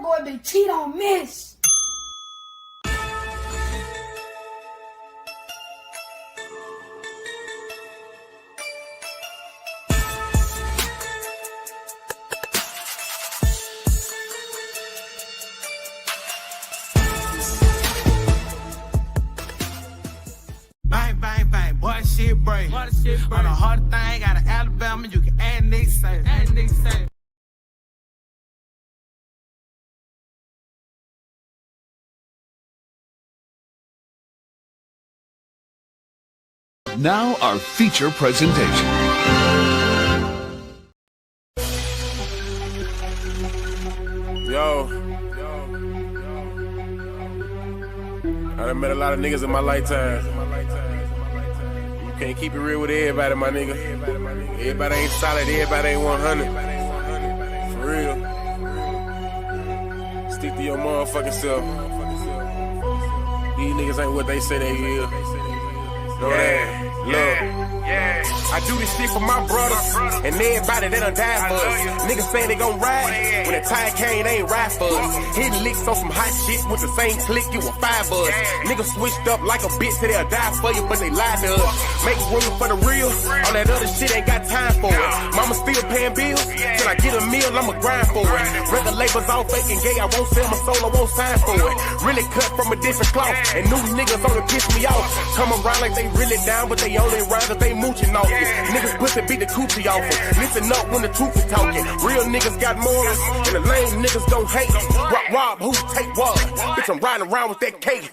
that boy been cheat on miss. Boy, shit break. On the hard thing, out of Alabama, you can add Nick say. Now our feature presentation. Yo. I done met a lot of niggas in my lifetime. Can't keep it real with everybody, my nigga. Everybody ain't solid, everybody ain't 100. For real. Stick to your motherfucking self. These niggas ain't what they say they is. Know that? Yeah. I do this shit for my brothers and everybody that done died for us. Niggas say they gon' ride. When the time came, they ain't ride for us. Hitting licks on some hot shit with the same click, you a 5 buzz. Niggas switched up like a bitch, so they'll die for you, but they lied to us. Make room for the real. All that other shit ain't got time for it. Mama still paying bills. Till I get a meal, I'ma grind for it. Record labels all fake and gay, I won't sell my soul, I won't sign for it. Really cut from a different cloth. And new niggas only piss me off. Come around like they really down, but they only rhyme cause they mooching off it. Niggas pussy beat the coochie off it. Listen up when the truth is talking. Real niggas got morals, and the lame niggas don't hate. Rob, who take what? Bitch, I'm riding around with that cake.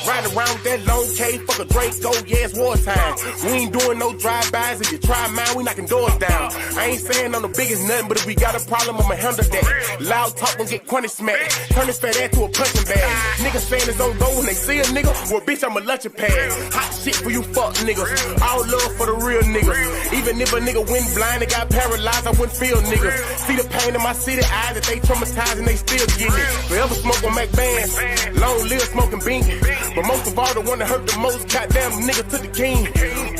Riding around with that long K, fuck a Draco, yeah, it's wartime. We ain't doing no drive-bys, if you try mine, we knocking doors down. I ain't saying I'm the biggest nothing, but if we got a problem, I'ma handle that. Loud talk gon' get crunny smacked. Turn this fat ass to a punching bag. Niggas saying it's don't go when they see a nigga. Well, bitch, I'm a lunching pad. Hot shit for you fuck niggas. All love for the real niggas. Even if a nigga went blind and got paralyzed, I wouldn't feel niggas. See the pain in my city eyes that they traumatized and they still getting it. Forever smoke on Mac bands. Long live smoking bean. But most of all, the one that hurt the most, goddamn nigga to the king.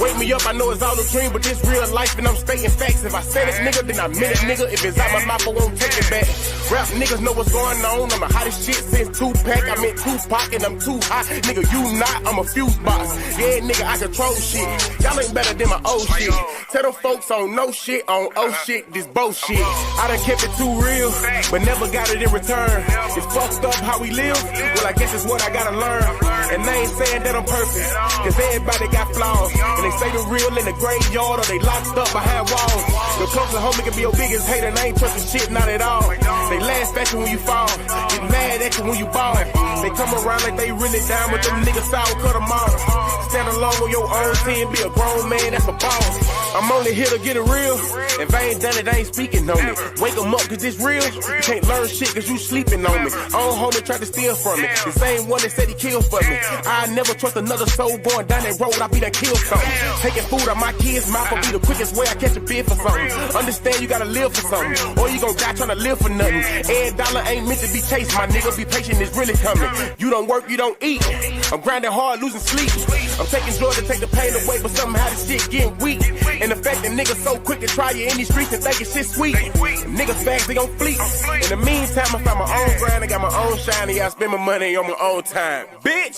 Wake me up, I know it's all a dream, but this real life and I'm stating facts. If I said it, nigga, then I meant it, nigga. If it's out my mouth, I won't take it back. Rap niggas know what's going on. I'm the hottest shit since Tupac. I'm in Tupac and I'm too hot. Nigga, you not, I'm a fuse box. Yeah, nigga, I control shit. Y'all ain't better than my old shit. Tell them folks on no shit, on oh shit, this bullshit. I done kept it too real, but never got it in return. It's fucked up how we live. Well, I guess it's what I gotta learn. And they ain't saying that I'm perfect, cause everybody got flaws. And they say the real in the graveyard or they locked up behind walls. The closer homie can be your biggest hater, and I ain't trusting shit, not at all. They laugh at you when you fall, get mad at you when you ball. They come around like they really down, but them niggas sour cut them off. Stand alone on your own team, be a grown man, that's a boss. I'm only here to get it real. If I ain't done it, I ain't speaking on it. Wake 'em up, cause it's real. You can't learn shit cause you sleeping on me. Own homie tried to steal from me. The same one that said he killed for me. I never trust another soul going down that road, I be that kill something. Taking food out my kids' mouth will be the quickest way I catch a bid for something. Understand you gotta live for something, or you gon' die trying to live for nothing. Every dollar ain't meant to be chased, my nigga. Be patient, it's really coming. You don't work, you don't eat. I'm grinding hard, losing sleep. I'm taking drugs to take the pain away, but somehow this shit getting weak. And the fact that niggas so quick to try you in these streets and think it's shit sweet. Niggas fags, they gon' fleet. In the meantime, I found my own grind, I got my own shine, and I spend my money on my own time. Bitch,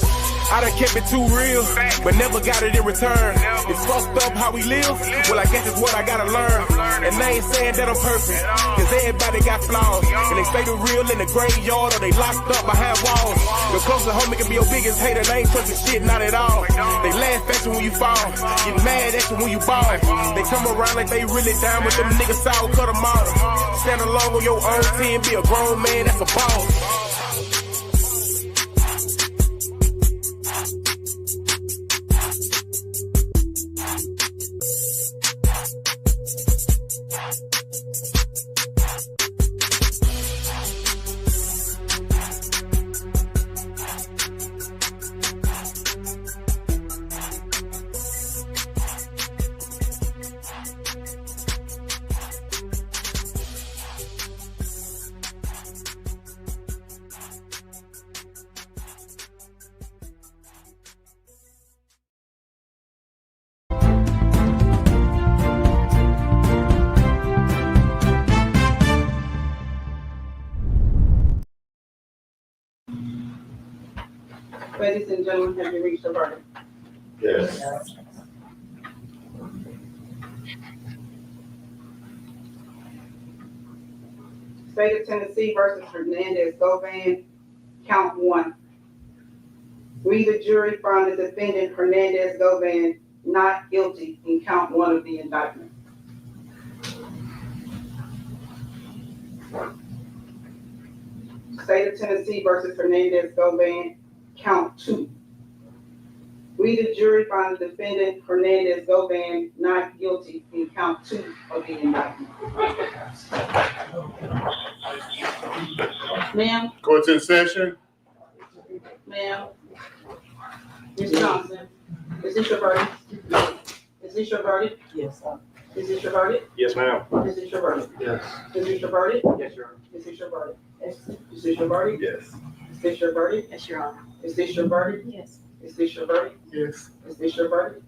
I done kept it too real, but never got it in return. It's fucked up how we live, well I guess it's what I gotta learn. And they ain't saying that I'm perfect, cause everybody got flaws. And they say the real in the graveyard or they locked up behind walls. The closer homie can be your biggest hater, they ain't trusting shit, not at all. They laugh at you when you fall, get mad at you when you ball. They come around like they really down, but them niggas sour cut them off. Stand alone on your own team, be a grown man, that's a boss. Ladies and gentlemen, have you reached a verdict? Yes. State of Tennessee versus Hernandez Govan, count 1. We, the jury, find the defendant Hernandez Govan not guilty in count 1 of the indictment. State of Tennessee versus Hernandez Govan, count 2. We, the jury, find the defendant Hernandez Govan not guilty in count 2 of the indictment. Ma'am, Court's in session. ma'am. Ms. Johnson, is this your verdict? Is this your verdict? Yes, sir. Is this your verdict? Yes, ma'am. Is this your verdict? Yes. Is this your verdict? Yes, Your Honor. Is this your verdict? Is this your verdict? Yes. Is this your verdict? Yes, Your Honor. Is this your verdict? Yes. Is this your verdict? Yes. Is this your verdict?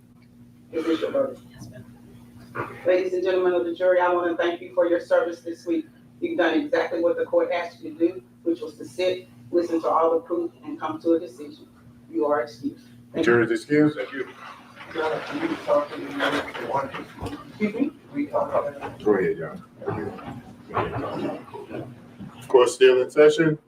Is this your verdict? Yes, ma'am. Ladies and gentlemen of the jury, I want to thank you for your service this week. You've done exactly what the court asked you to do, which was to sit, listen to all the proof, and come to a decision. You are excused. Thank you. Jury is excused. Thank you. Excuse me? Go ahead, Your Honor. Court still in session.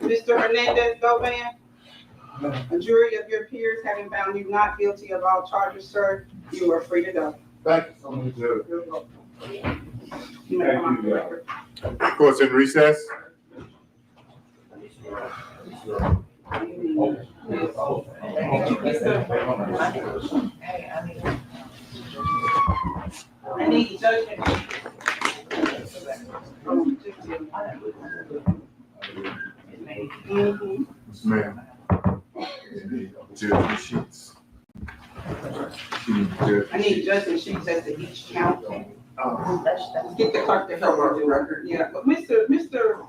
Mr. Hernandez Govan, a jury of your peers having found you not guilty of all charges, sir, you are free to go. Thank you so much, Judge. You're welcome. You may come off the record. Court's in recess. I need judgment. Mhm. Yes, ma'am. Judge sheets. I need judgment sheets as to each count. Get the clerk to help me do record. Yeah, but Mr.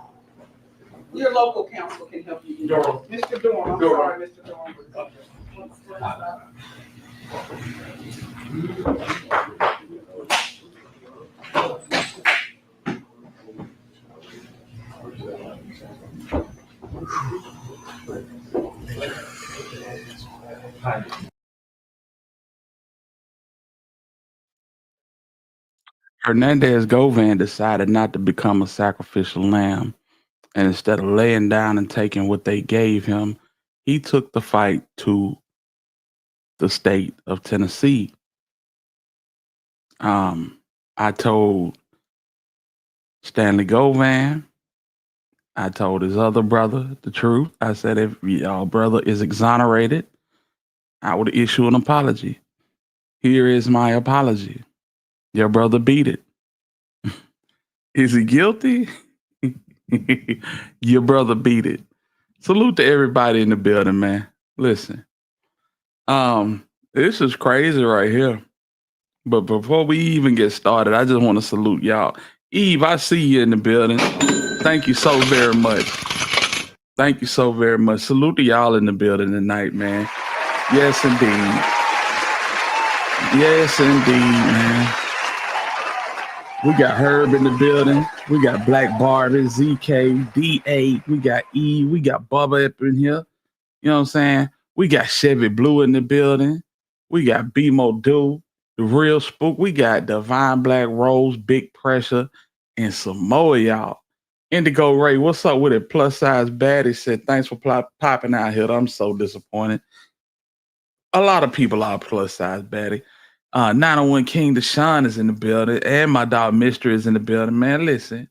Your local counsel can help you. Durham. Mr. Durham, I'm Durham. sorry, Mr. Durham. Hernandez Govan decided not to become a sacrificial lamb. And instead of laying down and taking what they gave him, he took the fight to the state of Tennessee. I told Stanley Govan, I told his other brother the truth. I said, if y'all brother is exonerated, I would issue an apology. Here is my apology. Your brother beat it. Is he guilty? Your brother beat it. Salute to everybody in the building, man. Listen, this is crazy right here. But before we even get started, I just want to salute y'all. Eve, I see you in the building. Thank you so very much. Thank you so very much. Salute to y'all in the building tonight, man. Yes, indeed. Yes, indeed, man. We got Herb in the building. We got Black Barbie, ZK, DA. We got E. We got Bubba up in here. You know what I'm saying? We got Chevy Blue in the building. We got BMO Do, the Real Spook. We got Divine Black Rose, Big Pressure, and some more y'all. Indigo Ray, what's up with it? Plus size baddie said, thanks for popping out here. I'm so disappointed. A lot of people are plus size baddie. 901 King Deshaun is in the building, and my dog Mystery is in the building. Man, listen,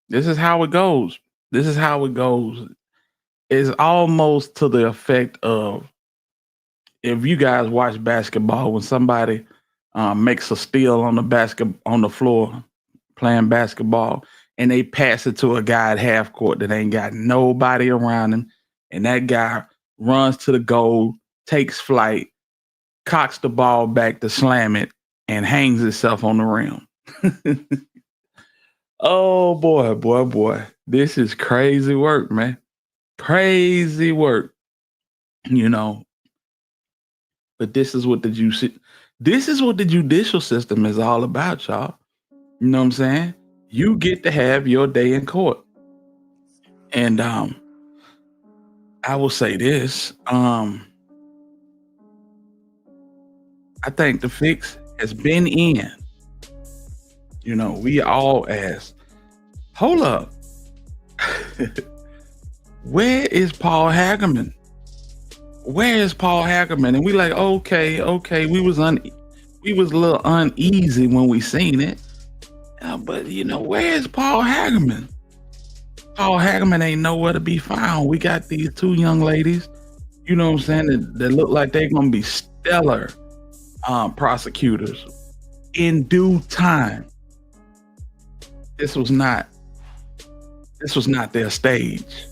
this is how it goes. This is how it goes. It's almost to the effect of, if you guys watch basketball, when somebody makes a steal on the floor playing basketball, and they pass it to a guy at half court that ain't got nobody around him, and that guy runs to the goal, takes flight, cocks the ball back to slam it, and hangs himself on the rim. Oh boy. This is crazy work, man. Crazy work, you know. But this is what the judicial system is all about, y'all. You know what I'm saying? You get to have your day in court. And I will say this. I think the fix has been in. You know, we all ask, hold up. Where is Paul Hagerman? Where is Paul Hagerman? And we like, okay. We was a little uneasy when we seen it. But you know, where is Paul Hagerman? Paul Hagerman ain't nowhere to be found. We got these two young ladies, you know what I'm saying, that look like they're gonna be stellar prosecutors in due time. This was not their stage.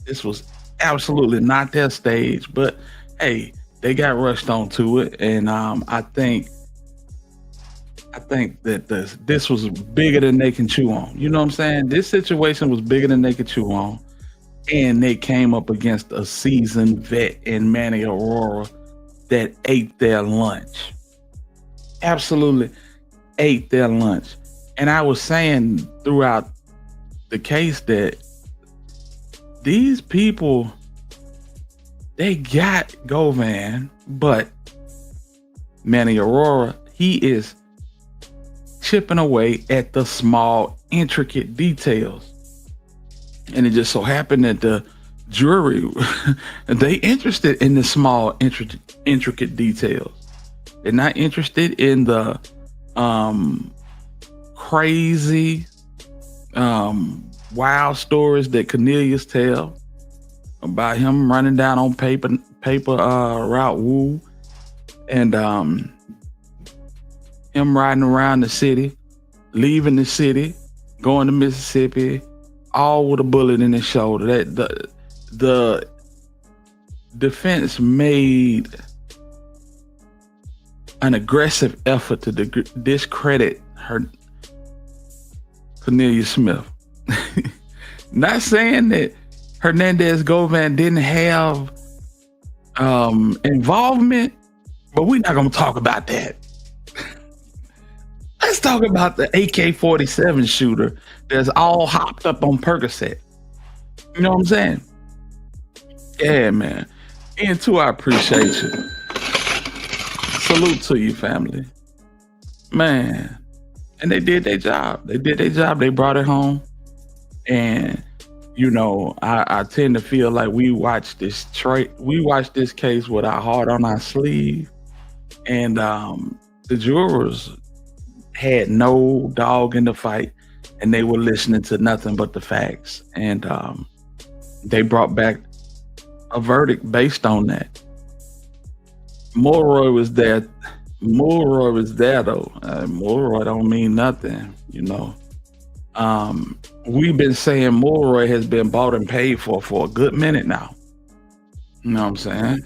This was absolutely not their stage, but hey, they got rushed onto it, and I think that this was bigger than they can chew on. You know what I'm saying? This situation was bigger than they could chew on, and they came up against a seasoned vet in Manny Aurora that ate their lunch. Absolutely ate their lunch. And I was saying throughout the case that these people, they got Govan, but Manny Aurora, he is chipping away at the small, intricate details. And it just so happened that the jury, they interested in the small, intricate details. They're not interested in the crazy, wild stories that Cornelius tell about him running down on paper route woo, and him riding around the city, leaving the city, going to Mississippi, all with a bullet in his shoulder. That the defense made an aggressive effort to discredit her, Cornelius Smith. Not saying that Hernandez Govan didn't have involvement, but we're not going to talk about that. Let's talk about the AK-47 shooter that's all hopped up on Percocet. You know what I'm saying? Yeah, man. And too, I appreciate you. Salute to you, family. Man. And they did their job. They brought it home. And, you know, I tend to feel like we watched this case with our heart on our sleeve. And the jurors had no dog in the fight, and they were listening to nothing but the facts. And they brought back a verdict based on that. Mulroy was there though. Mulroy don't mean nothing, you know. We've been saying Mulroy has been bought and paid for a good minute now. You know what I'm saying?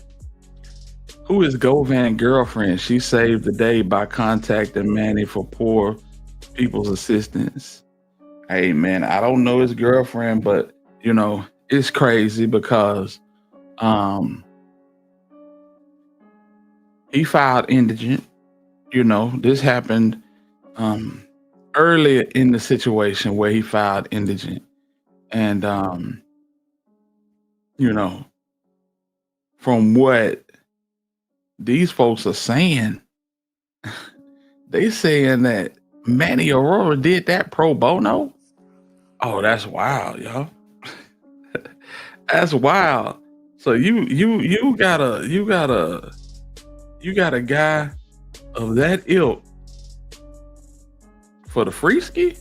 Who is Govan's girlfriend? She saved the day by contacting Manny for poor people's assistance. Hey man, I don't know his girlfriend, but you know, it's crazy because he filed indigent. You know, this happened earlier in the situation where he filed indigent. And you know, from what these folks are saying, they saying that Manny Aurora did that pro bono. Oh, that's wild, y'all. That's wild. So you got a guy of that ilk for the free ski?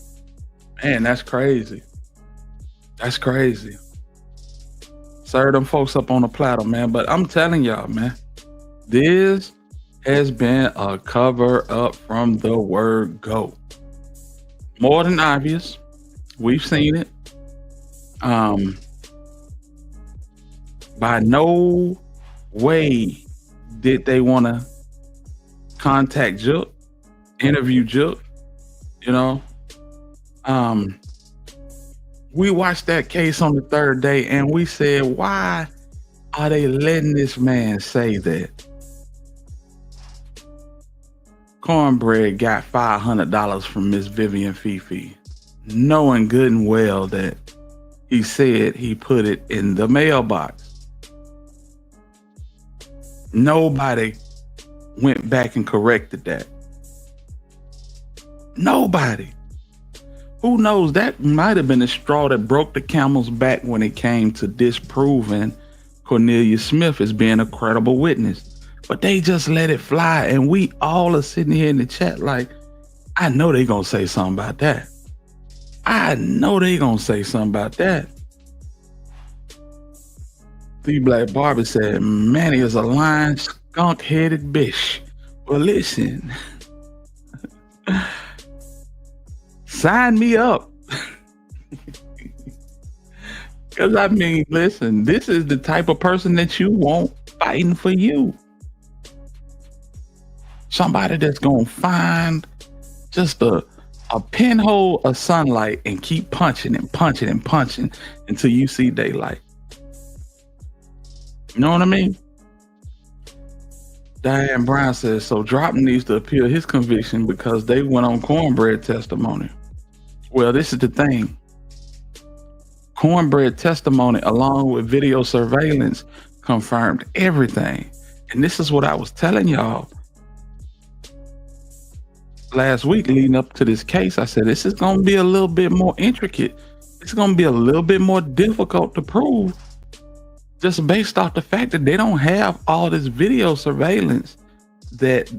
Man, that's crazy. That's crazy. Serve them folks up on a platter, man. But I'm telling y'all, man, this has been a cover up from the word go. More than obvious. We've seen it. By no way did they want to contact Jook, interview Jook, you know. We watched that case on the third day and we said, why are they letting this man say that? Cornbread got $500 from Miss Vivian Fifi, knowing good and well that he said he put it in the mailbox. Nobody went back and corrected that. Nobody. Who knows? That might have been the straw that broke the camel's back when it came to disproving Cornelia Smith as being a credible witness. But they just let it fly, and we all are sitting here in the chat like, I know they gonna say something about that. I know they gonna say something about that. The Black Barbie said, Manny is a lying, skunk-headed bitch. Well, listen. Sign me up. Because, I mean, listen, this is the type of person that you want fighting for you. Somebody that's going to find just a pinhole of sunlight and keep punching and punching and punching until you see daylight. You know what I mean? Diane Brown says, so Dropping needs to appeal his conviction because they went on Cornbread testimony. Well, this is the thing. Cornbread testimony, along with video surveillance, confirmed everything. And this is what I was telling y'all last week leading up to this case. I said, this is going to be a little bit more intricate. It's going to be a little bit more difficult to prove just based off the fact that they don't have all this video surveillance that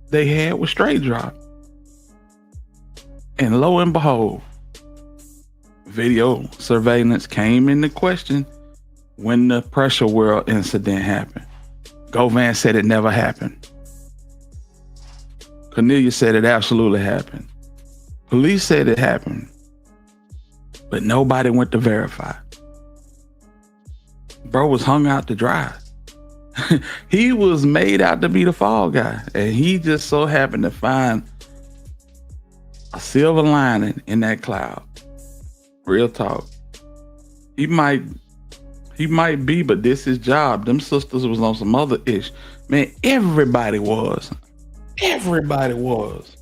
they had with Straight Drop. And lo and behold, video surveillance came into question when the Pressure World incident happened. Govan said it never happened. Cornelia said it absolutely happened. Police said it happened, but nobody went to verify. Bro was hung out to dry. He was made out to be the fall guy, and he just so happened to find a silver lining in that cloud. Real talk. He might be, but this is job. Them sisters was on some other ish. Man, everybody was. Everybody was.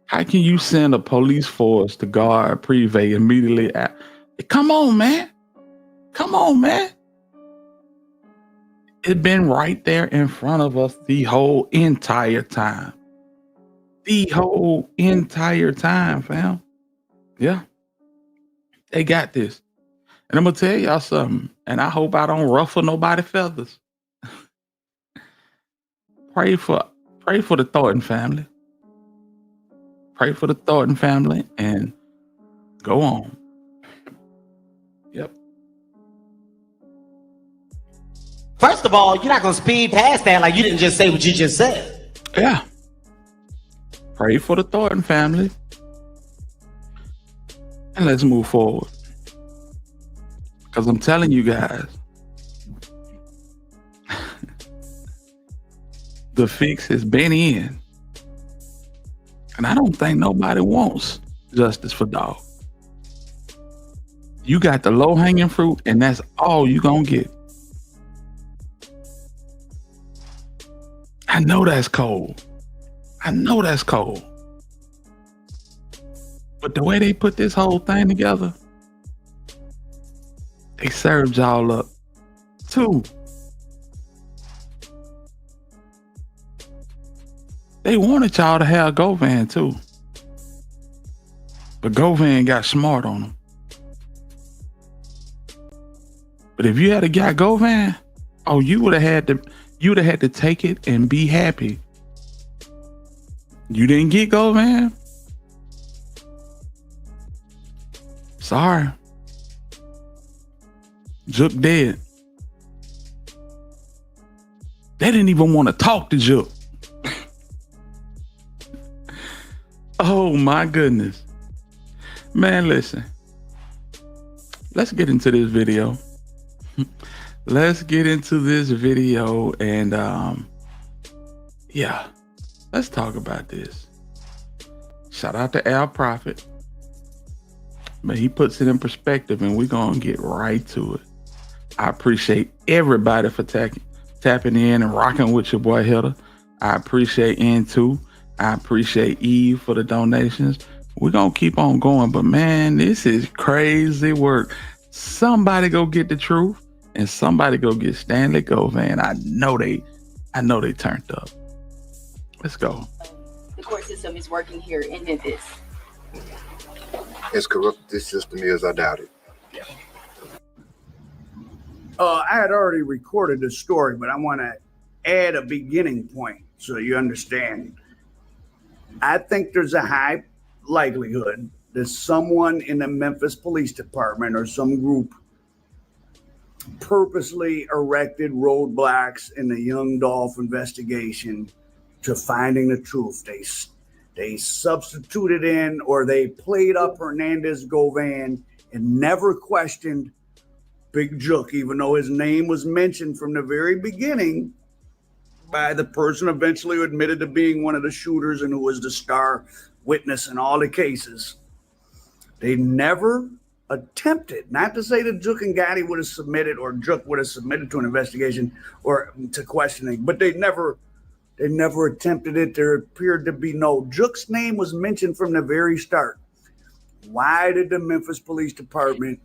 How can you send a police force to guard Privé immediately after? Come on, man. Come on, man. It's been right there in front of us the whole entire time. The whole entire time, fam. Yeah. They got this. And I'm going to tell y'all something. And I hope I don't ruffle nobody's feathers. Pray for the Thornton family. Pray for the Thornton family and go on. Yep. First of all, you're not going to speed past that like you didn't just say what you just said. Yeah. Pray for the Thornton family. And let's move forward. Because I'm telling you guys, the fix has been in. And I don't think nobody wants justice for Dog. You got the low-hanging fruit, and that's all you gonna get. I know that's cold. I know that's cold. But the way they put this whole thing together, they served y'all up too. They wanted y'all to have Govan too. But Govan got smart on them. But if you had got Govan, oh, you'd have had to take it and be happy. You didn't get Govan? Sorry. Jook dead. They didn't even want to talk to Jook. Oh my goodness. Man, listen. Let's get into this video. Let's get into this video and yeah, let's talk about this. Shout out to Al Prophet. but he puts it in perspective, and we're going to get right to it. I appreciate everybody for tapping in and rocking with your boy Hitter. I appreciate N2. I appreciate Eve for the donations. We're going to keep on going, but man, this is crazy work. Somebody go get the truth, and somebody go get Stanley Govan. I know they turned up. Let's go. The court system is working here in Memphis. As corrupt as this system is, I doubt it. I had already recorded the story, but I want to add a beginning point so you understand. I think there's a high likelihood that someone in the Memphis Police Department or some group purposely erected roadblocks in the Young Dolph investigation to finding the truth. They substituted in, or they played up Hernandez Govan and never questioned Big Jook, even though his name was mentioned from the very beginning by the person eventually who admitted to being one of the shooters and who was the star witness in all the cases. They never attempted, not to say that Jook and Gotti would have submitted, or Jook would have submitted to an investigation or to questioning, but they never attempted it. There appeared to be no. Jook's name was mentioned from the very start. Why did the Memphis Police Department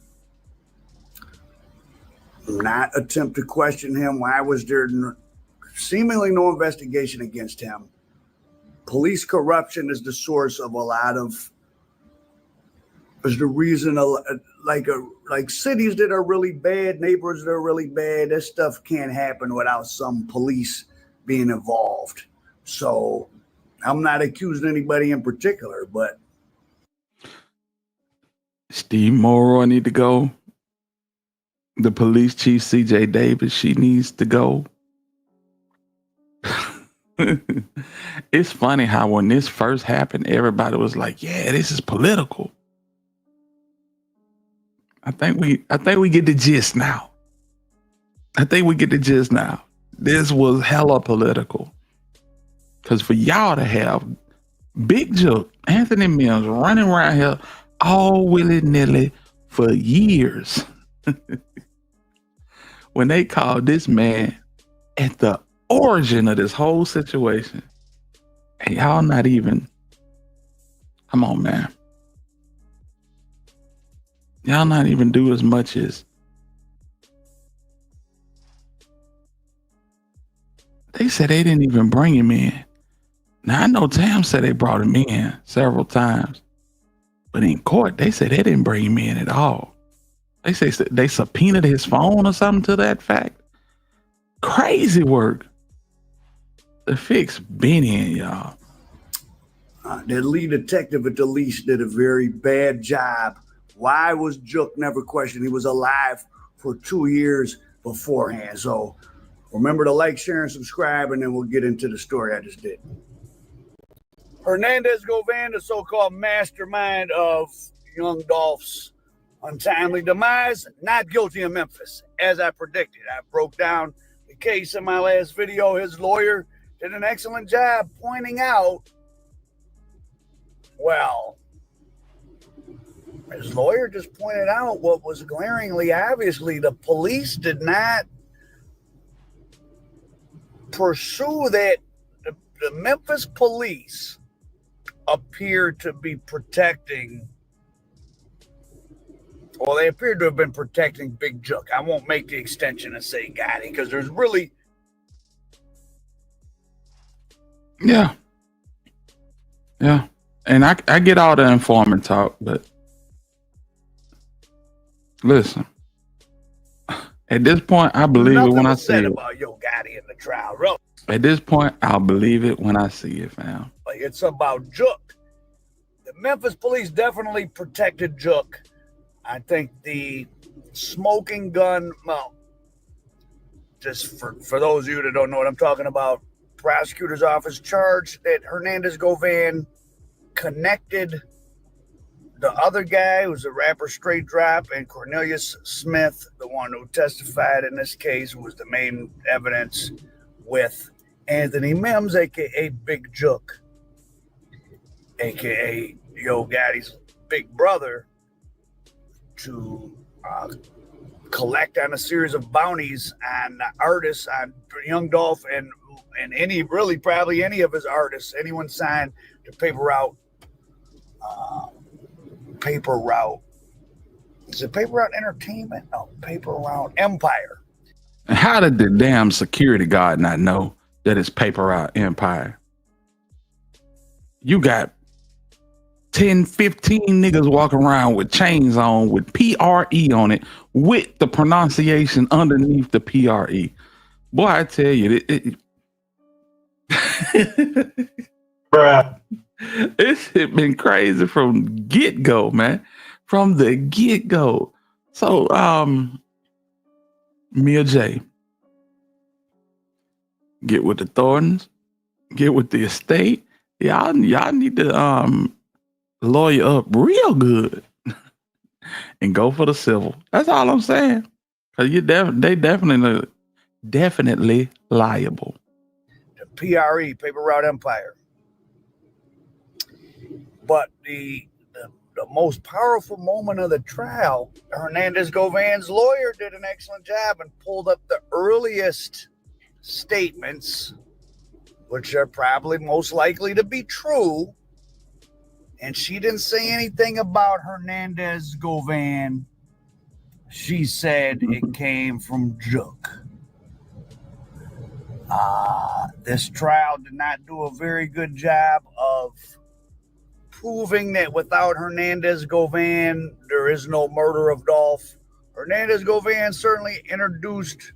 not attempt to question him? Why was there seemingly no investigation against him? Police corruption is the source of a lot of, is the reason, like cities that are really bad, neighborhoods that are really bad, that stuff can't happen without some police being involved. So I'm not accusing anybody in particular, but Steve Morrow need to go. The police chief, CJ Davis, she needs to go. It's funny how when this first happened, everybody was like, yeah, this is political. I think we get the gist now. This was hella political. Because for y'all to have Big Jook, Anthony Mims running around here all willy-nilly for years. When they called this man at the origin of this whole situation, and y'all not even, come on, man. Y'all not even do as much as they said. They didn't even bring him in. Now I know Tam said they brought him in several times, but in court they said they didn't bring him in at all. They say they subpoenaed his phone or something to that fact. Crazy work. The fix been in, y'all. The lead detective at the least did a very bad job. Why was Jook never questioned? He was alive for 2 years beforehand. So remember to like, share, and subscribe, and then we'll get into the story I just did. Hernandez Govan, the so-called mastermind of Young Dolph's untimely demise, not guilty in Memphis, as I predicted. I broke down the case in my last video. His lawyer did an excellent job pointing out, well, his lawyer just pointed out what was glaringly obviously the police did not pursue that. The Memphis police appeared to be protecting, well, they appeared to have been protecting Big Jook. I won't make the extension and say Gotti, because there's really... Yeah. And I get all the informant talk, but listen, at this point, I believe it when I see it. About Yo Gotti in the trial, bro. At this point, I'll believe it when I see it, fam. It's about Jook. The Memphis police definitely protected Jook. I think the smoking gun, well, just for those of you that don't know what I'm talking about, prosecutor's office charged that Hernandez Govan connected the other guy, who's a rapper Straight Drop, and Cornelius Smith, the one who testified in this case, who was the main evidence, with Anthony Mims, a.k.a. Big Jook, a.k.a. Yo Gotti's big brother, collect on a series of bounties on artists, on Young Dolph and any, really probably any of his artists, anyone signed to Paper Route. Is it Paper Route Entertainment? No, Paper Route Empire. And how did the damn security guard not know that it's Paper Route Empire? You got 10, 15 niggas walking around with chains on with PRE on it with the pronunciation underneath the PRE. Boy, I tell you, Bruh. it's been crazy from get-go, man. From the get-go. So, Mia J, get with the Thorntons, get with the estate. Y'all need to lawyer up real good and go for the civil. That's all I'm saying. Cause they definitely liable. The PRE, Paper Route Empire. But the most powerful moment of the trial, Hernandez Govan's lawyer did an excellent job and pulled up the earliest statements, which are probably most likely to be true. And she didn't say anything about Hernandez Govan. She said it came from Jook. This trial did not do a very good job of proving that without Hernandez Govan, there is no murder of Dolph. Hernandez Govan certainly introduced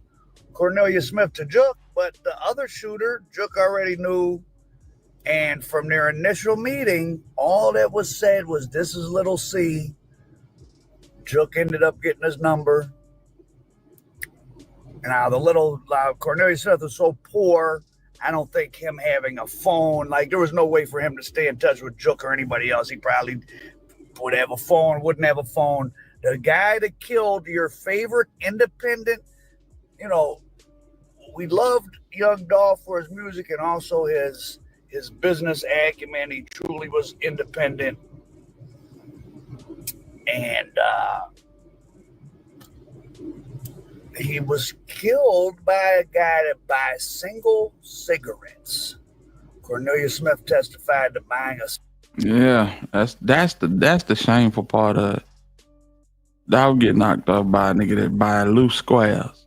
Cornelia Smith to Jook, but the other shooter, Jook already knew. And from their initial meeting, all that was said was, this is little C. Jook ended up getting his number. Now, the little Cornelia Smith was so poor, I don't think him having a phone, like there was no way for him to stay in touch with Jook or anybody else. He probably would have a phone, wouldn't have a phone. The guy that killed your favorite independent, you know, we loved Young Dolph for his music and also his business acumen. He truly was independent. And he was killed by a guy that buys single cigarettes. Cornelia Smith testified to buying a. Yeah, that's the shameful part of it. I would get knocked up by a nigga that buy loose squares.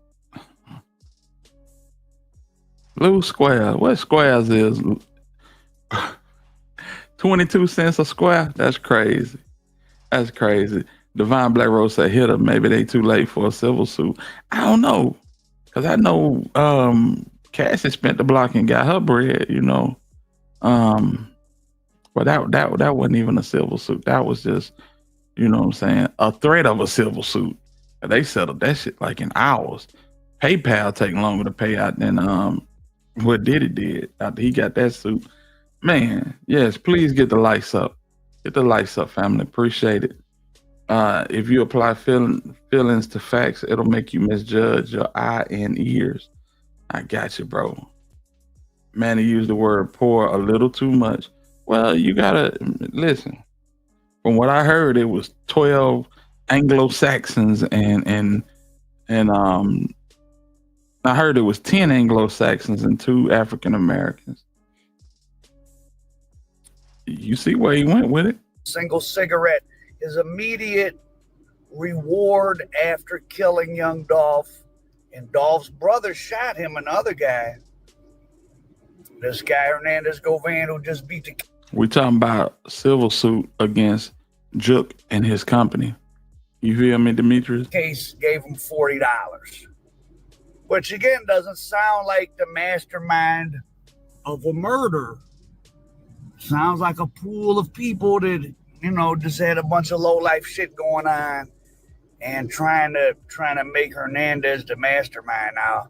Loose squares. What squares is? 22 cents a square? That's crazy. That's crazy. Divine Black Rose said, hit them. Maybe they too late for a civil suit. I don't know. Because I know Cassie spent the block and got her bread, you know. But that wasn't even a civil suit. That was just, you know what I'm saying, a threat of a civil suit. They settled that shit like in hours. PayPal taking longer to pay out than what Diddy did after he got that suit. Man, yes, please get the lights up. Get the lights up, family. Appreciate it. If you apply feelings to facts, it'll make you misjudge your eye and ears. I got you, bro. Man, he used the word poor a little too much. Well, you gotta listen. From what I heard, it was 12 Anglo-Saxons and I heard it was 10 Anglo-Saxons and 2 African Americans. You see where he went with it? Single cigarette. His immediate reward after killing young Dolph, and Dolph's brother shot him, another guy. This guy Hernandez Govan who just beat the. We talking about civil suit against Jook and his company. You feel me, Demetrius? Case gave him $40, which again doesn't sound like the mastermind of a murder. Sounds like a pool of people that, you know, just had a bunch of low life shit going on and trying to make Hernandez the mastermind. Now,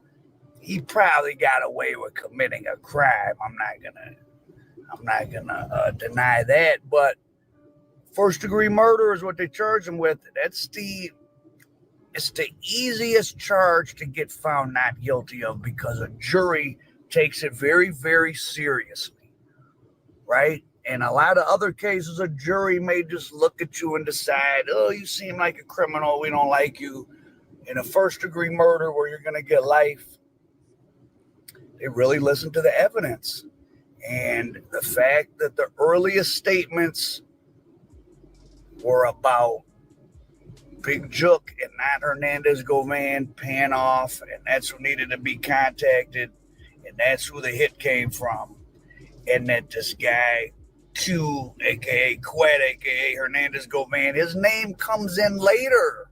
he probably got away with committing a crime. I'm not gonna deny that, but first degree murder is what they charge him with. It's the easiest charge to get found not guilty of because a jury takes it very, very seriously, right? in a lot of other cases, a jury may just look at you and decide, oh, you seem like a criminal, we don't like you. In a first-degree murder where you're going to get life, they really listen to the evidence. And the fact that the earliest statements were about Big Jook and not Hernandez Govan paying off, and that's who needed to be contacted, and that's who the hit came from. And that this guy, Q, aka Quette, aka Hernandez Govan, his name comes in later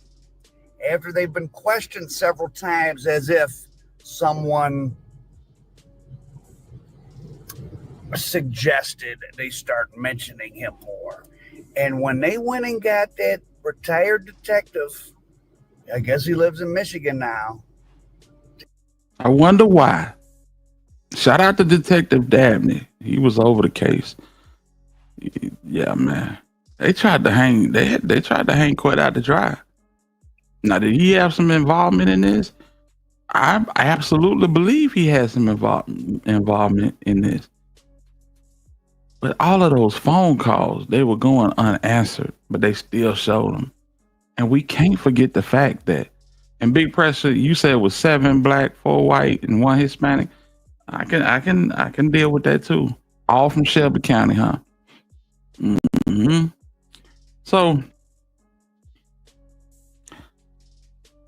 after they've been questioned several times as if someone suggested they start mentioning him more. And when they went and got that retired detective, I guess he lives in Michigan now. I wonder why. Shout out to Detective Dabney. He was over the case. Yeah, man. They tried to hang. They tried to hang Quette out to dry. Now, did he have some involvement in this? I absolutely believe he has some involvement in this. But all of those phone calls, they were going unanswered, but they still showed them. And we can't forget the fact that, and Big Pressure, you said it was 7 black, 4 white, and 1 Hispanic. I can deal with that too. All from Shelby County, huh? Mm-hmm. So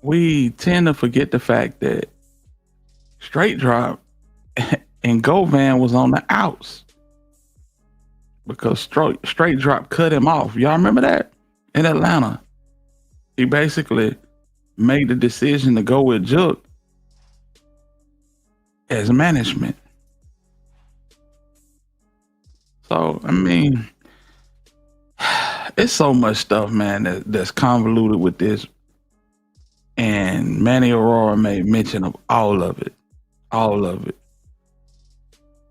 we tend to forget the fact that Straight Drop and Govan was on the outs because Straight Drop cut him off. Y'all remember that? In Atlanta. He basically made the decision to go with Jook as management. So, I mean, it's so much stuff, man, that's convoluted with this. And Manny Aurora made mention of all of it. All of it.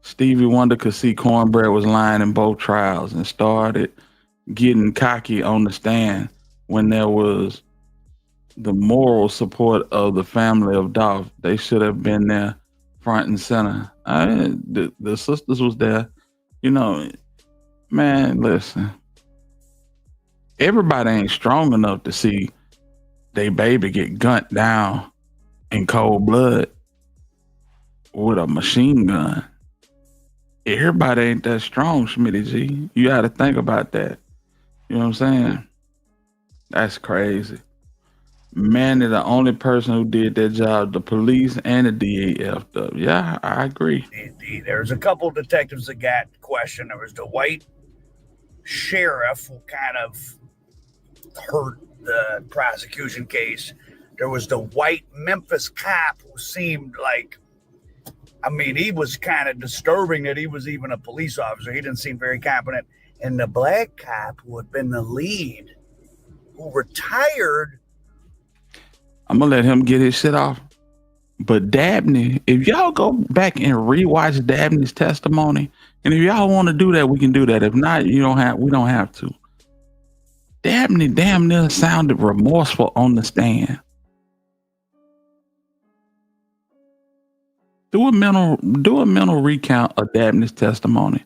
Stevie Wonder could see Cornbread was lying in both trials and started getting cocky on the stand when there was the moral support of the family of Dolph. They should have been there front and center. The sisters was there. You know, man, listen. Everybody ain't strong enough to see they baby get gunned down in cold blood with a machine gun. Everybody ain't that strong, Schmitty G. You got to think about that. You know what I'm saying? That's crazy. Manny, the only person who did that job, the police and the DA effed up. Yeah, I agree. There's a couple detectives that got questioned. There was the white sheriff who kind of hurt the prosecution case. There was the white Memphis cop who seemed like, I mean, he was kind of disturbing that he was even a police officer. He didn't seem very competent. And the black cop who had been the lead, who retired. I'm going to let him get his shit off. But Dabney, if y'all go back and rewatch Dabney's testimony, and if y'all want to do that, we can do that. If not, we don't have to. Dabney damn near sounded remorseful on the stand. Do a mental recount of Dabney's testimony.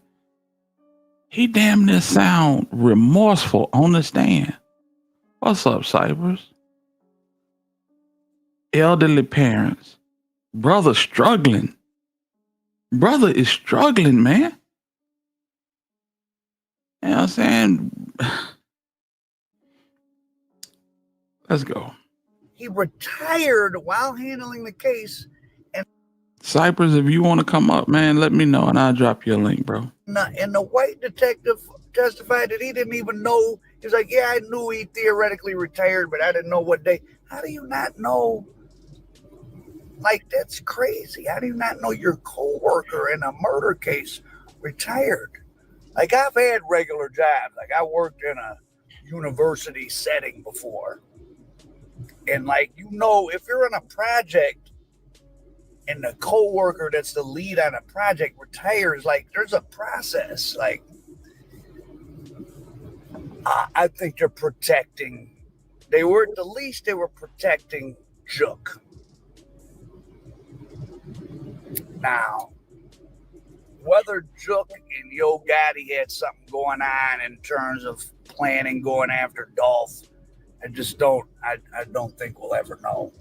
He damn near sound remorseful on the stand. What's up, Cypress? Elderly parents. Brother struggling. Brother is struggling, man. You know what I'm saying? Let's go. He retired while handling the case. And Cypress, if you want to come up, man, let me know and I'll drop you a link, bro. And the white detective testified that he didn't even know. He was like, yeah, I knew he theoretically retired, but I didn't know what day. How do you not know? Like, that's crazy. How do you not know your coworker in a murder case retired? Like, I've had regular jobs. Like, I worked in a university setting before. And, like, you know, if you're in a project and the coworker that's the lead on a project retires, like, there's a process. Like, I think they're protecting. They were, at the least, they were protecting Jook. Now, whether Jook and Yo Gotti had something going on in terms of planning going after Dolph, I don't think we'll ever know.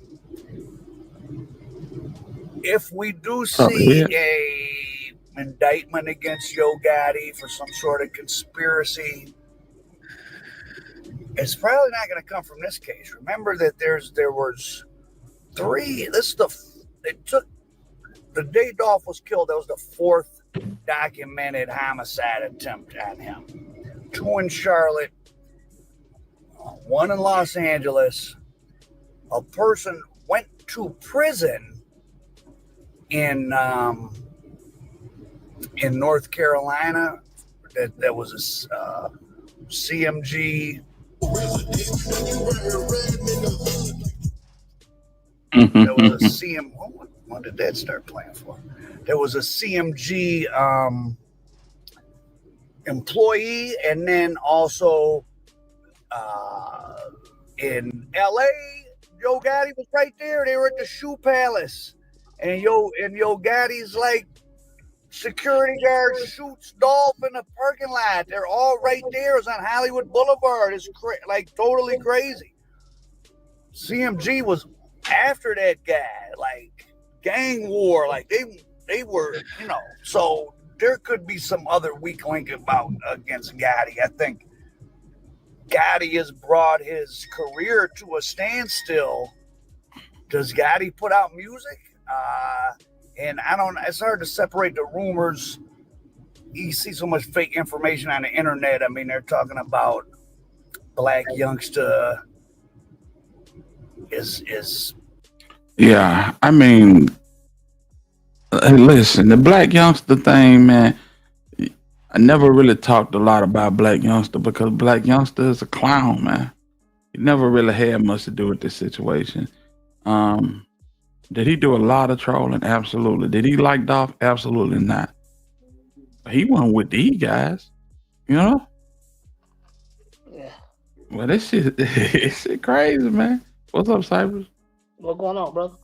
If we do see a indictment against Yo Gotti for some sort of conspiracy, it's probably not going to come from this case. Remember that there was 3. It took the day Dolph was killed. That was the 4th documented homicide attempt on him. 2 in Charlotte, 1 in Los Angeles. A person went to prison in North Carolina. That was a CMG. There was a CM. When did that start playing for? There was a CMG employee, and then also in LA, Yo Gotti was right there. They were at the Shoe Palace, and Yo Gotti's like security guard shoots Dolph in the parking lot. They're all right there. It's on Hollywood Boulevard. It's like totally crazy. CMG was after that guy, like gang war, like they were, so there could be some other weak link against Gotti. I think Gotti has brought his career to a standstill. Does Gotti put out music? And it's hard to separate the rumors. You see so much fake information on the internet. I mean, they're talking about Black Youngster is yeah, I mean, listen, the Black Youngster thing, man, I never really talked a lot about Black Youngster because Black Youngster is a clown, man. He never really had much to do with this situation. Did he do a lot of trolling? Absolutely. Did he like Dolph? Absolutely not. He wasn't with these guys, Yeah. Well, this shit crazy, man. What's up, Cypress? What's going on, brother?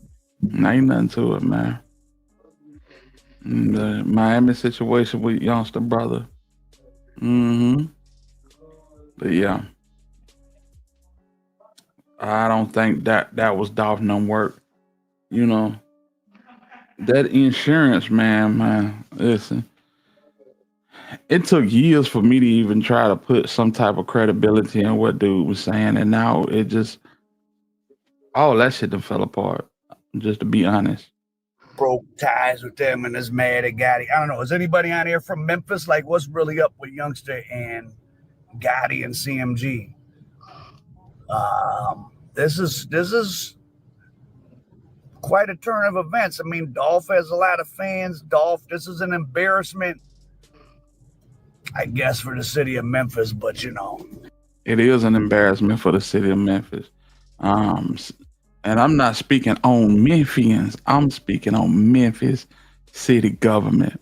Ain't nothing to it, man. The Miami situation with Youngster brother. But yeah, I don't think that was Dolph no work. That insurance, man, listen. It took years for me to even try to put some type of credibility in what dude was saying, and now it just all that shit done fell apart. Just to be honest, broke ties with them and is mad at Gotti. I don't know. Is anybody on here from Memphis? Like, what's really up with Youngster and Gotti and CMG? This is quite a turn of events. I mean, Dolph has a lot of fans. This is an embarrassment, I guess, for the city of Memphis, but it is an embarrassment for the city of Memphis. And I'm not speaking on Memphians. I'm speaking on Memphis city government.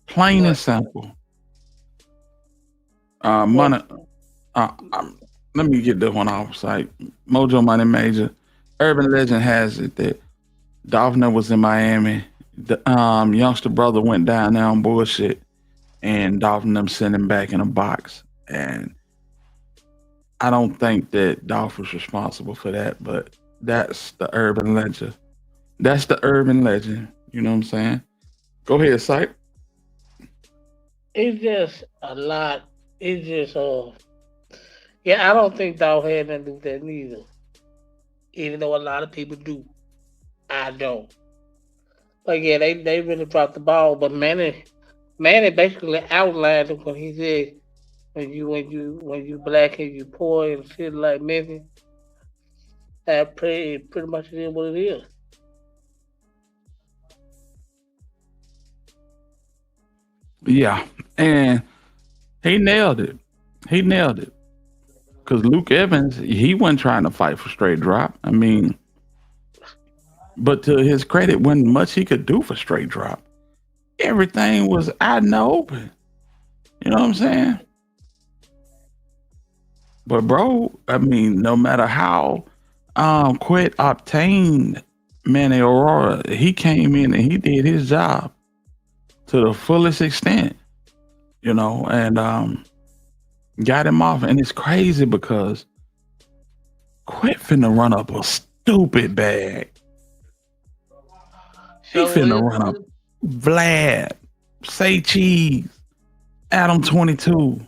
Plain and simple. Money. Let me get this one off site. Mojo Money Major. Urban legend has it that Dolph was in Miami. The Youngster brother went down there on bullshit, and Dolph sent him back in a box. And I don't think that Dolph was responsible for that, but that's the urban legend. That's the urban legend. You know what I'm saying? Go ahead, Sype. It's just a lot. It's just I don't think Dolph had nothing to do with that neither. Even though a lot of people do. I don't. But yeah, they really dropped the ball. But Manny basically outlined it when he said, when you black and you poor and shit like Memphis, that pretty much is what it is. Yeah, and he nailed it. Because Luke Evans, he wasn't trying to fight for straight drop. I mean, but to his credit, wasn't much he could do for straight drop. Everything was out in the open. You know what I'm saying? But bro, I mean, no matter how Quette obtained Manny Aurora, he came in and he did his job. to the fullest extent, you know, and got him off. And it's crazy because Quette finna run up a stupid bag. He finna run up Vlad, Say Cheese, Adam 22,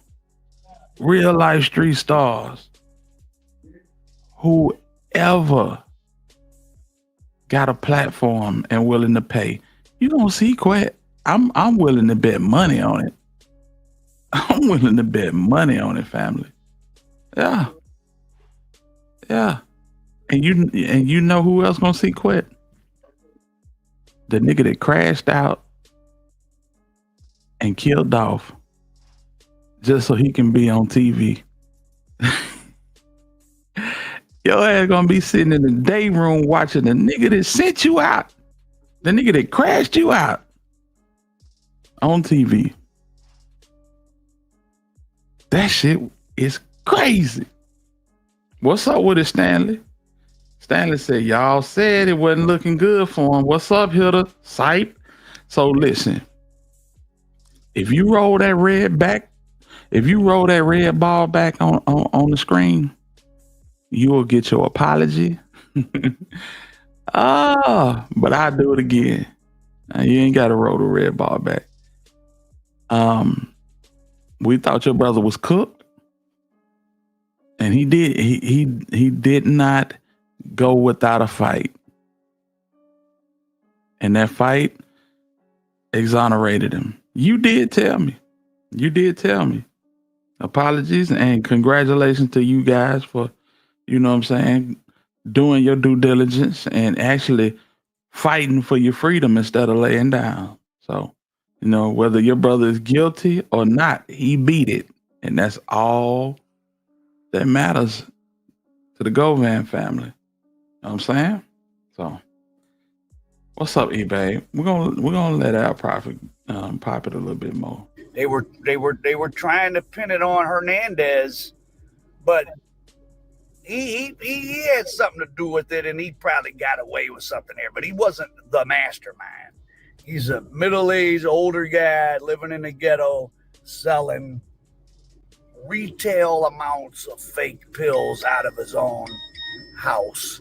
Real Life Street Stars, whoever got a platform and willing to pay. You gonna see Quette. I'm willing to bet money on it. I'm willing to bet money on it, family. Yeah. Yeah. And you know who else gonna see Quette? The nigga that crashed out and killed Dolph just so he can be on TV. Your ass gonna be sitting in the day room watching the nigga that sent you out, the nigga that crashed you out on TV. That shit is crazy. What's up with it, Stanley? Stanley said, y'all said it wasn't looking good for him. What's up, Hilda? Sight. So listen, if you roll that red ball back on the screen, you will get your apology. But I'll do it again. You ain't got to roll the red ball back. We thought your brother was cooked, and he did not go without a fight. And that fight exonerated him. You did tell me. Apologies and congratulations to you guys for, you know what I'm saying, doing your due diligence and actually fighting for your freedom instead of laying down. So, you know, whether your brother is guilty or not, he beat it. And that's all that matters to the Govan family. You know what I'm saying? So, what's up, eBay? We're gonna let our prophet pop it a little bit more. They were trying to pin it on Hernandez, but he had something to do with it, and he probably got away with something there. But he wasn't the mastermind. He's a middle-aged, older guy living in the ghetto, selling retail amounts of fake pills out of his own house.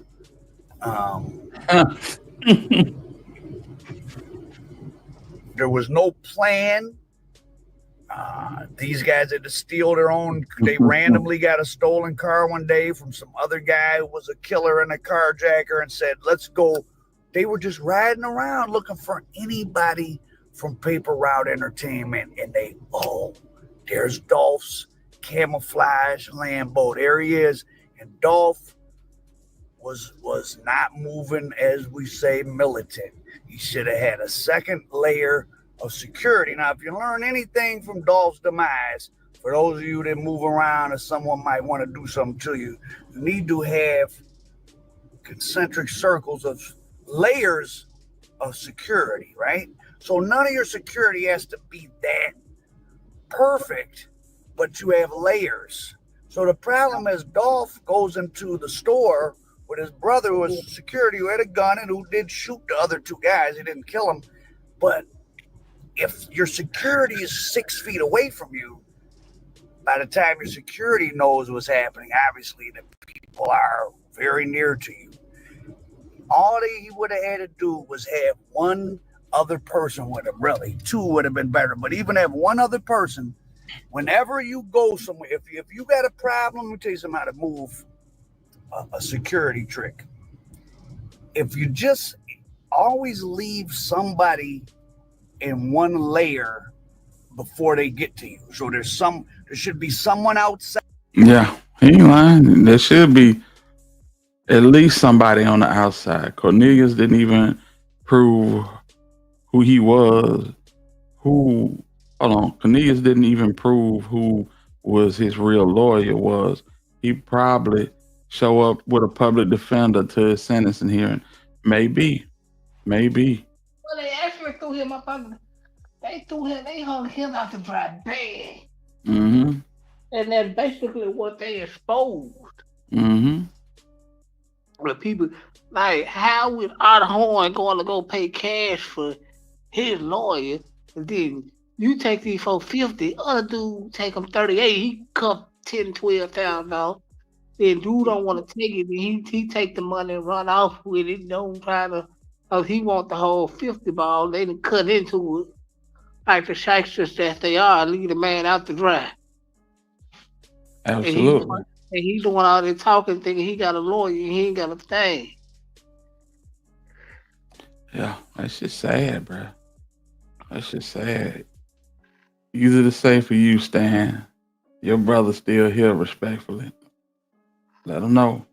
There was no plan. These guys had to steal their own. They randomly got a stolen car one day from some other guy who was a killer and a carjacker and said, let's go. They were just riding around looking for anybody from Paper Route Entertainment. And there's Dolph's camouflage Lambo. There he is. And Dolph was not moving, as we say, militant. He should have had a second layer of security. Now, if you learn anything from Dolph's demise, for those of you that move around and someone might want to do something to you, you need to have concentric circles of layers of security, right? So none of your security has to be that perfect, but you have layers. So the problem is Dolph goes into the store with his brother who was security, who had a gun and who did shoot the other two guys. He didn't kill them. But if your security is 6 feet away from you, by the time your security knows what's happening, obviously the people are very near to you. All he would have had to do was have one other person with him, really. Two would have been better. But even have one other person, whenever you go somewhere, if you got a problem, let me tell you something how to move a security trick. If you just always leave somebody in one layer before they get to you. So there should be someone outside. Yeah, he ain't lying. There should be at least somebody on the outside. Cornelius didn't even prove who he was. Cornelius didn't even prove who was his real lawyer was. He probably show up with a public defender to his sentencing hearing. Maybe. Well, they actually threw him up under. They hung him out to dry bad. Mm-hmm. And that's basically what they exposed. Mm-hmm. The people, like, how would Art Horn going to go pay cash for his lawyer And then you take these 450, other dude take him 38, he cup $10,000, $12,000. Then dude don't want to take it, and he take the money and run off with it. Don't try to, he want the whole 50 ball. They done cut into it like the shysters that they are, leave the man out to dry. Absolutely. And he's the one out there talking, thinking he got a lawyer, and he ain't got a thing. Yeah, that's just sad, bro. That's just sad. Easy to say for you, Stan. Your brother's still here, respectfully. Let him know.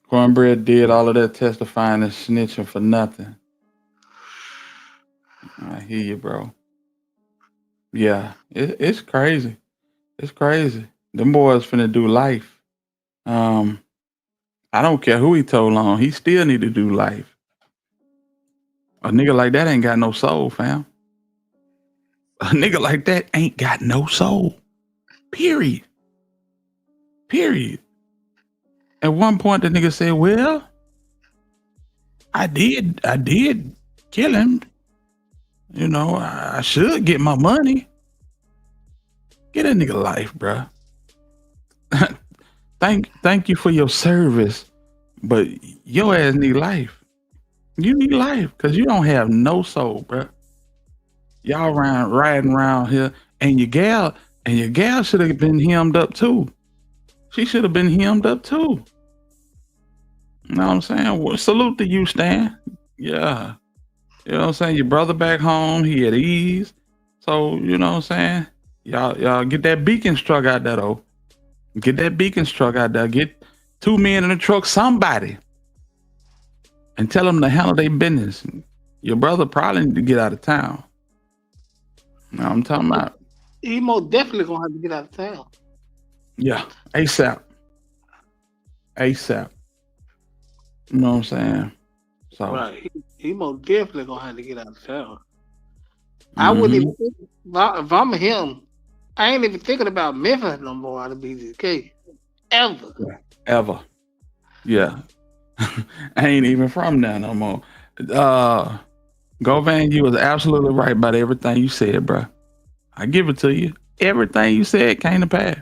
Cornbread did all of that testifying and snitching for nothing. I hear you, bro. Yeah, it's crazy. It's crazy. Them boys finna do life. I don't care who he told on. He still need to do life. A nigga like that ain't got no soul, fam. A nigga like that ain't got no soul. Period. Period. At one point, the nigga said, well, I did kill him. You know, I should get my money. Get a nigga life, bruh. Thank you for your service, but your ass need life. You need life because you don't have no soul, bruh. Y'all riding around here, and your gal should have been hemmed up too. She should have been hemmed up too. You know what I'm saying? Well, salute to you, Stan. Yeah. You know what I'm saying? Your brother back home, he at ease. So, you know what I'm saying? Y'all get that beacon truck out there, though. Get that beacon truck out there. Get 2 men in the truck, somebody. And tell them to handle their business. Your brother probably need to get out of town. You know what I'm talking about? He most definitely gonna have to get out of town. Yeah, ASAP. ASAP. You know what I'm saying? So right, he most definitely gonna have to get out of town. I wouldn't even think, if I'm him, I ain't even thinking about Memphis no more out of BZK. Ever. Yeah. I ain't even from there no more. Govan, you was absolutely right about everything you said, bro. I give it to you. Everything you said came to pass.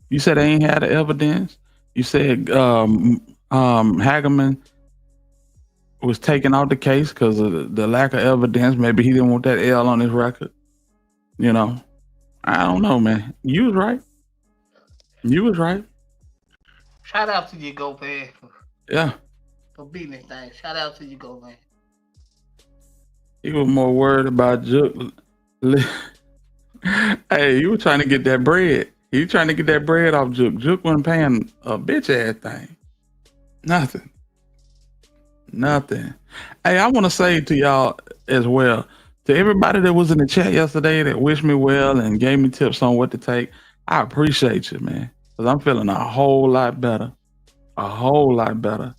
You said they ain't had the evidence. You said Hagerman was taken out the case because of the lack of evidence. Maybe he didn't want that L on his record. You know, I don't know, man. You was right. You was right. Shout out to you, Govan. Yeah. For beating that thing. Shout out to you, Govan. He was more worried about Juke. Hey, you were trying to get that bread. You trying to get that bread off Juke. Juke wasn't paying a bitch ass thing. Nothing. Hey, I want to say to y'all as well, to everybody that was in the chat yesterday that wished me well and gave me tips on what to take, I appreciate you, man. Because I'm feeling a whole lot better. A whole lot better.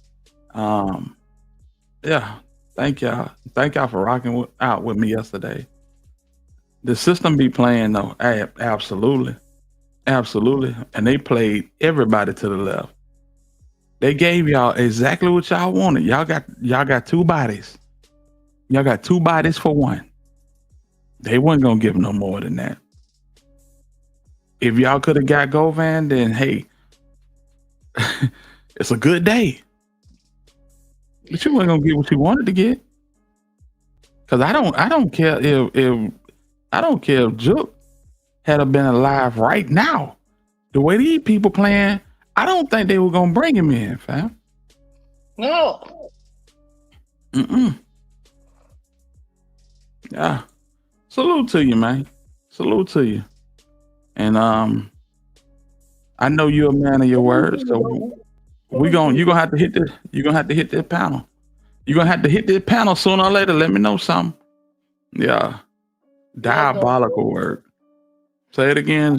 Yeah. Thank y'all. Thank y'all for rocking out with me yesterday. The system be playing though. Absolutely. Absolutely. And they played everybody to the left. They gave y'all exactly what y'all wanted. Y'all got 2 bodies. Y'all got 2 bodies for one. They wasn't gonna give no more than that. If y'all could have got Govan, then hey, it's a good day. But you weren't gonna get what you wanted to get. Cause I don't care if Juke had been alive right now. The way these people playing, I don't think they were gonna bring him in, fam. No. Yeah. Salute to you, man. Salute to you. And I know you're a man of your words, so you're gonna have to hit this panel. You're gonna have to hit this panel sooner or later. Let me know something. Yeah. Diabolical work. Say it again,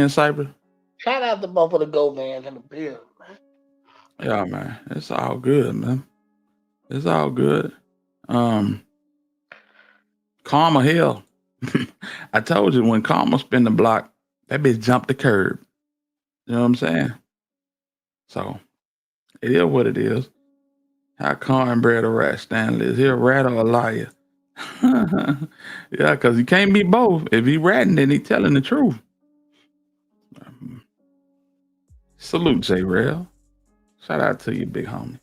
Cypher. Shout out to both of the Govans in the building, man. Yeah, man. It's all good, man. It's all good. Karma hell. I told you when Karma spin the block, that bitch jumped the curb. You know what I'm saying? So it is what it is. How cornbread a rat Stanley? Is he a rat or a liar? Yeah, because he can't be both. If he ratting, then he telling the truth. Salute, J-Rail. Shout out to you, big homie.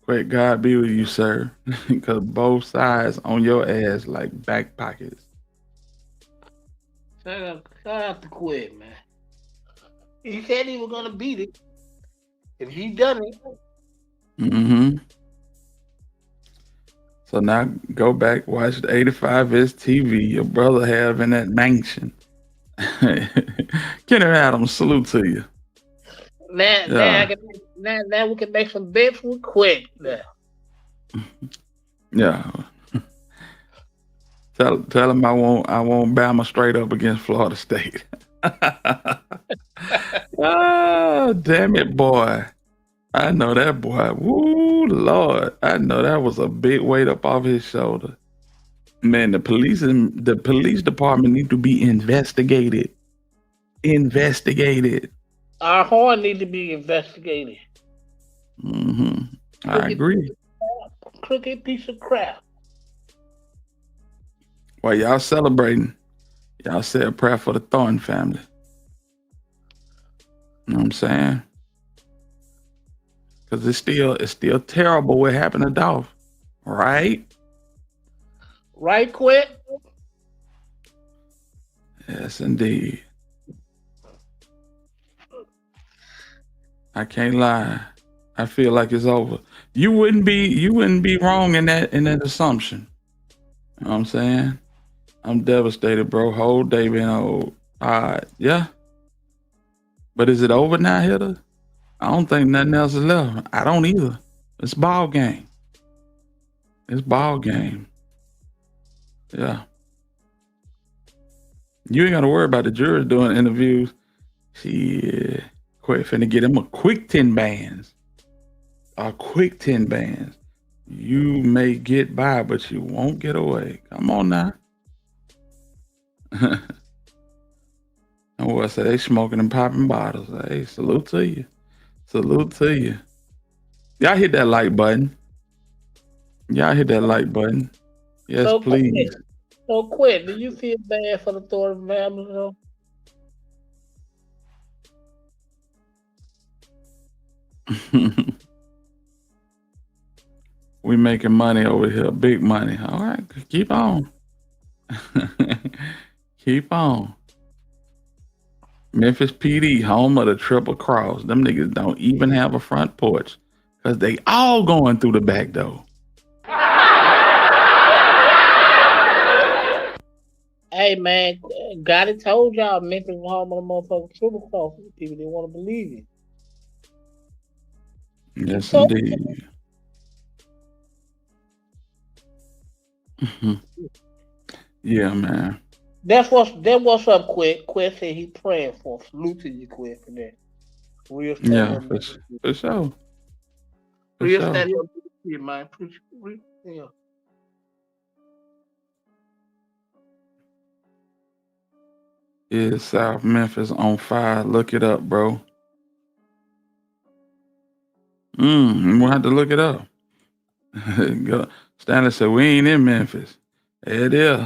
Great God be with you, sir. Because both sides on your ass like back pockets. Shout out to Quette, man. He said he was gonna beat it. If he done it. Mm-hmm. So now go back, watch the 85 STV your brother have in that mansion. Kenny Adams, salute to you. Now we can make some bets with Quette now. Yeah. Tell him I won't Bama straight up against Florida State. Oh, damn it, boy. I know that boy. Woo, Lord. I know that was a big weight up off his shoulder. Man, the police department need to be investigated. Investigated. Our horn need to be investigated. Mm-hmm. I agree. Crooked piece of crap. While y'all celebrating, y'all say a prayer for the Thornton family. You know what I'm saying? Because it's still terrible what happened to Dolph. Right? Right, Quette? Yes, indeed. I can't lie. I feel like it's over. You wouldn't be wrong in that assumption. You know what I'm saying? I'm devastated, bro. Whole day been old. Yeah. But is it over now, Hitter? I don't think nothing else is left. I don't either. It's ball game. It's ball game. Yeah. You ain't got to worry about the jurors doing interviews. Shit. Quite finna get him a quick 10 bands. A quick 10 bands. You may get by, but you won't get away. Come on now. And what I say, they smoking and popping bottles. Hey, salute to you. Salute to you. Y'all hit that like button. Y'all hit that like button. Yes, so please. So Quette, do you feel bad for the Thornton family though? We making money over here, big money. All right, keep on. Keep on. Memphis PD, home of the Triple Cross. Them niggas don't even have a front porch because they all going through the back door. Hey man, God had told y'all Memphis was home of the motherfucking Triple Cross. People didn't want to believe it. Yes, indeed. Yeah, man. That's what's up, Quette. Quette said he praying for. Salute to you, Quette, for that. Real stuff. Yeah, for sure. Real stuff, man. Yeah. Yeah, South Memphis on fire. Look it up, bro. We'll have to look it up. Stanley said, we ain't in Memphis. It is.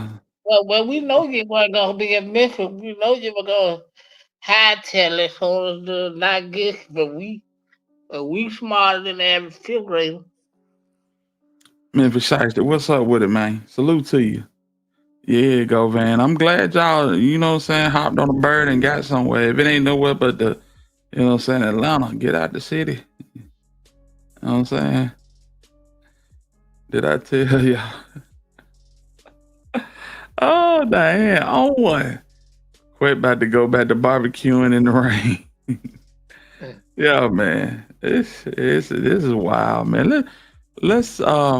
Well, we know you weren't going to be in Memphis. We know you were going to hightail it so it's not good, but we smarter than the average fifth grader. Memphis Shiesty, what's up with it, man? Salute to you. Yeah, Govan. I'm glad y'all, you know what I'm saying, hopped on a bird and got somewhere. If it ain't nowhere but the, you know what I'm saying, Atlanta, get out the city. You know what I'm saying? Did I tell y'all? Oh, damn. On one. Quite about to go back to barbecuing in the rain. Yeah, man. This is wild, man. Let's I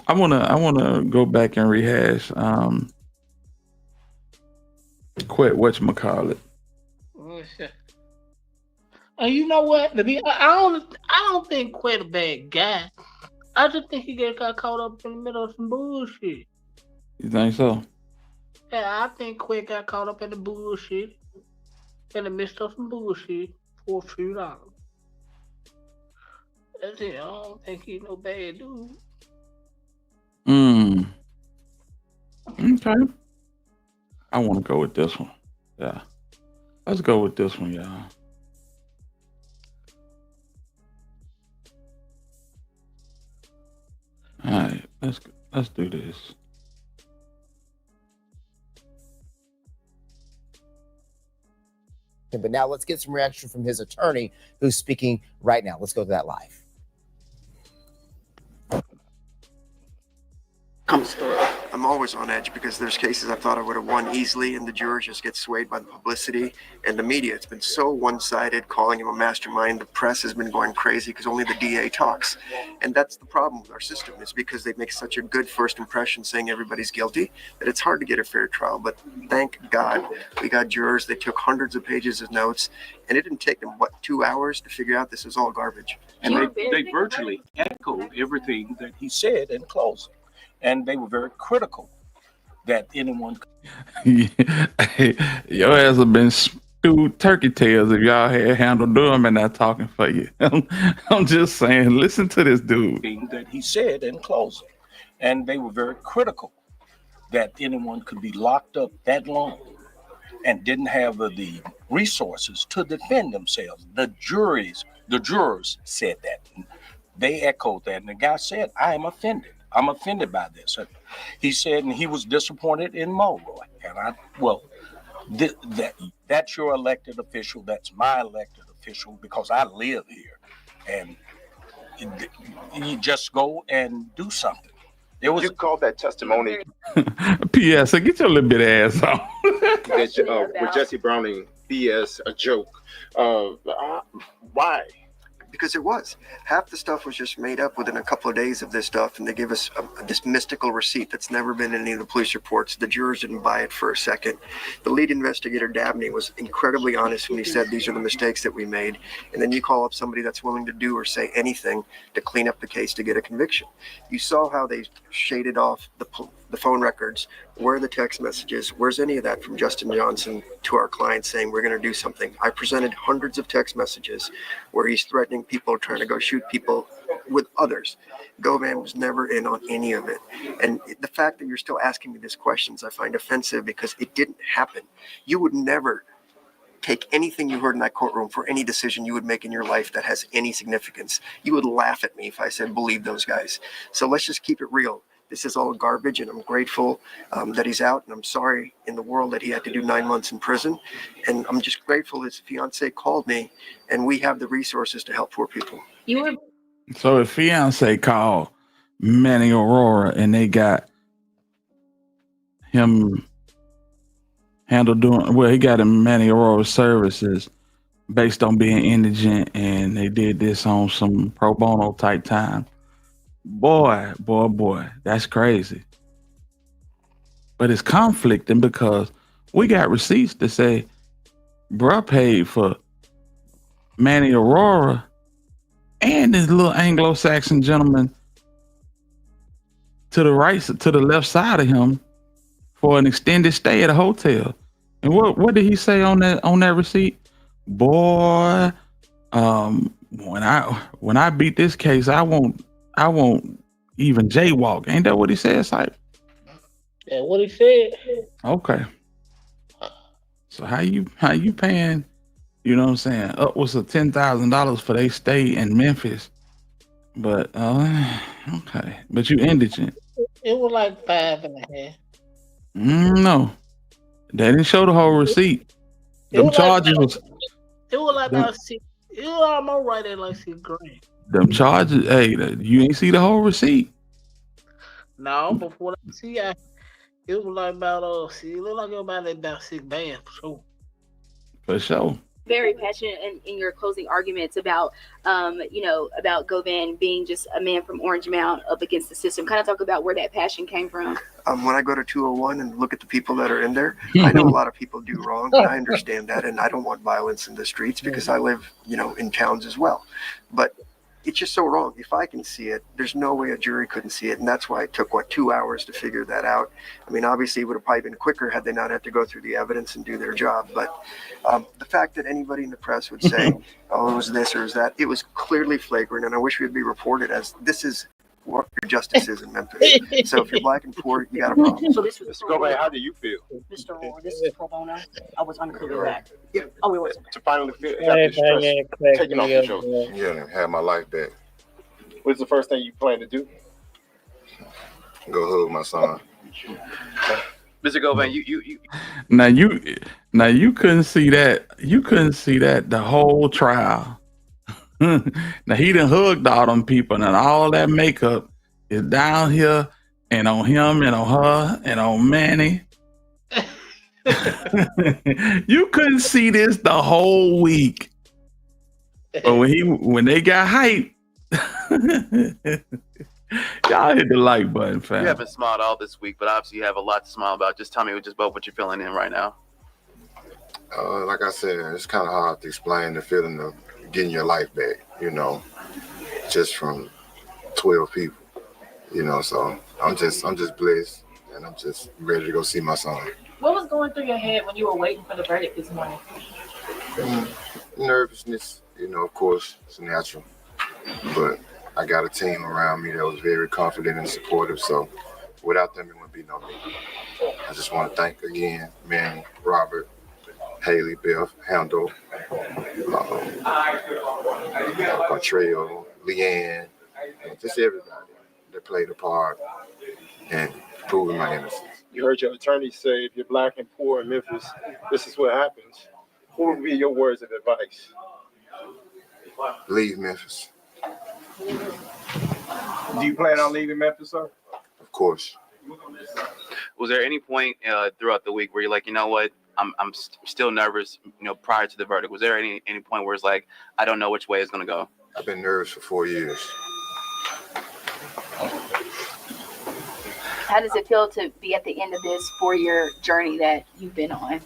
wanna go back and rehash Quette whatchamacallit. You know what? I don't think Quette a bad guy. I just think he got caught up in the middle of some bullshit. You think so? Yeah, I think Quette got caught up in the bullshit, in the midst of some bullshit for a few dollars. That's it. I don't think he's no bad dude. Okay. I want to go with this one. Yeah. Let's go with this one, y'all. All right, let's do this. But now let's get some reaction from his attorney, who's speaking right now. Let's go to that live. I'm always on edge because there's cases I thought I would have won easily, and the jurors just get swayed by the publicity and the media. It's been so one-sided, calling him a mastermind. The press has been going crazy because only the DA talks. And that's the problem with our system, is because they make such a good first impression saying everybody's guilty that it's hard to get a fair trial. But thank God we got jurors. They took hundreds of pages of notes, and it didn't take them, 2 hours to figure out this is all garbage. And they virtually echoed everything that he said in closing. And they were very critical that anyone. Hey, your ass have been stewed turkey tails if y'all had handled Durham and not talking for you. I'm just saying, listen to this dude. That he said in closing. And they were very critical that anyone could be locked up that long and didn't have the resources to defend themselves. The jurors said that. They echoed that. And the guy said, I am offended. I'm offended by this. He said, and he was disappointed in Mulroy. And that's your elected official. That's my elected official because I live here. And you just go and do something. You called that testimony. P.S. So get your little bit of ass on. With Jesse Browning, BS, a joke. Why? Because it was. Half the stuff was just made up within a couple of days of this stuff, and they gave us this mystical receipt that's never been in any of the police reports. The jurors didn't buy it for a second. The lead investigator, Dabney, was incredibly honest when he said these are the mistakes that we made, and then you call up somebody that's willing to do or say anything to clean up the case to get a conviction. You saw how they shaded off the phone records. Where are the text messages? Where's any of that from Justin Johnson to our client saying we're going to do something? I presented hundreds of text messages where he's threatening people, trying to go shoot people with others. Govan was never in on any of it. And the fact that you're still asking me these questions, I find offensive because it didn't happen. You would never take anything you heard in that courtroom for any decision you would make in your life that has any significance. You would laugh at me if I said, believe those guys. So let's just keep it real. This is all garbage, and I'm grateful that he's out, and I'm sorry in the world that he had to do 9 months in prison. And I'm just grateful his fiance called me, and we have the resources to help poor people. So his fiance called Manny Aurora, and they got him he got him Manny Aurora services based on being indigent, and they did this on some pro bono type time. Boy, that's crazy. But it's conflicting because we got receipts that say bruh paid for Manny Aurora and this little Anglo-Saxon gentleman to the left side of him for an extended stay at a hotel. And what did he say on that receipt? Boy, when I beat this case, I won't even jaywalk. Ain't that what he said, Sype? Yeah, what he said. Okay. So how you paying, you know what I'm saying, upwards of $10,000 for they stay in Memphis? But okay. But you indigent. It was like 5.5. No. They didn't show the whole receipt. Them charges was it was like about $6. It was almost right at like $6,000. Them charges, hey, you ain't see the whole receipt. No, but what I see, it was like about it looked like it was about $6,000 for sure. For sure. Very passionate in your closing arguments about about Govan being just a man from Orange Mound up against the system. Kind of talk about where that passion came from. When I go to 201 and look at the people that are in there, I know a lot of people do wrong, and I understand that, and I don't want violence in the streets because I live, in towns as well. But it's just so wrong. If I can see it, there's no way a jury couldn't see it. And that's why it took, 2 hours to figure that out. I mean, obviously it would have probably been quicker had they not had to go through the evidence and do their job. But the fact that anybody in the press would say, oh, it was this or it was that, it was clearly flagrant. And I wish we'd be reported as this is what your justice is in Memphis. So if you're black and poor, you got a problem. So this was Govan, how do you feel? Mr. Orr, this is pro bono. I was unclear with that. Yeah. Oh, it wasn't. To finally have this stress taken off your shoulders. Yeah, have my life back. What's the first thing you plan to do? Go hug my son. Mr. Govan, you Now you couldn't see that. You couldn't see that the whole trial. Now he done hugged all them people, and all that makeup is down here and on him and on her and on Manny. You couldn't see this the whole week. But when they got hype, y'all hit the like button, fam. You haven't smiled all this week, but obviously you have a lot to smile about. Just tell me just about what you're feeling in right now. Like I said, it's kind of hard to explain the feeling of getting your life back, you know, just from 12 people, you know. So I'm just blessed, and I'm just ready to go see my son. What was going through your head when you were waiting for the verdict this morning? Nervousness, you know, of course, it's natural, but I got a team around me that was very confident and supportive, so without them, it wouldn't be no me. I just want to thank again, Manny, Robert, Haley, Beth, Handel, Contrell, Leanne, just everybody that played a part in proving my innocence. You heard your attorney say if you're black and poor in Memphis, this is what happens. What would be your words of advice? Leave Memphis. Do you plan on leaving Memphis, sir? Of course. Was there any point throughout the week where you're like, you know what, I'm still nervous, you know, prior to the verdict? Was there any point where it's like, I don't know which way it's going to go? I've been nervous for 4 years. How does it feel to be at the end of this 4-year journey that you've been on? It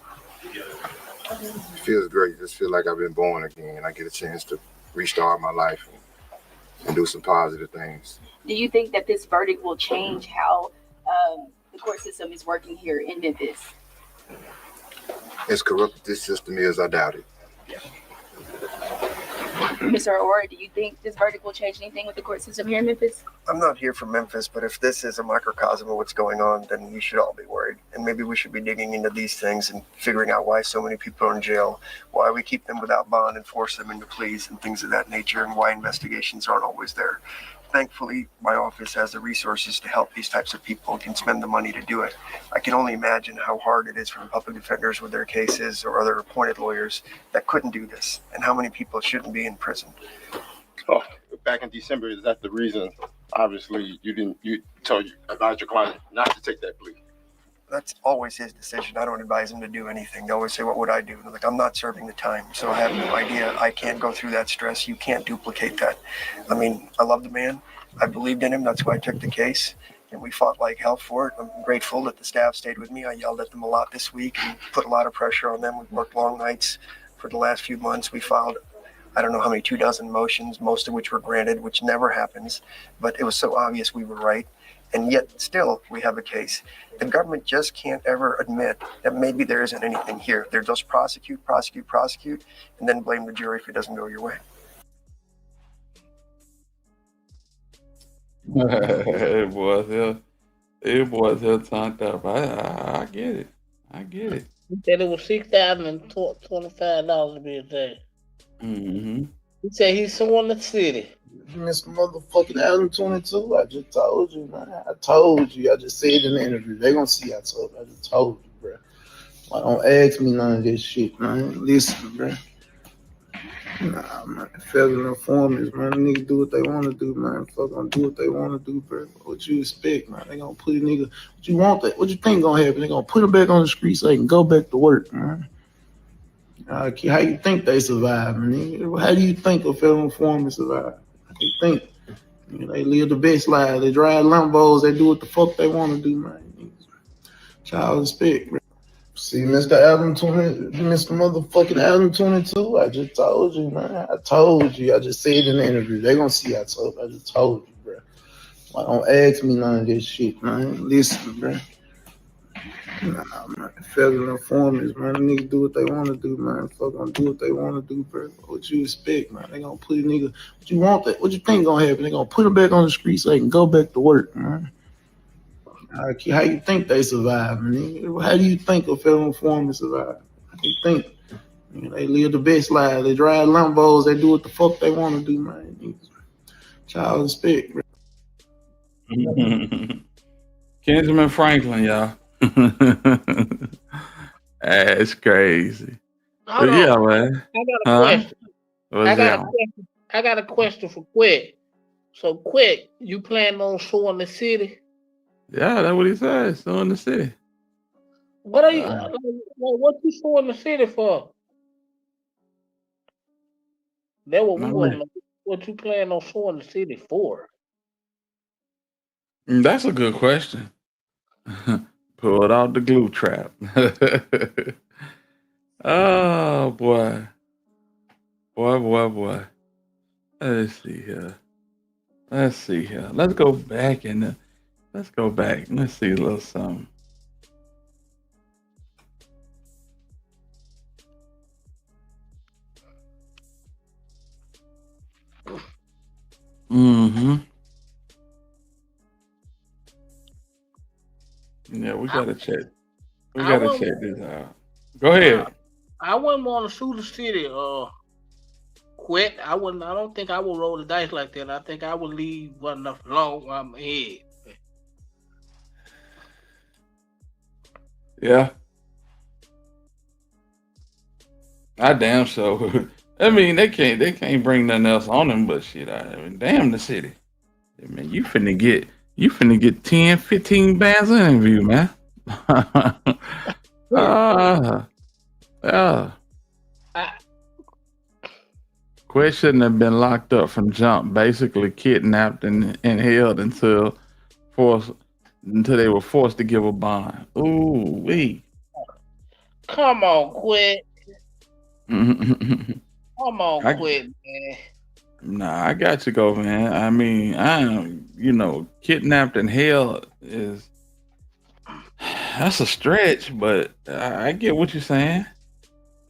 feels great. Just feel like I've been born again. I get a chance to restart my life and do some positive things. Do you think that this verdict will change how the court system is working here in Memphis? As corrupt this system is, I doubt it. Mr. Orr, do you think this verdict will change anything with the court system here in Memphis? I'm not here from Memphis, but if this is a microcosm of what's going on, then we should all be worried. And maybe we should be digging into these things and figuring out why so many people are in jail, why we keep them without bond and force them into pleas and things of that nature, and why investigations aren't always there. Thankfully, my office has the resources to help these types of people and can spend the money to do it. I can only imagine how hard it is for public defenders with their cases or other appointed lawyers that couldn't do this, and how many people shouldn't be in prison. Oh, back in December, is that the reason? Obviously, you advised your client not to take that plea. That's always his decision. I don't advise him to do anything. They always say, what would I do? And I'm like, I'm not serving the time, so I have no idea. I can't go through that stress. You can't duplicate that. I mean, I love the man. I believed in him. That's why I took the case. And we fought like hell for it. I'm grateful that the staff stayed with me. I yelled at them a lot this week and put a lot of pressure on them. We worked long nights for the last few months. We filed, I don't know how many, 24 motions, most of which were granted, which never happens. But it was so obvious we were right. And yet still we have a case. The government just can't ever admit that maybe there isn't anything here. They're just prosecute, and then blame the jury if it doesn't go your way. It was here turned up. I get it. He said it was $6,025 to be a day. Mm-hmm. He said he's suing the city. Mr. Motherfucking Adam 22. I just told you, man. I told you. I just said in the interview. They gonna see I told you. I just told you, bro. Why don't ask me none of this shit, man. Listen, bro. Nah, man. Federal informants, man. Niggas do what they want to do, man. Fuck gonna do what they want to do, bro. What you expect, man? They gonna put a nigga. What you want that? What you think gonna happen? They gonna put him back on the street so they can go back to work, man. How you think they survive, man? How do you think a federal informant survive? They think, you know, they live the best life. They drive Lambos. They do what the fuck they want to do, man. Child respect, bro. See, Mr. Motherfucking Adam 22. I just told you, man. I told you. I just said in the interview. They gonna see I told you. I just told you, bro. Why don't ask me none of this shit, man. Listen, bro. Nah, man. Federal informants, man. Niggas do what they want to do, man. Fuck gonna do what they want to do, bro. What you expect, man? They gonna put a nigga. What you want that? What you think gonna happen? They gonna put him back on the street so they can go back to work, man. How you think they survive, man? How do you think a federal informant survive? How do you think? Man, they live the best life. They drive Lambos. They do what the fuck they want to do, man. Child respect, bro. Benjamin Franklin, y'all. That's crazy. Hold But yeah, on. man. I got a Huh? question. What's that? I got a question for Quette. So Quette, you plan on suing the city? Yeah, that's what he said. Still in the city. What are you? What you suing the city for? That's what we want to know. What you plan on suing the city for? That's a good question. Pull it out the glue trap. Oh boy. Boy. Let's see here. Let's go back and let's go back. Let's see a little something. Mm-hmm. Yeah, we gotta check. We gotta check this out. Go ahead. I wouldn't want to sue the city. Quit. I wouldn't. I don't think I would roll the dice like that. I think I would leave well enough alone while I'm ahead. Yeah. I damn so. I mean, they can't bring nothing else on them but shit. I mean, damn the city. I mean, you finna get 10, 15 bands of interview, man. Yeah. Quette shouldn't have been locked up from jump, basically kidnapped and held until they were forced to give a bond. Ooh wee. Come on, Quette. Come on, Quette, man. Nah, I got you, go, man. I mean, kidnapped and held that's a stretch, but I get what you're saying.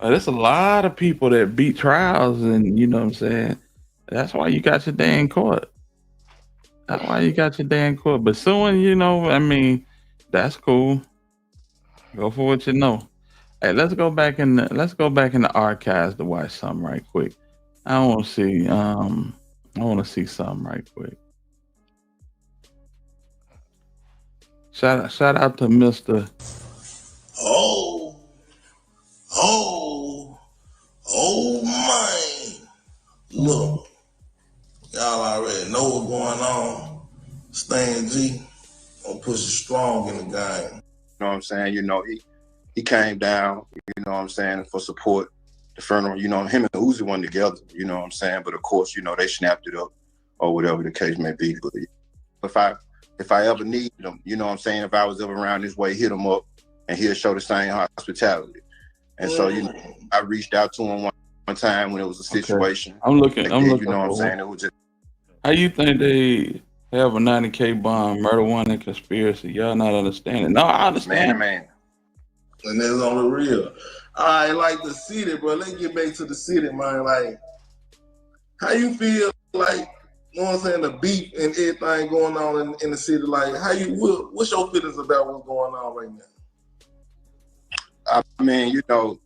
There's a lot of people that beat trials, and you know what I'm saying. That's why you got your day in court. But suing, I mean, that's cool. Go for what you know. Hey, let's go back in the archives to watch something right quick. I want to see something right quick. Shout out to Mr. Oh man. Look, y'all already know what's going on. Stan G gonna push it strong in the game. You know what I'm saying? He came down, you know what I'm saying, for support. The funeral, him and Uzi went together, you know what I'm saying? But of course, they snapped it up or whatever the case may be. But if I ever need him, you know what I'm saying, if I was ever around this way, hit him up and he'll show the same hospitality. And so, I reached out to him one time when it was a situation. I'm looking. You know what I'm saying? It was just. How you think they have a 90K bond, murder one, and conspiracy? Y'all not understanding? No, I understand. Man. And that's on the real. I like the city, bro. Let's get back to the city, man. Like, how you feel like, you know what I'm saying, the beef and everything going on in the city? Like, what's your feelings about what's going on right now? I mean, to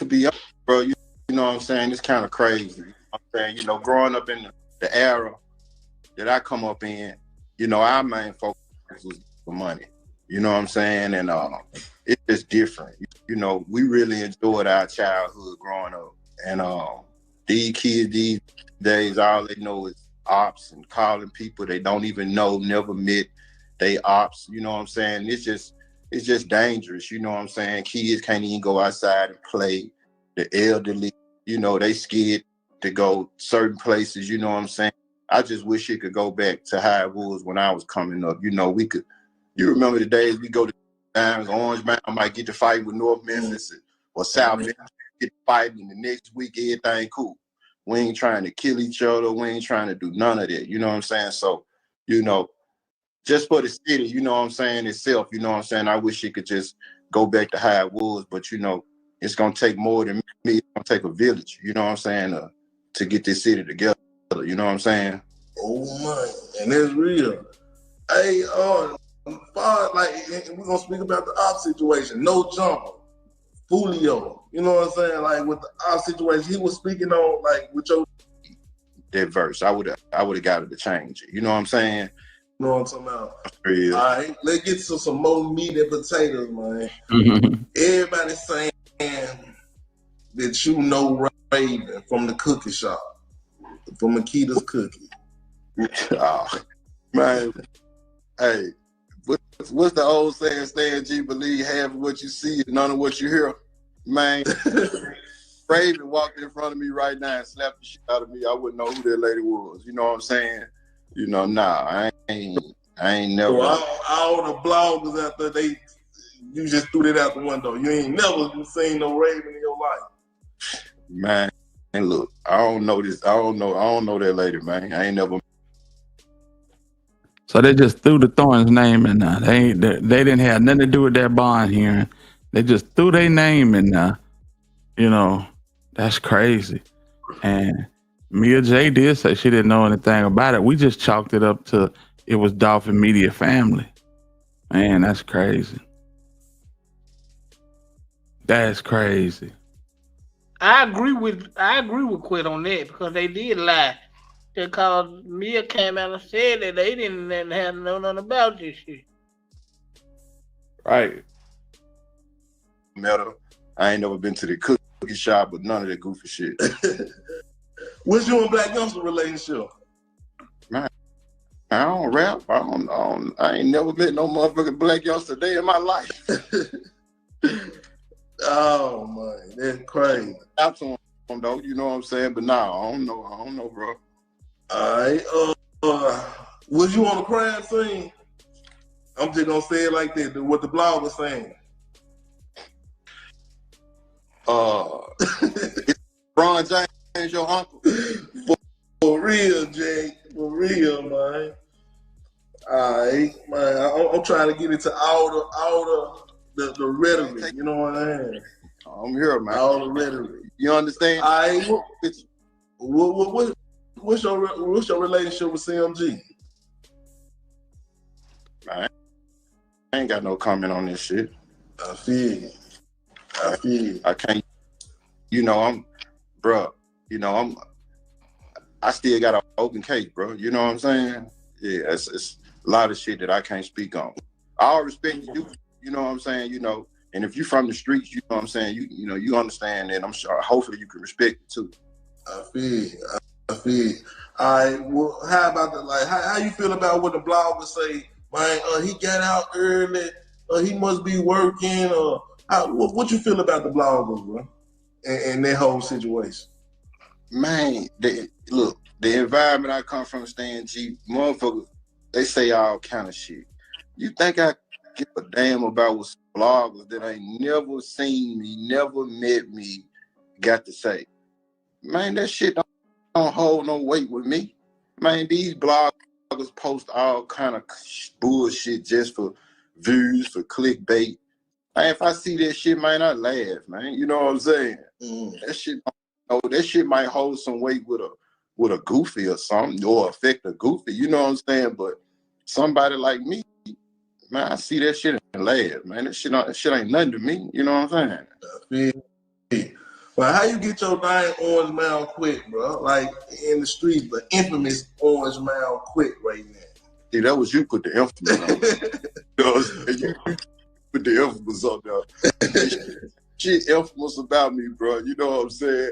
be up, bro, you know what I'm saying? It's kind of crazy. I'm saying, growing up in the era that I come up in, our main focus was for money. You know what I'm saying? And it's just different. We really enjoyed our childhood growing up. And these kids these days, all they know is ops and calling people they don't even know, never met. They ops, you know what I'm saying? It's just dangerous, you know what I'm saying? Kids can't even go outside and play. The elderly, they scared to go certain places, you know what I'm saying? I just wish it could go back to how it was when I was coming up. You remember the days we go to Dimes, Orange Mountain, might get to fight with North Memphis or South Memphis, get to fight, and the next week everything cool. We ain't trying to kill each other. We ain't trying to do none of that. You know what I'm saying? So, just for the city, you know what I'm saying, itself, you know what I'm saying, I wish it could just go back to how it was. But you know, it's gonna take more than me. It's gonna take a village. You know what I'm saying? To get this city together. You know what I'm saying? Oh my, and it's real. Hey, far like we're gonna speak about the op situation. No jumper, Fulio. You know what I'm saying? Like with the op situation, he was speaking on like with your that verse. I would have got it to change it. You know what I'm saying? You know what I'm talking about? Yeah. All right, let's get to some more meat and potatoes, man. Everybody's saying that you know Raven from the cookie shop, from Makita's Cookie. Oh, man, hey, what's the old saying? Stan G, believe half of what you see and none of what you hear. Man, Raven walked in front of me right now and slapped the shit out of me. I wouldn't know who that lady was. You know what I'm saying? You know, nah, I ain't never. So all the bloggers out there, you just threw that out the window. You ain't never seen no Raven in your life. Man, and look, I don't know that lady, man. I ain't never. So they just threw the Thorns name in there. They didn't have nothing to do with that bond hearing. They just threw their name in there. You know, that's crazy. And Mia J did say she didn't know anything about it. We just chalked it up to it was Dolphin Media family. Man, that's crazy. That's crazy. I agree with Quette on that because they did lie. Because Mia came out and said that they didn't have nothing about this shit. Right. Met her. I ain't never been to the cookie shop, but none of that goofy shit. What's you and Black Youngster relationship? Man, I don't rap. I ain't never met no motherfucking Black Youngster day in my life. Oh man, that's crazy. Out to him though, you know what I'm saying? But nah, I don't know, bro. All right. Was you on the crime scene? I'm just gonna say it like this. What the blog was saying. Ron James, your uncle. For real, Jay. For real, man. All right, man. I'm trying to get into all the rhetoric. You know what I mean? I'm here, man. All the rhetoric. You understand? All right. What's your relationship with CMG? I ain't got no comment on this shit. I feel you. I can't. You know, I still got an open case, bro. You know what I'm saying? Yeah, it's a lot of shit that I can't speak on. I all respect you. You know what I'm saying? You know, and if you from the streets, you know what I'm saying? You know, you understand that. I'm sure. Hopefully, you can respect it too. I feel you. All right. Well, how about how you feel about what the bloggers say? Man, he got out early. He must be working. What you feel about the bloggers, bro? And that whole situation? Man, look, the environment I come from, Stan G, motherfuckers, they say all kind of shit. You think I give a damn about what bloggers that ain't never seen me, never met me, got to say? Man, that shit don't hold no weight with me. Man, these bloggers post all kind of bullshit just for views, for clickbait. Man, if I see that shit, man, I laugh, man. You know what I'm saying? That shit might hold some weight with a goofy or something, or affect a goofy. You know what I'm saying? But somebody like me, man, I see that shit and laugh, man. That shit ain't nothing to me. You know what I'm saying? Well, how you get your name Orange Mound Quette, bro? Like in the streets, the infamous Orange Mound Quette right now. See, that was you put the infamous on there. You know what I'm saying? You put the infamous on there. Shit infamous about me, bro. You know what I'm saying?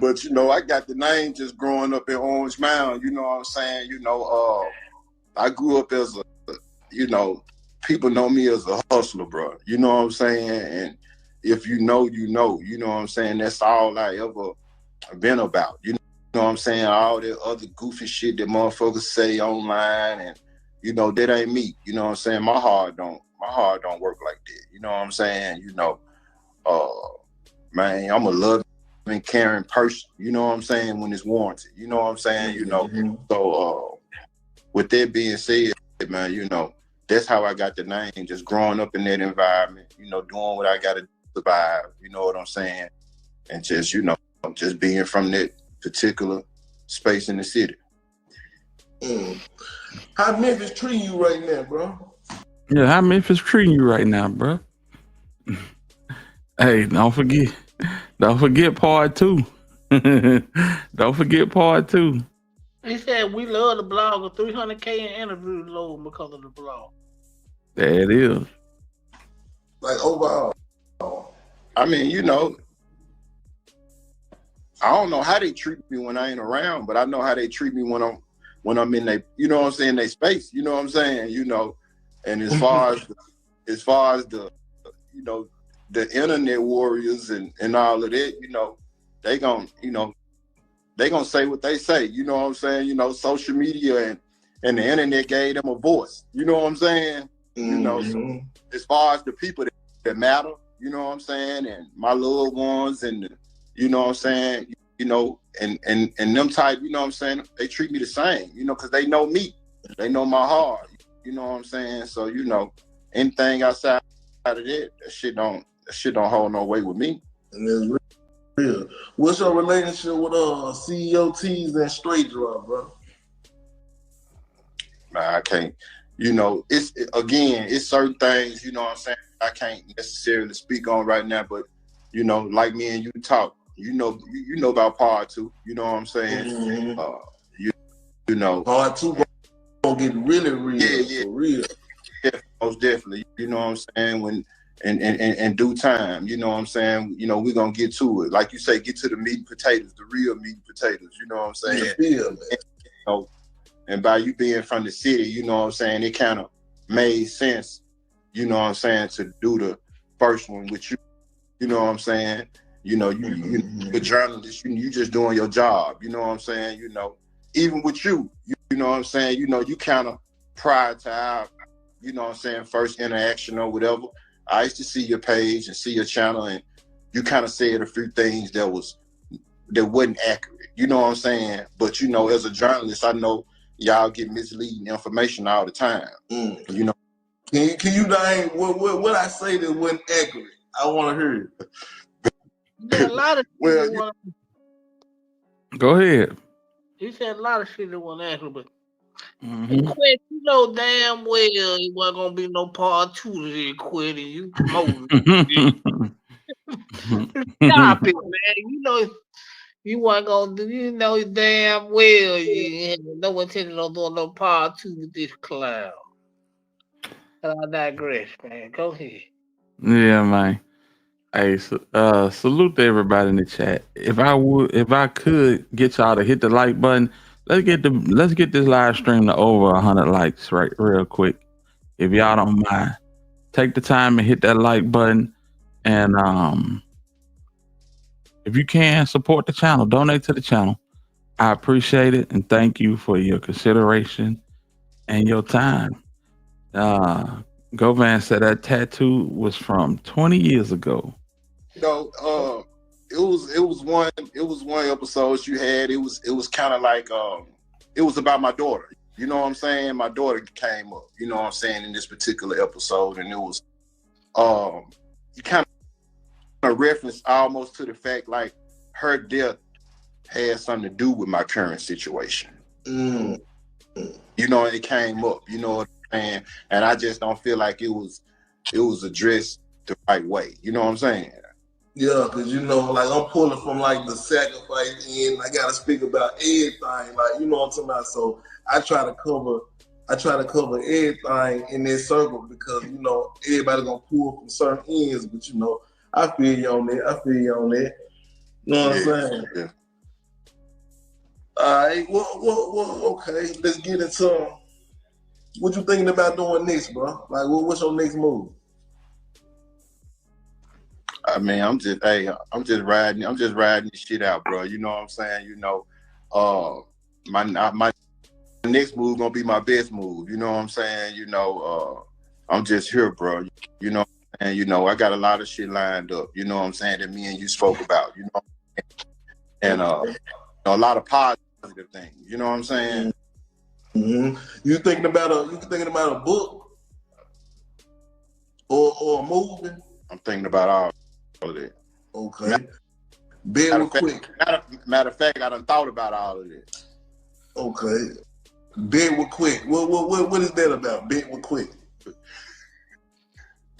But, you know, I got the name just growing up in Orange Mound. You know what I'm saying? You know, I grew up as people know me as a hustler, bro. You know what I'm saying? And if you know, you know. You know what I'm saying? That's all I ever been about. You know what I'm saying? All that other goofy shit that motherfuckers say online, and, you know, that ain't me. You know what I'm saying? My heart don't work like that. You know what I'm saying? You know, man, I'm a loving, caring person. You know what I'm saying? When it's warranted. You know what I'm saying? You know. So with that being said, man, you know, that's how I got the name. Just growing up in that environment, you know, doing what I got to survive. You know what I'm saying? And just, you know, just being from that particular space in the city. How Memphis treating you right now, bro? Yeah, how Memphis treating you right now, bro? Hey, don't forget part 2. Don't forget part 2. He said we love the blog with 300K in interview load because of the blog. There it is. Like overall. I mean, you know, I don't know how they treat me when I ain't around, but I know how they treat me when I'm in they, you know what I'm saying, they space. You know what I'm saying? You know, and as far as the you know, the internet warriors and all of that, you know, they gonna say what they say. You know what I'm saying? You know, social media and the internet gave them a voice. You know what I'm saying? You know, so as far as the people that matter, you know what I'm saying, and my loved ones, and you know what I'm saying, you know, and them type, you know what I'm saying, they treat me the same, you know, because they know me, they know my heart, you know what I'm saying. So, you know, anything outside of that shit don't hold no weight with me. And it's real. What's your relationship with CEOTs and Straight Drop, bro? I can't, you know, it's certain things, you know what I'm saying, I can't necessarily speak on right now, but you know, like me and you talk, you know about part 2, you know what I'm saying? You know, part 2 gonna get really real, for real. Yeah, most definitely. You know what I'm saying? When in due time, you know what I'm saying? You know, we're gonna get to it. Like you say, get to the meat and potatoes, the real meat and potatoes, you know what I'm saying? Yeah, you know, and by you being from the city, you know what I'm saying, it kind of made sense, you know what I'm saying, to do the first one with you. You know what I'm saying? You know, you're a journalist, you just doing your job, you know what I'm saying? You know, even with you know what I'm saying, you know, you kind of prior to our, you know what I'm saying, first interaction or whatever, I used to see your page and see your channel, and you kind of said a few things that wasn't accurate, you know what I'm saying? But you know, as a journalist, I know y'all get misleading information all the time. You know. Can you name what I say that wasn't accurate? I want to hear it. Yeah, a lot of well, go ahead. He said a lot of shit that wasn't accurate, but Quette, you know damn well it wasn't gonna be no part 2 to this, Quette. You promoting Stop it, man. You know you wasn't gonna do. You know damn well you had no intention of doing no part 2 with this clown. I digress, man. Go ahead. Yeah, man. Hey, salute to everybody in the chat. If I could get y'all to hit the like button, let's get this live stream to over 100 likes right real quick. If y'all don't mind, take the time and hit that like button, and if you can, support the channel, donate to the channel. I appreciate it, and thank you for your consideration and your time. Govan said that tattoo was from 20 years ago. You know, it was one episode you had. It was kind of like it was about my daughter. You know what I'm saying? My daughter came up. You know what I'm saying, in this particular episode, and it was you kind of reference almost to the fact like her death had something to do with my current situation. You know, it came up. You know what I'm saying? And I just don't feel like it was addressed the right way. You know what I'm saying? Yeah, because you know, like I'm pulling from like the sacrifice end. I gotta speak about everything, like you know what I'm talking about. So I try to cover everything in this circle because you know everybody gonna pull from certain ends. But you know, I feel you on that. You know what I'm saying? Yeah. All right. Well, okay. Let's get into what you thinking about doing next, bro. Like, what's your next move? I mean, I'm just riding this shit out, bro. You know what I'm saying? You know, my next move gonna be my best move. You know what I'm saying? You know, I'm just here, bro. You know, and you know, I got a lot of shit lined up. You know what I'm saying, that me and you spoke about. You know, and a lot of positive things. You know what I'm saying? You thinking about a book? or moving? I'm thinking about all of that. Okay. Bet with Quette. Matter of fact, I done thought about all of this. Okay. Bet with Quette. What is that about? Bet with Quette.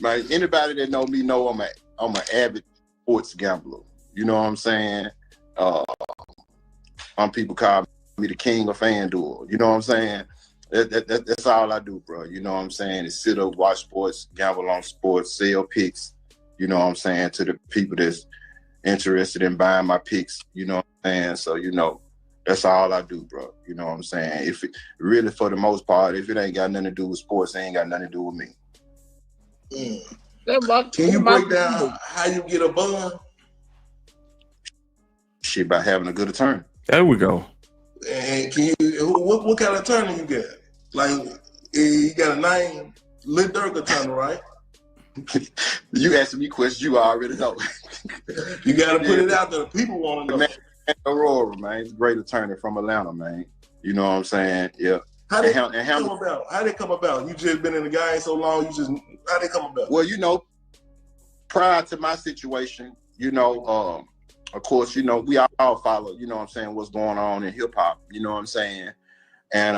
Like anybody that know me know I'm an avid sports gambler. You know what I'm saying? Some people call me the king of FanDuel. You know what I'm saying? That's all I do, bro. You know what I'm saying? Is sit up, watch sports, gamble on sports, sell picks. You know what I'm saying? To the people that's interested in buying my picks. You know what I'm saying? So, you know, that's all I do, bro. You know what I'm saying? If it really, for the most part, if it ain't got nothing to do with sports, it ain't got nothing to do with me. Can you break down how you get a bond? Shit, by having a good attorney. There we go. And can you what kind of attorney you get? Like you got a name, Lil Durk attorney, right? You asking me questions you already know. You got to put it out there. The people want to know. Man, Aurora, man, he's a great attorney from Atlanta, man. You know what I'm saying? Yeah. How they come about? How they come about? You just been in the game so long. How they come about? Well, you know, prior to my situation, you know, of course, you know, we all follow, you know what I'm saying, what's going on in hip hop, you know what I'm saying? And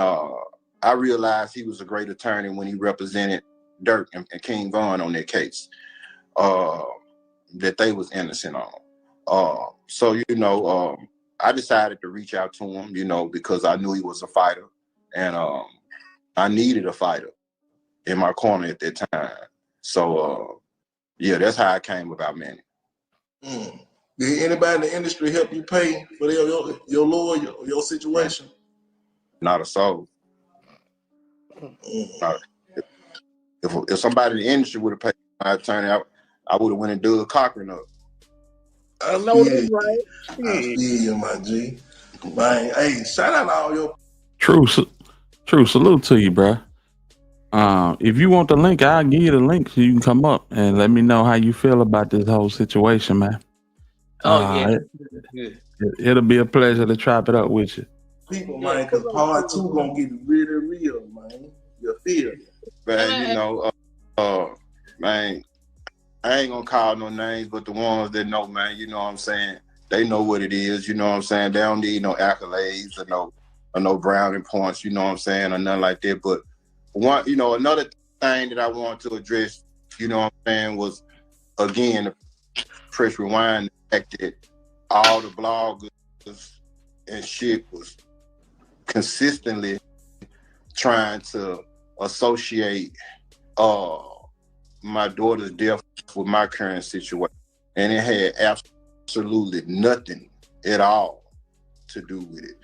I realized he was a great attorney when he represented Durk and King Govan on their case that they was innocent on. So, you know, I decided to reach out to him, you know, because I knew he was a fighter and I needed a fighter in my corner at that time. So, yeah, that's how I came about Manny. Did anybody in the industry help you pay for your lawyer, your situation? Not a soul. If somebody in the industry would have paid my attorney, I would have went and dug Cochran up. I know that's right. I feel you, my G. Man, hey, shout out to all your True salute to you, bro. If you want the link, I'll give you the link so you can come up and let me know how you feel about this whole situation, man. It'll be a pleasure to chop it up with you. people, man, because part 2 gonna get really real, man. You feel me? Man, you know, man, I ain't gonna call no names, but the ones that know, man, you know what I'm saying? They know what it is, you know what I'm saying? They don't need no accolades or no brownie points, you know what I'm saying, or nothing like that. But one, you know, another thing that I want to address, you know what I'm saying, was again press rewind, the fact that all the bloggers and shit was consistently trying to associate my daughter's death with my current situation, and it had absolutely nothing at all to do with it.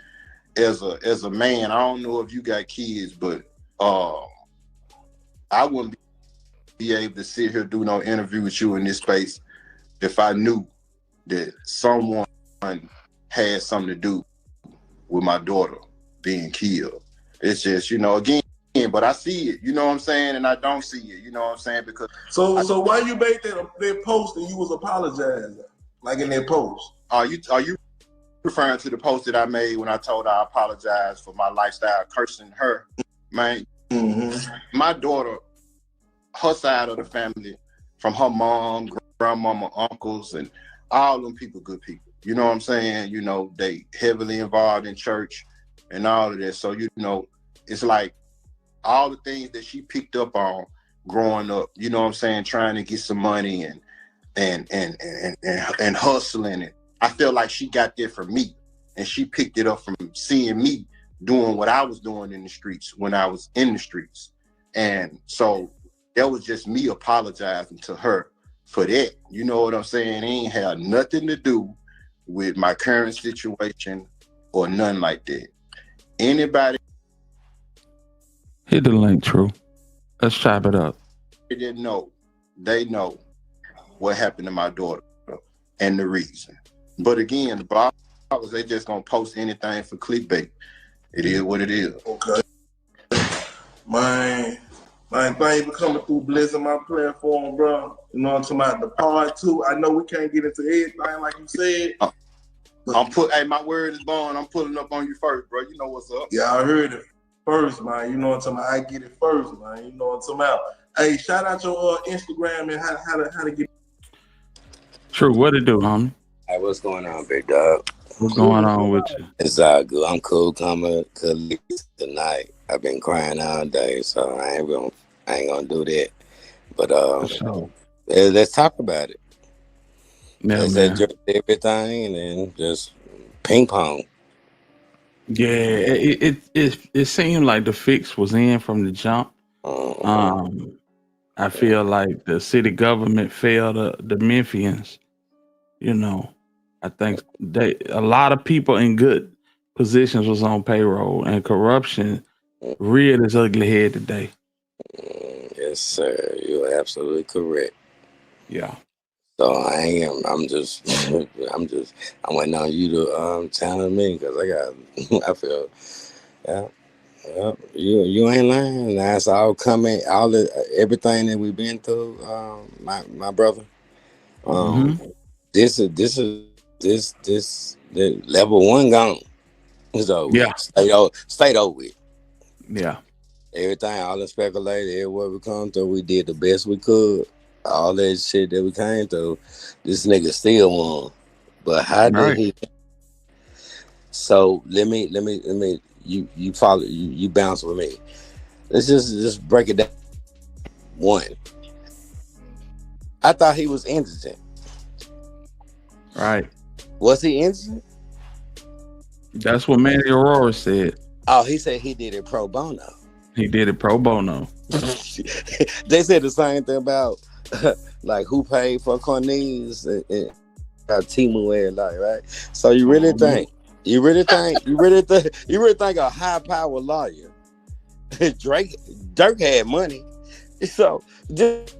As a man, I don't know if you got kids, but I wouldn't be able to sit here do no interview with you in this space if I knew that someone had something to do with my daughter being killed. It's just, you know, again, but I see it, you know what I'm saying, and I don't see it, you know what I'm saying, because so why you made that post and you was apologizing, like in that post? Are you referring to the post that I made when I told her I apologize for my lifestyle cursing her? Man, my daughter, her side of the family, from her mom, grandmama, uncles, and all them people, good people. You know what I'm saying? You know, they heavily involved in church and all of that. So, you know, it's like all the things that she picked up on growing up, you know what I'm saying, trying to get some money and hustling it. I feel like she got there from me, and she picked it up from seeing me doing what I was doing in the streets when I was in the streets. And so that was just me apologizing to her for that. You know what I'm saying? It ain't had nothing to do with my current situation or nothing like that. Anybody hit the link, True. Let's chop it up. They didn't know. They know what happened to my daughter and the reason. But again, the bloggers, they just gonna post anything for clickbait. It is what it is. Okay. Man, thank you for coming through, blessing my platform, bro. You know what I'm talking about? The part 2. I know we can't get into everything like you said. Hey, my word is born. I'm pulling up on you first, bro. You know what's up. Yeah, I heard it first, man. You know what I'm talking about? I get it first, man. You know what I'm talking about? Hey, shout out your Instagram and how to get. True, what it do, homie? Hey, what's going on, big dog? What's going on with you? It's all good. I'm cool, coming tonight. I've been crying all day, so I ain't gonna do that. But let's talk about it. Yeah, let's man. address everything and then just ping pong. Yeah, it seemed like the fix was in from the jump. I feel like the city government failed the Memphians. You know, I think a lot of people in good positions was on payroll, and corruption reared its ugly head today. Yes, sir. You're absolutely correct. Yeah. So I'm just I'm waiting on you to challenge me because I feel you ain't lying. That's all coming, everything that we've been through, my brother. This the level one gone. So Yeah. stayed over with. Yeah. Everything, all the speculated, everywhere we come through, we did the best we could. All that shit that we came through, this nigga still won. But how did he? So let me you follow you bounce with me. Let's just break it down. One, I thought he was indigent. Right. Was he indigent? That's what Manny Aurora said. Oh, he said he did it pro bono. He did it pro bono. They said the same thing about like who paid for Cornelius and Timu and like, right? So you really think a high power lawyer Dirk had money. So just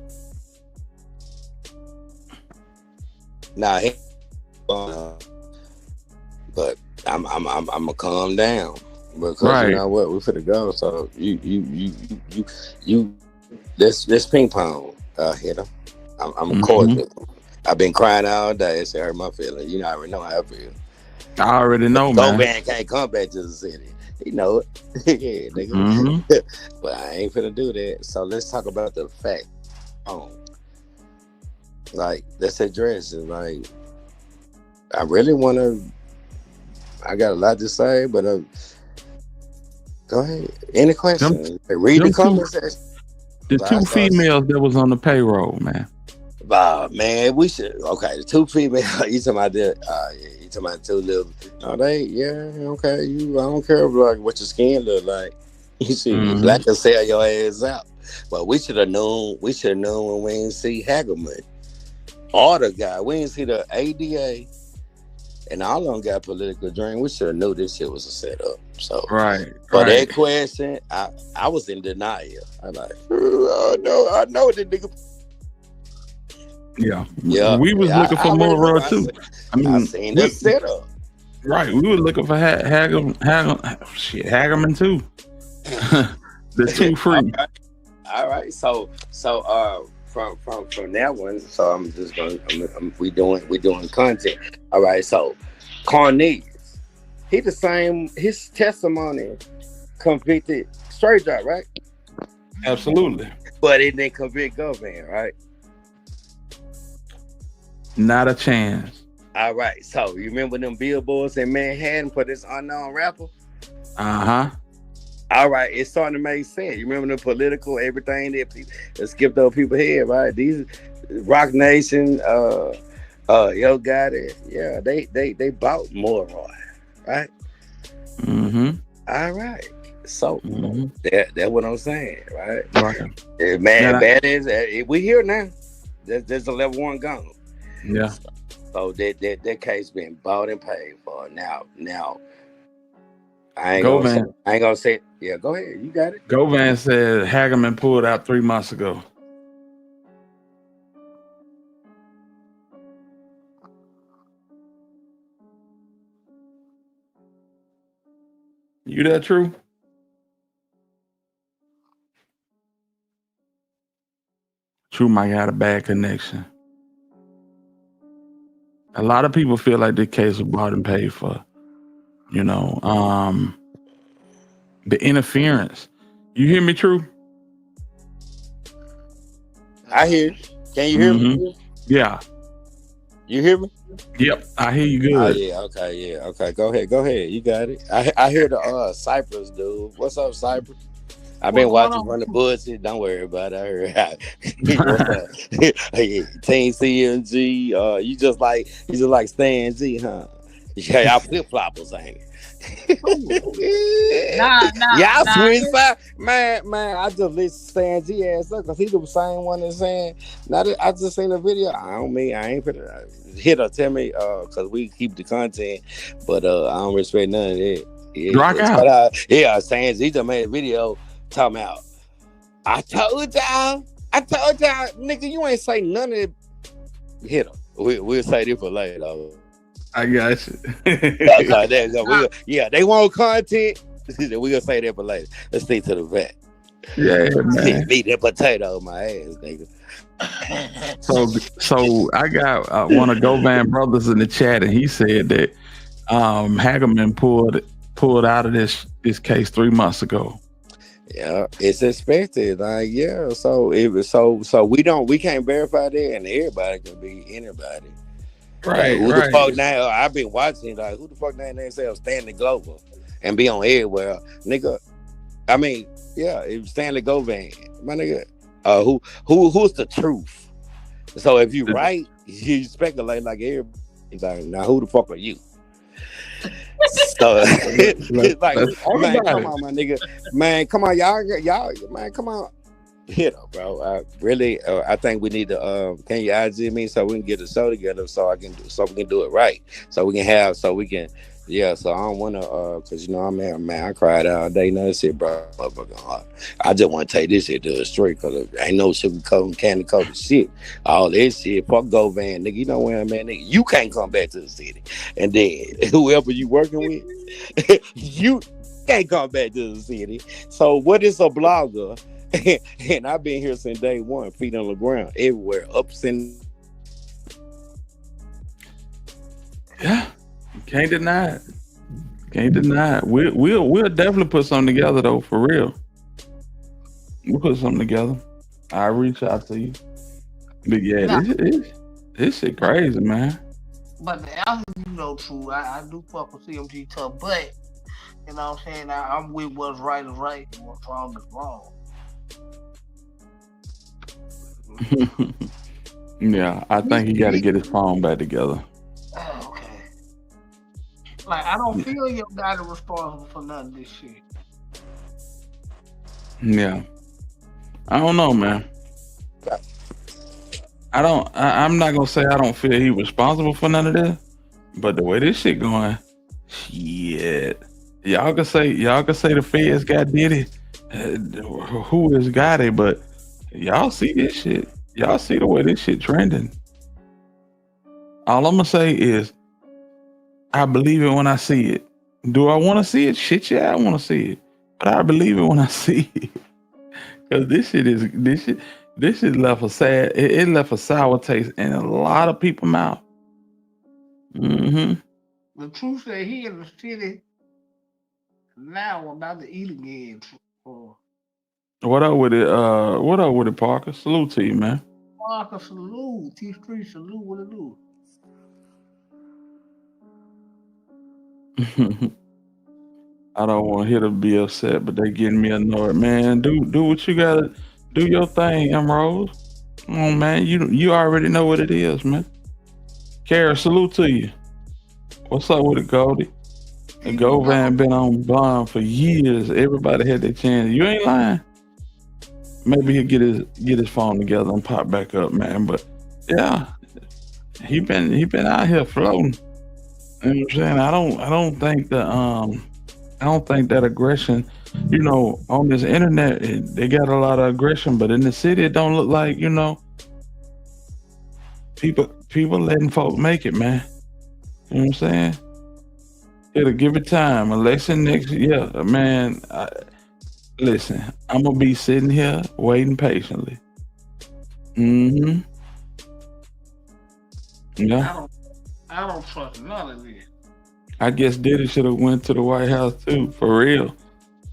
but I'm gonna calm down because you know what, we finna go. So you let's ping pong hit him. I'm cordial. I've been crying all day. It's hurt my feelings. You know, I already know how I feel. I already know, man. Govan can't come back to the city. You know it. Yeah, nigga. But I ain't finna do that. So let's talk about the fact. Like, let's address it. Like, I really want to. I got a lot to say, but go ahead. Any questions? Read the comments. The two females that was on the payroll, man. Man, we should. Okay, the two females. You talking about that? You talking about two little? Oh, okay. I don't care like what your skin look like. You see, black can sell your ass out. But we should have known. We should have known when we didn't see Hagerman or the guy. We didn't see the ADA. And all of them got political dream. We should have knew this shit was a setup. So that question, I was in denial. I'm like, I know the nigga. Yeah. We was looking for more raw too. I seen the setup. Right. We were looking for Hagerman too. The two free. All right. So from that one, so I'm just gonna we doing content. All right, so Cornelius, he the same. His testimony convicted straight drop, right? Absolutely. But it didn't convict Govan, right? Not a chance. All right, so you remember them billboards in Manhattan for this unknown rapper? All right, it's starting to make sense. You remember the political everything that skipped over people's head, right? These Rock Nation, Yo Gotti, yeah, they bought more, right? All right, so that's what I'm saying, right? Man, bad is we here now. There's a level one gone. Yeah. So that case been bought and paid for. Now. I ain't gonna say. Yeah, go ahead. You got it. Govan said Hagerman pulled out 3 months ago. You that true? True might got a bad connection. A lot of people feel like the case was bought and paid for. You know, the interference. You hear me, True? I hear you. Can you hear me? Yeah. You hear me? Yep, I hear you good. Oh yeah, okay. Go ahead. You got it. I hear the Cypress dude. What's up, Cypress? I've been watching from the bullshit. Don't worry about it. I heard. What's up? Team CMG. You just like Stan G, huh? Yeah, y'all flip floppers, ain't it? Y'all switch side, man. I just listen to Stan G ass up because he the same one that's saying. Now that I just seen the video, I ain't put it. Hit or tell me, because we keep the content, but I don't respect none of that. Rock out. Stan G just made a video talking about. I told y'all, nigga, you ain't say none of it. Hit her. We'll say this for later. I got you. They want content. We're gonna say that for later. Let's stick to the vet. Yeah, man. Beat that potato on my ass, nigga. So I got one of Govan brothers in the chat, and he said that Hagerman pulled out of this case 3 months ago. Yeah, it's expected. Like, yeah. So it was so we can't verify that, and everybody can be anybody. Right, who the fuck now? I've been watching, like, who the fuck name themselves Stanley Glover and be on everywhere, nigga. I mean, yeah, it was Stanley Govan, my nigga. Who's the truth? So if you right, you speculate like everybody. Like, now who the fuck are you? So it's like, man, come on, my nigga, man, come on, y'all, man, come on. Hit up, bro. I think we need to can you IG me so we can get a show together so we can do it right. So I don't wanna cause you know man, I cried all day, none of this shit, bro. I just wanna take this shit to the street cause ain't no sugarcoating, candy coated shit. All this shit, fuck Govan, nigga. You know where I'm at, nigga. You can't come back to the city. And then whoever you working with, you can't come back to the city. So what is a blogger? And I've been here since day one, feet on the ground, everywhere, ups and. Yeah, can't deny it. We'll definitely put something together though, for real. We'll put something together. I'll reach out to you. But yeah, this shit crazy, man. But the answer, true. I do fuck with CMG tough, but you know what I'm saying? I'm with what's right is right and what's wrong is wrong. Yeah, I think he got to get his phone back together. Oh, okay. Like, I don't feel your guy is responsible for none of this shit. Yeah, I don't know, man. I'm not gonna say I don't feel he responsible for none of this, but the way this shit going, shit. Y'all can say the feds got Diddy. Who has got it? But y'all see this shit. Y'all see the way this shit trending. All I'm gonna say is, I believe it when I see it. Do I want to see it? Shit, yeah, I want to see it. But I believe it when I see it. Cause this shit left a sad. It left a sour taste in a lot of people's mouth. Mm-hmm. The truth that he in the city now about to eat again. What up with it? What up with it, Parker? Salute to you, man. Parker, salute. T3, salute. What it do? I don't want to hear them be upset, but they getting me annoyed, man. Do what you gotta do. Your thing, Emerald. Come on, man. You already know what it is, man. Kara, salute to you. What's up with it, Goldie? The Govan been on bond for years. Everybody had their chance. You ain't lying. Maybe he'll get his phone together and pop back up, man. But yeah, he been out here floating. You know what I'm saying? I don't think that aggression, on this internet, they got a lot of aggression, but in the city, it don't look like, people letting folk make it, man. You know what I'm saying? It'll give it time. Election next year, man. Listen, I'm gonna be sitting here waiting patiently. Mm-hmm. Yeah. I don't trust none of this. I guess Diddy should have went to the White House too, for real.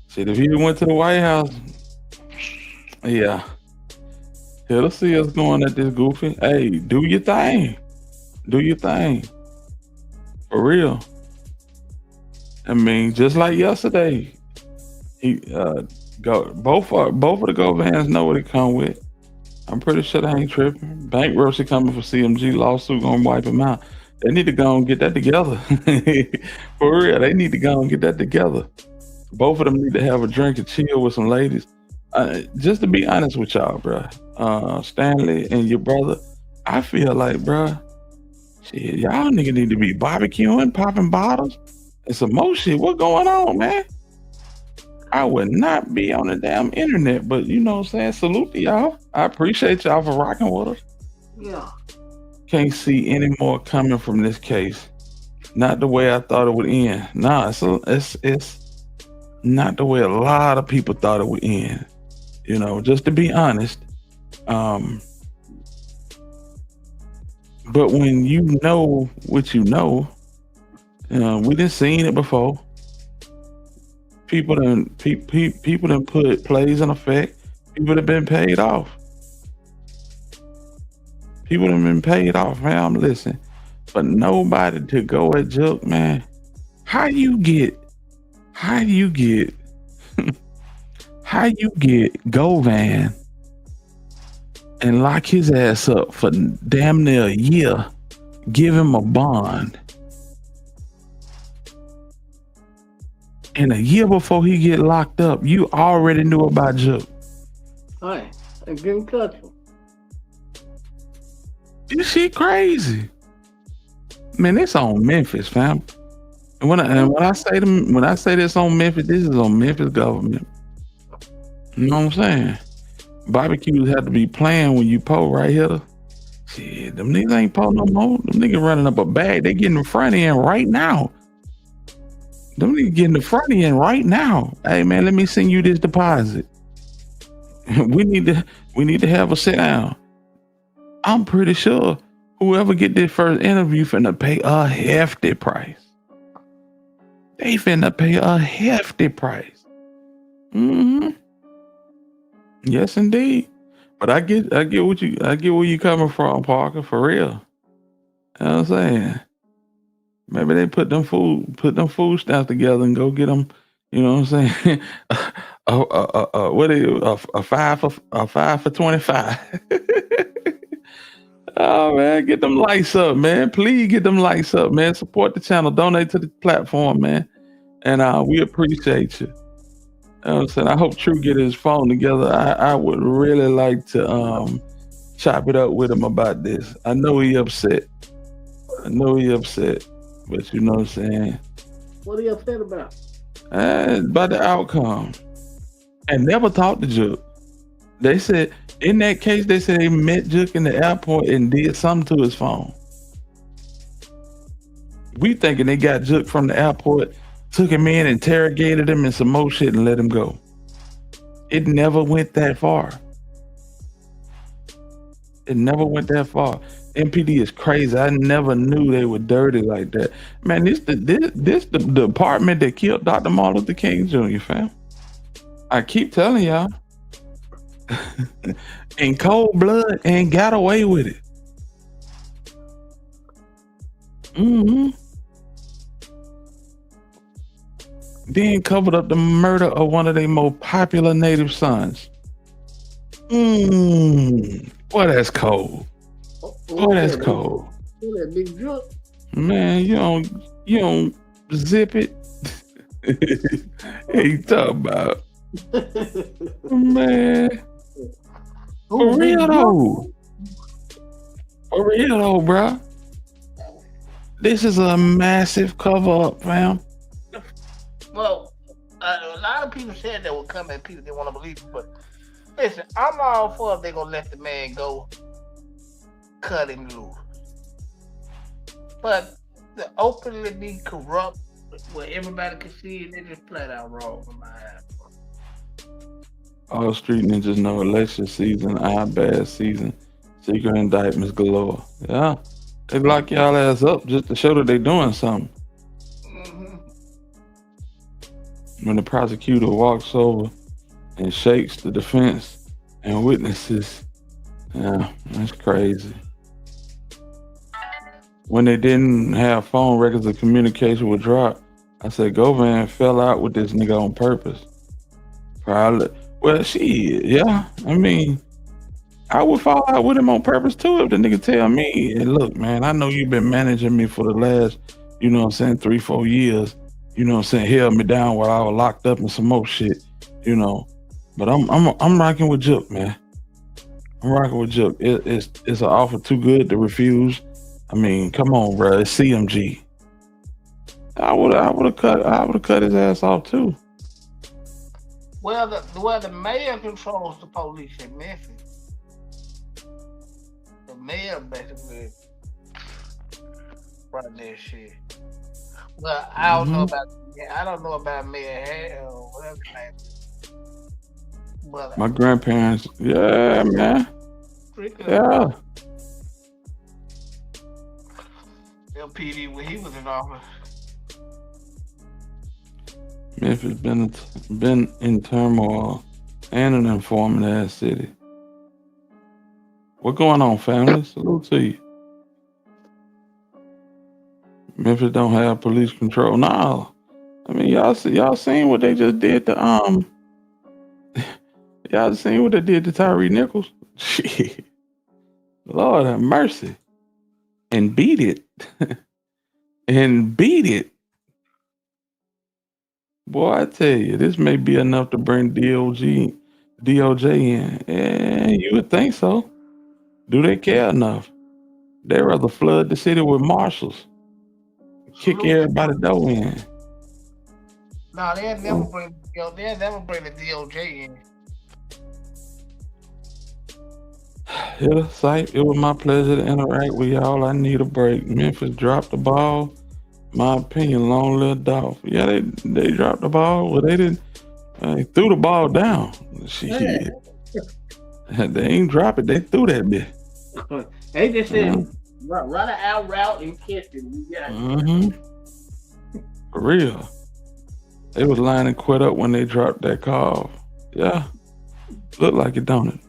Shit, if he went to the White House, yeah, He'll see us going at this goofy. Hey, do your thing. Do your thing. For real. I mean, just like yesterday, he both of the Govans know what it come with. I'm pretty sure they ain't tripping. Bankruptcy coming for CMG, lawsuit gonna wipe him out. They need to go and get that together. For real, they need to go and get that together. Both of them need to have a drink and chill with some ladies. Just to be honest with y'all, bro, Stanley and your brother, I feel like, bro, shit, y'all niggas need to be barbecuing, popping bottles, and some more shit. What going on, man? I would not be on the damn internet, but you know what I'm saying? Salute to y'all. I appreciate y'all for rocking with us. Yeah. Can't see any more coming from this case. Not the way I thought it would end. Nah, it's not the way a lot of people thought it would end. You know, just to be honest. But when you know what you know, we done seen it before. People done put plays in effect. People have been paid off. People have been paid off, man. Listen, but nobody to go at Jook, man. How you get Govan and lock his ass up for damn near a year, give him a bond, and a year before he get locked up, you already knew about Jook. Hey, I didn't touch him. This shit crazy. Man, it's on Memphis, fam. And when I say this on Memphis, this is on Memphis government. You know what I'm saying? Barbecues have to be playing when you pull right here. Shit, them niggas ain't pull no more. Them niggas running up a bag. They getting the front end right now. Them niggas getting the front end right now. Hey man, let me send you this deposit. we need to have a sit down. I'm pretty sure whoever get this first interview finna pay a hefty price. They finna pay a hefty price. Mm-hmm. Yes, indeed. But I get where you coming from, Parker, for real. You know what I'm saying? Maybe they put them food stamps together and go get them. You know what I'm saying? What is a 5 for 25? Oh man, get them lights up, man. Please get them lights up, man. Support the channel, donate to the platform, man. And we appreciate you. You know what I'm saying? I hope True get his phone together. I would really like to chop it up with him about this. I know he upset. But you know what I'm saying? What are you upset about? About the outcome. And never talked to Jook. They said, in that case, they said they met Jook in the airport and did something to his phone. We thinking they got Jook from the airport, took him in, interrogated him and some more shit and let him go. It never went that far. MPD is crazy. I never knew they were dirty like that. Man, this the department that killed Dr. Martin Luther King Jr., fam. I keep telling y'all. In cold blood and got away with it. Mm-hmm. Then covered up the murder of one of their most popular native sons. Boy, that's cold. Boy, that's cold. That big Jook. Man, you don't zip it. What you talking about? Man. For real though, bro. This is a massive cover up, fam. Well, a lot of people said that would come and people didn't want to believe it, but listen, I'm all for if they're gonna let the man go, cut him loose. But the openly be corrupt where everybody can see it, they just flat out wrong in my eyes. All street ninjas know election season, bad season, secret indictments galore. Yeah, they lock y'all ass up just to show that they doing something. Mm-hmm. When the prosecutor walks over and shakes the defense and witnesses Yeah, that's crazy. When they didn't have phone records of communication with Drop, I said Govan fell out with this nigga on purpose. Probably. Well, yeah. I mean, I would fall out with him on purpose too if the nigga tell me, hey, look, man, I know you've been managing me for the last, 3-4 years. Held me down while I was locked up in some more shit, But I'm rocking with Jook, man. I'm rocking with Jook. It's an offer too good to refuse. I mean, come on, bro. It's CMG. I would have cut his ass off too. Well, the mayor controls the police in Memphis. The mayor basically run that shit. Well, I don't know about Mayor Hale or whatever his name is. But My grandparents, yeah, man. Yeah. LPD when he was in office. Memphis been in turmoil and an informant ass city. What going on, family? Salute to you. Memphis don't have police control. No. I mean, y'all seen what they just did to y'all seen what they did to Tyree Nichols? Shit. Lord have mercy. And beat it. Boy, I tell you, this may be enough to bring DOJ in. Yeah, you would think so. Do they care enough? They'd rather flood the city with marshals. Kick everybody door in. No, they'll never bring the DOJ in. It was my pleasure to interact with y'all. I need a break. Memphis dropped the ball. My opinion, long live Dolph. Yeah, they dropped the ball. Well, they didn't. They threw the ball down. Shit. They ain't drop it. They threw that bit. They just said run an out route and catch it. For real. They was lining Quette up when they dropped that call. Yeah. Look like it, don't it?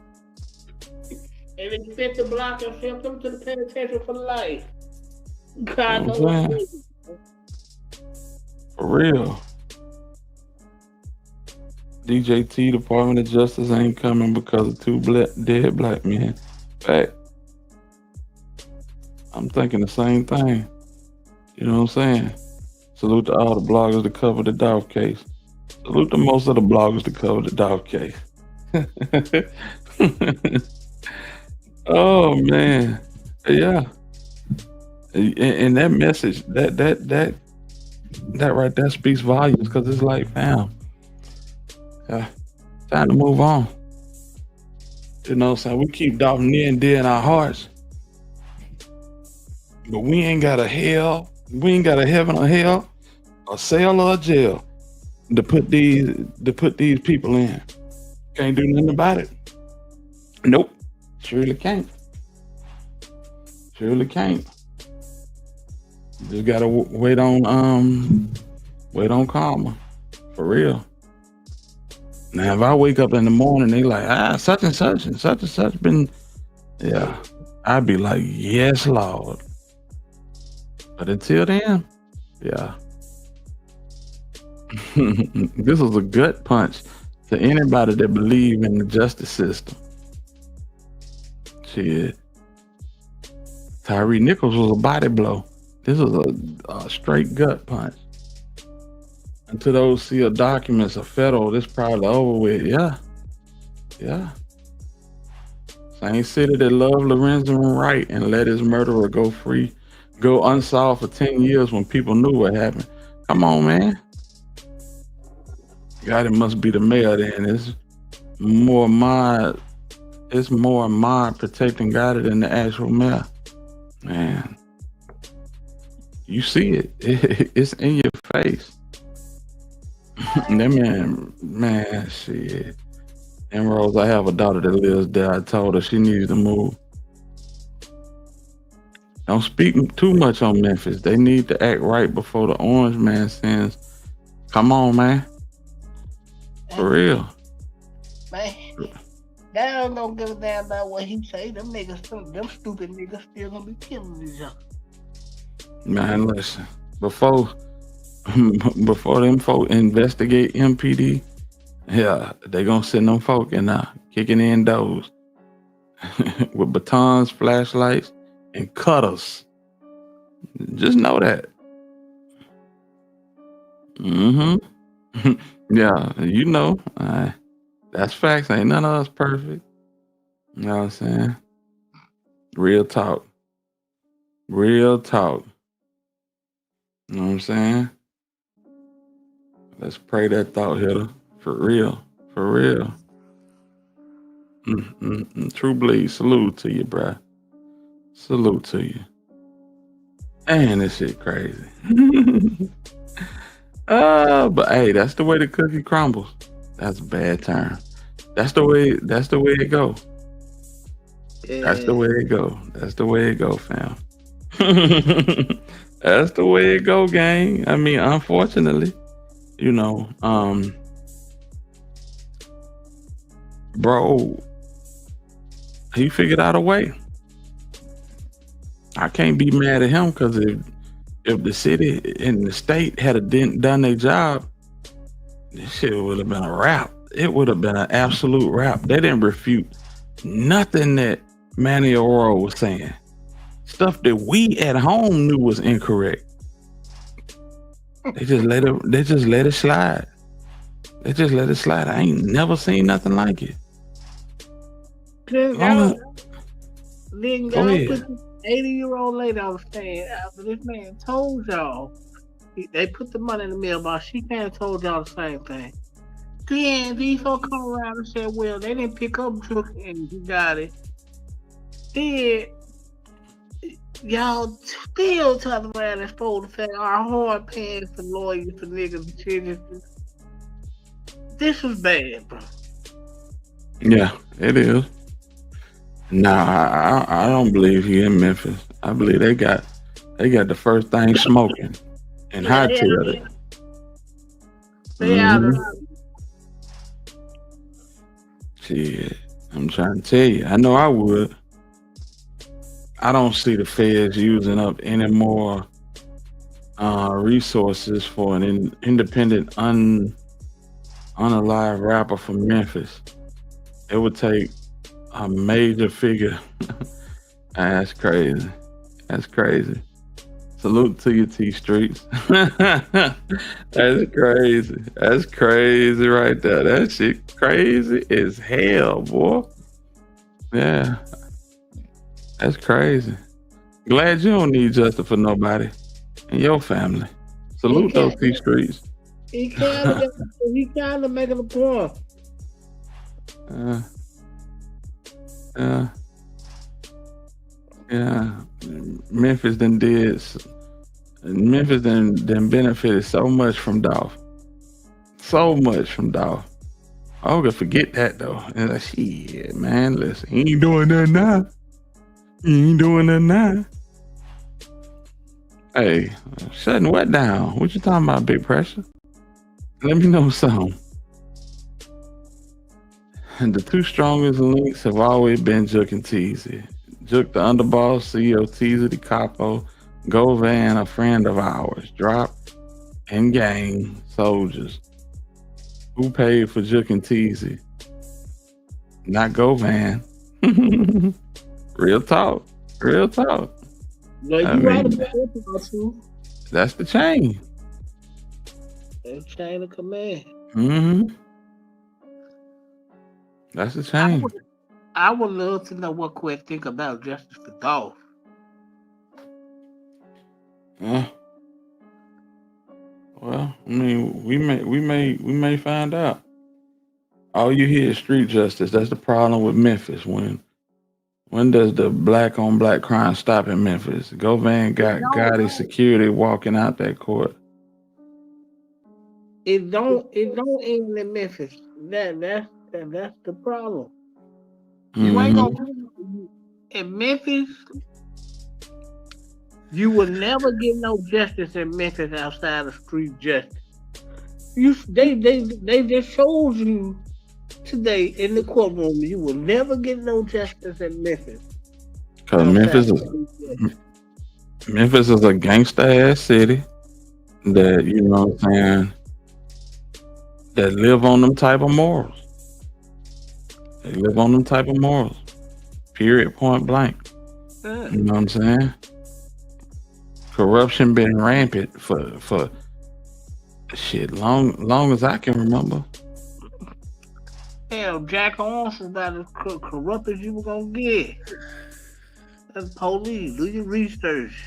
And they sent the block and sent them to the penitentiary for life. God knows. For real. DJT, Department of Justice ain't coming because of two dead black men. Fact. I'm thinking the same thing. You know what I'm saying? Salute to all the bloggers that cover the Dolph case. Salute to most of the bloggers that cover the Dolph case. Oh man, yeah. And that message, that right there speaks volumes because it's like, fam, time to move on. You know what I'm saying? We keep Dolph near and dear in our hearts, but we ain't got a heaven or hell, a cell or a jail to put these people in. Can't do nothing about it. Nope. Surely can't. Just gotta wait on karma. For real. Now if I wake up in the morning, they like, such and such been, yeah, I'd be like, yes, Lord. But until then, yeah. This was a gut punch to anybody that believe in the justice system. Shit. Tyree Nichols was a body blow. This was a straight gut punch. Until those sealed documents are federal, this probably over with. Yeah. Same city that loved Lorenzo Wright and let his murderer go unsolved for 10 years when people knew what happened. Come on, man. God, it must be the mayor then. It's more mind protecting God than the actual mayor. Man. You see it. It's in your face. That man, shit. And Rose, I have a daughter that lives there. I told her she needs to move. Don't speak too much on Memphis. They need to act right before the orange man sends. Come on, man. For real. Man. Now don't give a damn about what he say. Them niggas, them stupid niggas still gonna be killing each other. Man, listen. Before them folk investigate MPD, yeah, they gonna send them folk in there kicking in doors with batons, flashlights, and cutters. Just know that. Mm-hmm. Yeah, you know. That's facts. Ain't none of us perfect. You know what I'm saying? Real talk. Real talk. You know what I'm saying? Let's pray that thought hitter. For real. For real. True Bleed. Salute to you, bruh. Salute to you. Man, this shit crazy. But hey, that's the way the cookie crumbles. That's a bad term. That's the way it go. Yeah. That's the way it go. That's the way it go, fam. That's the way it go, gang. I mean, unfortunately, you know, bro, he figured out a way. I can't be mad at him because if the city and the state had done their job, this shit would have been a wrap. It would have been an absolute wrap. They didn't refute nothing that Manny Aurora was saying. Stuff that we at home knew was incorrect. They just let it slide. They just let it slide. I ain't never seen nothing like it. Then Go y'all ahead. put this 80-year-old lady on the stand after this man told y'all. They put the money in the mailbox. She kind of told y'all the same thing. Then these folks come around and said, well, they didn't pick up Drake and you got it. Then y'all still turn around and spoil the fact our hard paying for lawyers for niggas and shit. This was bad, bro. Yeah, it is. Nah, I don't believe he in Memphis. I believe they got the first thing smoking and hightailed it. Shit, I'm trying to tell you. I know I would. I don't see the feds using up any more resources for an independent, unalive rapper from Memphis. It would take a major figure. That's crazy. That's crazy. Salute to you, T Streets. That's crazy. That's crazy right there. That shit crazy as hell, boy. Yeah. That's crazy. Glad you don't need justice for nobody and your family. Salute those T Streets. He kind of making a point. Yeah. Memphis done benefited so much from Dolph. So much from Dolph. I don't forget that though. And like, shit, man, listen, he ain't doing nothing now. Hey, shutting what down? What you talking about, Big Pressure? Let me know something. And the two strongest links have always been Jook and Teasy. Jook, the underboss, CEO, Teasy, the capo, Govan, a friend of ours. Drop and gang soldiers. Who paid for Jook and Teasy? Not Govan. Real talk. Real talk. No, you right about that too. That's the chain. That chain of command. Mm-hmm. That's the chain. I would love to know what Quette think about justice for Dolph. Yeah. Well, I mean, we may find out. All you hear is street justice. That's the problem with Memphis. When does the black on black crime stop in Memphis? Govan got his security walking out that court. It don't end in Memphis. That's the problem. You ain't gonna in Memphis. You will never get no justice in Memphis outside of street justice. They just showed you today in the courtroom, you will never get no justice in Memphis. Because Memphis is a gangster ass city that, you know what I'm saying, that live on them type of morals. They live on them type of morals. Period, point blank. You know what I'm saying? Corruption been rampant for shit long as I can remember. Hell, Jack Owens is about as corrupt as you were gonna get. That's police. Do your research.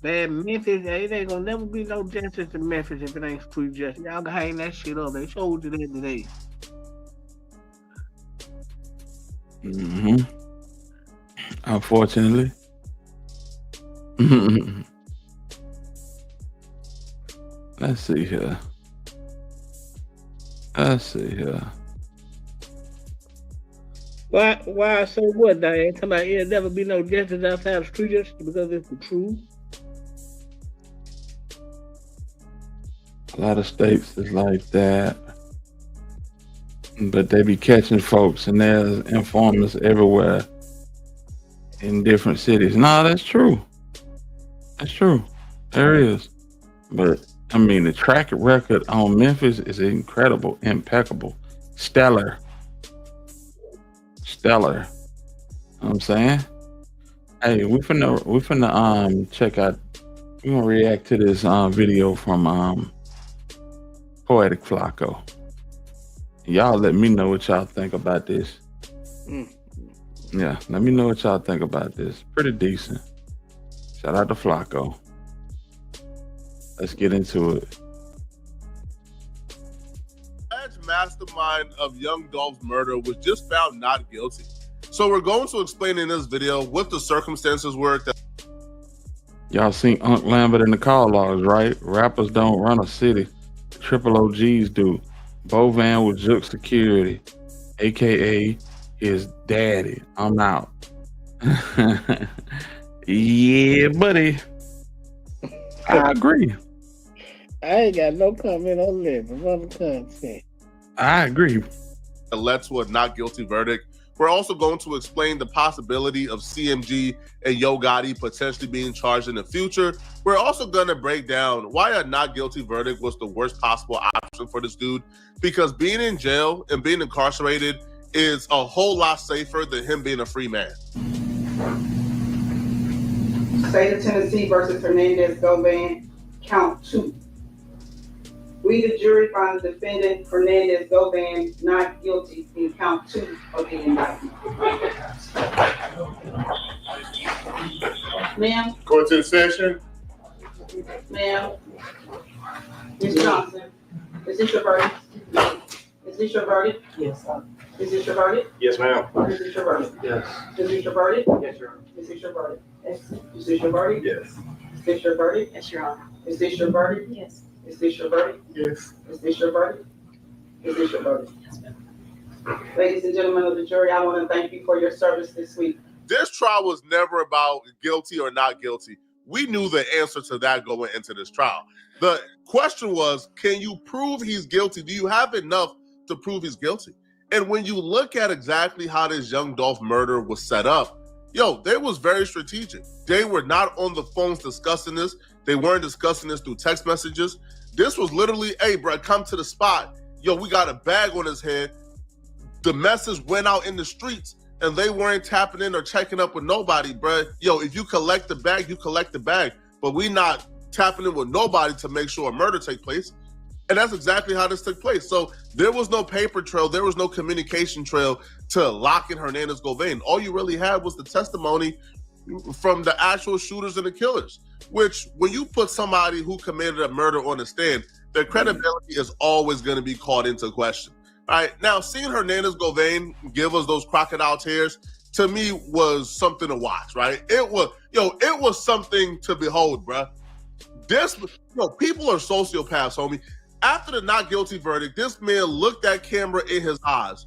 Man, Memphis, it ain't gonna never be no justice in Memphis if it ain't street justice. Y'all can hang that shit up. They showed you that today. Mm-hmm. Unfortunately. Let's see here. Why so what, Diane? Talking about it'll never be no justice outside of street justice because it's the truth. A lot of states is like that. But they be catching folks and there's informers everywhere in different cities. No, that's true. That's true. There is. But I mean, the track record on Memphis is incredible, impeccable, stellar. You know what I'm saying? Hey, we finna check out. We're gonna react to this video from Poetic Flacco. Y'all let me know what y'all think about this. Yeah, let me know what y'all think about this. Pretty decent. Shout out to Flacco. Let's get into it. Alleged mastermind of Young Dolph's murder was just found not guilty. So we're going to explain in this video what the circumstances were. Y'all seen Unc Lambert in the call logs, right? Rappers don't run a city. Triple OGs do. Govan with Juke Security, aka his daddy. I'm out. Yeah, buddy. I agree. I ain't got no comment on that, but other content. I agree. That led to a not guilty verdict. We're also going to explain the possibility of CMG and Yo Gotti potentially being charged in the future. We're also going to break down why a not guilty verdict was the worst possible option for this dude, because being in jail and being incarcerated is a whole lot safer than him being a free man. State of Tennessee versus Hernandez Govan, count 2. We, the jury, find the defendant, Hernandez Govan, not guilty in count 2 of the indictment. Ma'am? Court in session. Ma'am? Ms. Johnson, is this your verdict? Is this your verdict? Yes, sir. Is this your verdict? Yes, ma'am. Is this your verdict? Yes. Is this your verdict? Yes, Your Honor. Is this your verdict? Yes. Is this your verdict? Yes. Is this your verdict? Yes, Your Honor. Is this your verdict? Yes. Is this your verdict? Yes. Is this your verdict? Is this your verdict? Yes, ma'am. Ladies and gentlemen of the jury, I want to thank you for your service this week. This trial was never about guilty or not guilty. We knew the answer to that going into this trial. The question was, can you prove he's guilty? Do you have enough to prove he's guilty? And when you look at exactly how this Young Dolph murder was set up, they was very strategic. They were not on the phones discussing this. They weren't discussing this through text messages. This was literally, hey, bro, come to the spot. We got a bag on his head. The message went out in the streets, and they weren't tapping in or checking up with nobody, bro. If you collect the bag, you collect the bag. But we not tapping in with nobody to make sure a murder take place. And that's exactly how this took place. So there was no paper trail. There was no communication trail to lock in Hernandez Govan. All you really had was the testimony from the actual shooters and the killers, which when you put somebody who committed a murder on the stand, their credibility is always going to be called into question. All right. Now, seeing Hernandez Govan give us those crocodile tears, to me, was something to watch, right? It was something to behold, bruh. People are sociopaths, homie. After the not guilty verdict, this man looked that camera in his eyes,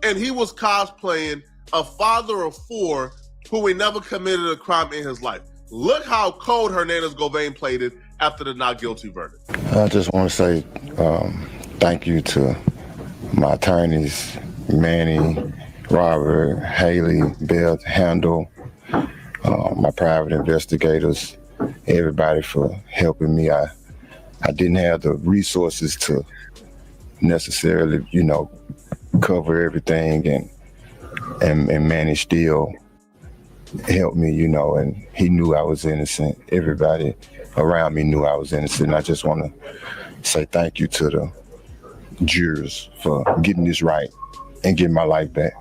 and he was cosplaying a father of 4 who ain't never committed a crime in his life. Look how cold Hernandez Govan played it after the not guilty verdict. I just want to say thank you to my attorneys Manny, Robert, Haley, Beth, Handel, my private investigators, everybody for helping me. I didn't have the resources to necessarily, cover everything, and Manny still helped me, and he knew I was innocent. Everybody around me knew I was innocent. I just want to say thank you to the jurors for getting this right and getting my life back.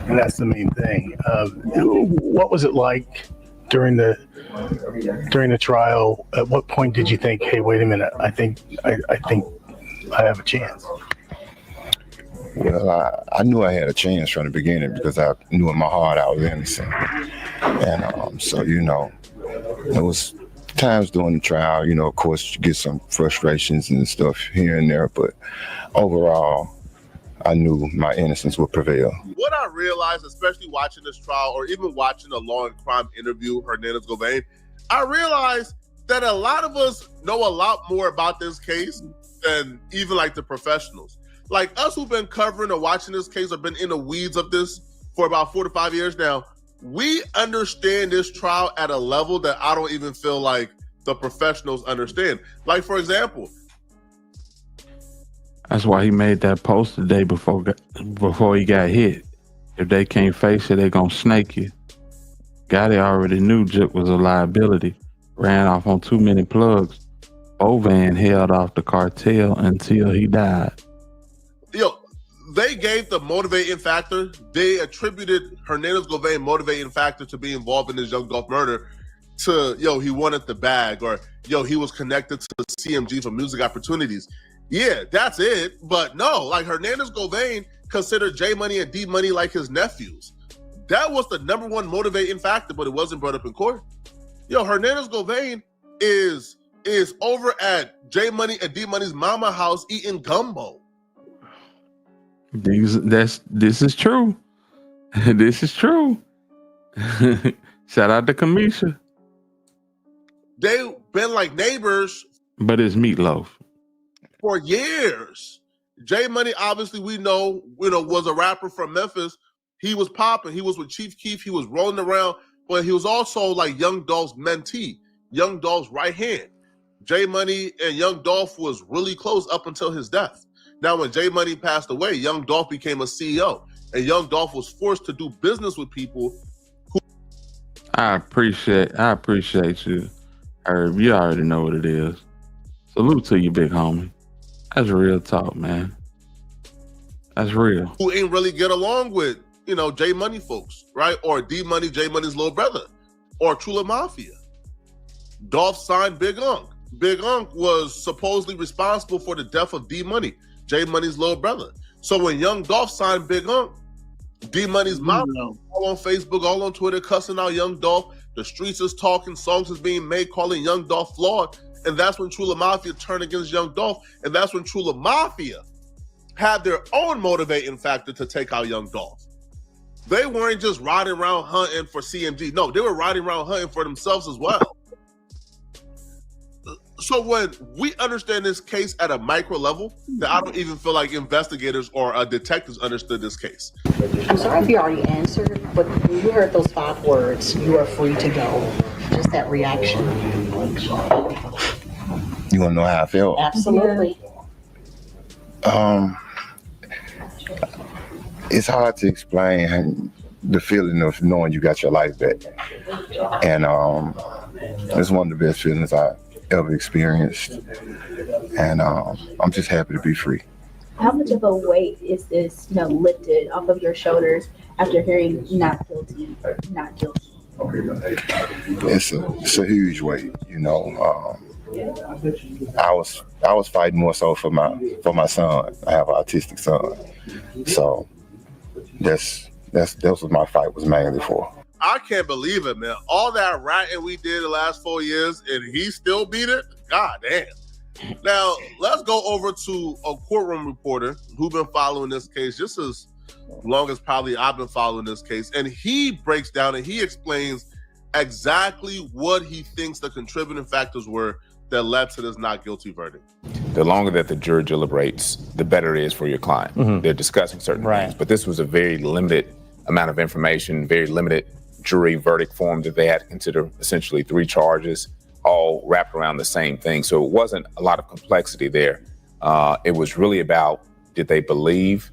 And that's the main thing. What was it like during the trial? At what point did you think, hey, wait a minute, I think I have a chance? Well, I knew I had a chance from the beginning because I knew in my heart I was innocent. And so, there was times during the trial, of course, you get some frustrations and stuff here and there, but overall, I knew my innocence would prevail. What I realized, especially watching this trial or even watching a law and crime interview, Hernandez Govan, I realized that a lot of us know a lot more about this case than even like the professionals. Like us who've been covering or watching this case or been in the weeds of this for about 4 to 5 years now, we understand this trial at a level that I don't even feel like the professionals understand. Like, for example, that's why he made that post the day before he got hit. If they can't face it, they're going to snake you. Gotti already knew Juk was a liability. Ran off on too many plugs. Govan held off the cartel until he died. They gave the motivating factor. They attributed Hernandez Govan motivating factor to be involved in this Young Dolph murder to, he wanted the bag, or, he was connected to the CMG for music opportunities. Yeah, that's it. But no, like Hernandez Govan considered J Money and D Money like his nephews. That was the number one motivating factor, but it wasn't brought up in court. Hernandez Govan is over at J Money and D Money's mama house eating gumbo. This is true. This is true. Shout out to Kamisha. They've been like neighbors. But it's Meatloaf. For years. J Money, obviously, we know, was a rapper from Memphis. He was popping. He was with Chief Keef. He was rolling around, but he was also like Young Dolph's mentee, Young Dolph's right hand. J Money and Young Dolph was really close up until his death. Now, when J Money passed away, Young Dolph became a CEO, and Young Dolph was forced to do business with people who. I appreciate you, Herb. You already know what it is. Salute to you, big homie. That's real talk, man. That's real. Who ain't really get along with, J Money folks, right? Or D Money, J Money's little brother, or Trula Mafia. Dolph signed Big Unc. Big Unc was supposedly responsible for the death of D Money, J Money's little brother. So when Young Dolph signed Big Unc, D Money's mom all on Facebook, all on Twitter, cussing out Young Dolph. The streets is talking, songs is being made, calling Young Dolph flawed. And that's when Trula Mafia turned against Young Dolph. And that's when Trula Mafia had their own motivating factor to take out Young Dolph. They weren't just riding around hunting for CMG. No, they were riding around hunting for themselves as well. So when we understand this case at a micro level, that I don't even feel like investigators or detectives understood this case. I'm sorry if you already answered, but when you heard those 5 words, you are free to go. Just that reaction. You want to know how I felt? Absolutely. It's hard to explain the feeling of knowing you got your life back. And it's one of the best feelings I ever experienced. And I'm just happy to be free. How much of a weight is this, lifted off of your shoulders after hearing not guilty? It's a huge weight, I was fighting more so for my son. I have an autistic son, so that's what my fight was mainly for. I can't believe it, man. All that ratting we did the last 4 years, and he still beat it. God damn. Now let's go over to a courtroom reporter who's been following this case just as long as probably I've been following this case, and he breaks down and he explains exactly what he thinks the contributing factors were that led to this not guilty verdict? The longer that the jury deliberates, the better it is for your client. They're discussing certain things, but this was a very limited amount of information, very limited jury verdict form that they had to consider, essentially 3 charges, all wrapped around the same thing. So it wasn't a lot of complexity there. It was really about, did they believe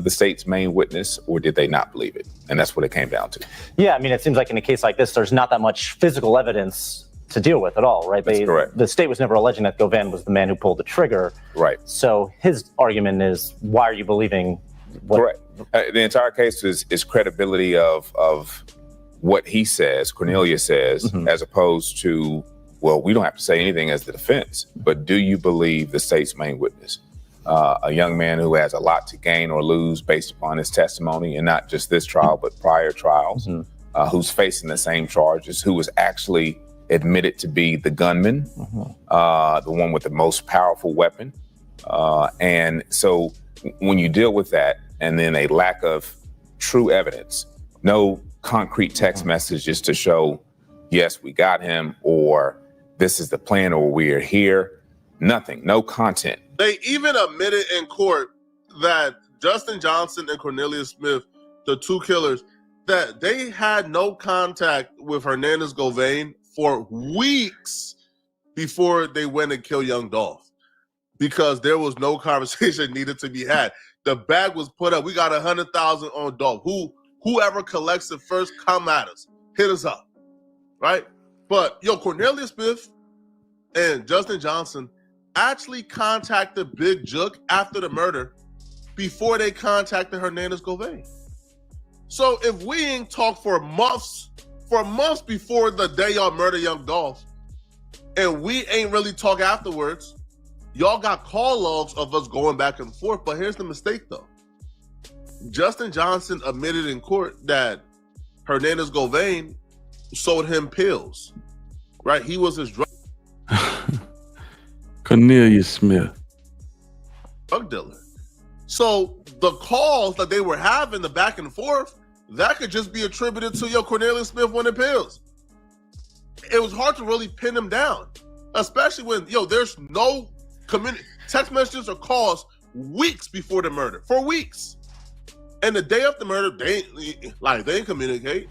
the state's main witness, or did they not believe it? And that's what it came down to. Yeah, I mean, it seems like in a case like this, there's not that much physical evidence to deal with at all, right? That's correct. The state was never alleging that Govan was the man who pulled the trigger. Right. So his argument is, why are you believing what? Correct. The entire case is credibility of what he says, Cornelius says, as opposed to, well, we don't have to say anything as the defense, but do you believe the state's main witness? A young man who has a lot to gain or lose based upon his testimony, and not just this trial, but prior trials, who's facing the same charges, who was actually admitted to be the gunman, the one with the most powerful weapon. And so when you deal with that, and then a lack of true evidence, no concrete text messages to show, yes, we got him, or this is the plan, or we're here, nothing, no content. They even admitted in court that Justin Johnson and Cornelius Smith, the 2 killers, that they had no contact with Hernandez Govan for weeks before they went and killed young Dolph, because there was no conversation needed to be had. The bag was put up. We got 100,000 on Dolph. Whoever collects it first, come at us, hit us up, right? But Cornelius Smith and Justin Johnson actually contacted Big Jook after the murder before they contacted Hernandez Govan. So if we ain't talked for months before the day y'all murder young Dolph, and we ain't really talk afterwards, y'all got call logs of us going back and forth. But here's the mistake, though. Justin Johnson admitted in court that Hernandez Govan sold him pills, right? He was his drug Cornelius Smith, drug dealer. So the calls that they were having, the back and forth, that could just be attributed to Cornelius Smith wanting pills. It was hard to really pin him down, especially when there's no text messages or calls weeks before the murder, for weeks. And the day of the murder, they ain't communicate.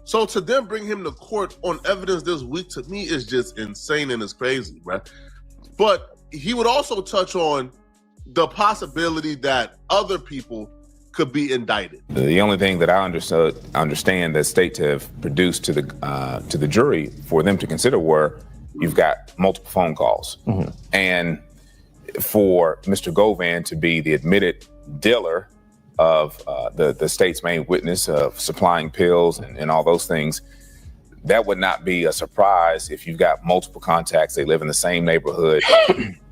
So to them bring him to court on evidence this week, to me, is just insane and it's crazy, right? But he would also touch on the possibility that other people could be indicted. The only thing that I understand that state to have produced to the jury for them to consider were, you've got multiple phone calls. And for Mr. Govan to be the admitted dealer of the state's main witness of supplying pills and all those things, that would not be a surprise if you've got multiple contacts, they live in the same neighborhood.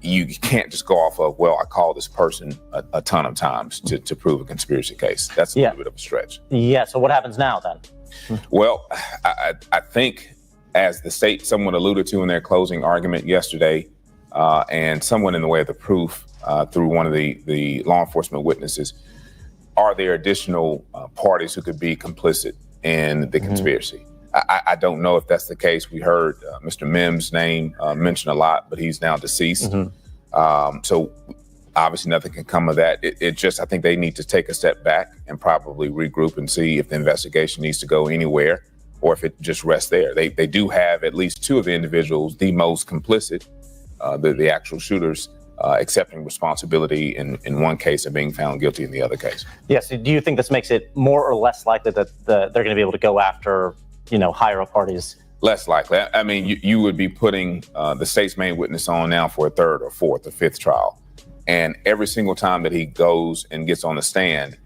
You can't just go off of, well, I called this person a ton of times to prove a conspiracy case. That's a little bit of a stretch. Yeah, so what happens now then? Well, I think, as the state someone alluded to in their closing argument yesterday, and someone in the way of the proof through one of the law enforcement witnesses, are there additional parties who could be complicit in the conspiracy? I don't know if that's the case. We heard Mr. Mims' name mentioned a lot, but he's now deceased. So obviously nothing can come of that. It just, I think they need to take a step back and probably regroup and see if the investigation needs to go anywhere or if it just rests there. They do have at least 2 of the individuals, the most complicit, the actual shooters, accepting responsibility in one case and being found guilty in the other case. Yes. Do you think this makes it more or less likely that they're going to be able to go after higher up parties? Less likely. I mean, you would be putting the state's main witness on now for a 3rd or 4th or 5th trial. And every single time that he goes and gets on the stand,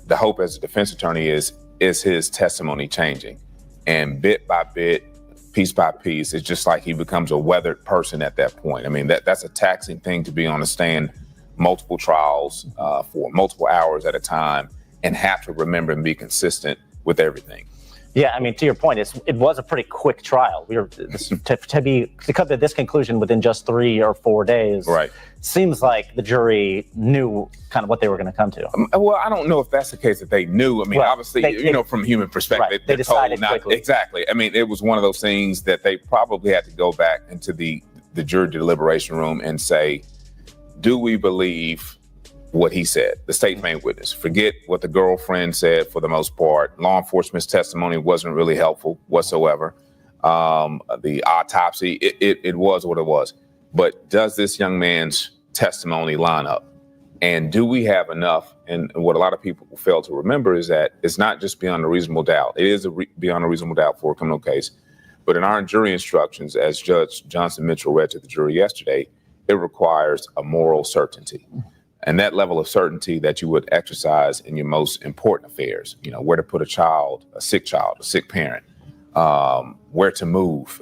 the hope as a defense attorney is his testimony changing. And bit by bit, piece by piece, it's just like he becomes a weathered person at that point. I mean, that's a taxing thing to be on the stand multiple trials for multiple hours at a time and have to remember and be consistent with everything. Yeah, I mean, to your point, it was a pretty quick trial. We were to come to this conclusion within just 3 or 4 days. Right. Seems like the jury knew kind of what they were going to come to. Well, I don't know if that's the case that they knew. I mean, obviously, from a human perspective, they decided not quickly. Exactly. I mean, it was one of those things that they probably had to go back into the the jury deliberation room and say, do we believe what he said, the state main witness? Forget what the girlfriend said for the most part. Law enforcement's testimony wasn't really helpful whatsoever. The autopsy, it was what it was. But does this young man's testimony line up? And do we have enough? And what a lot of people fail to remember is that it's not just beyond a reasonable doubt. It is beyond a reasonable doubt for a criminal case. But in our jury instructions, as Judge Johnson Mitchell read to the jury yesterday, it requires a moral certainty. And that level of certainty that you would exercise in your most important affairs, you know, where to put a child, a sick parent, where to move,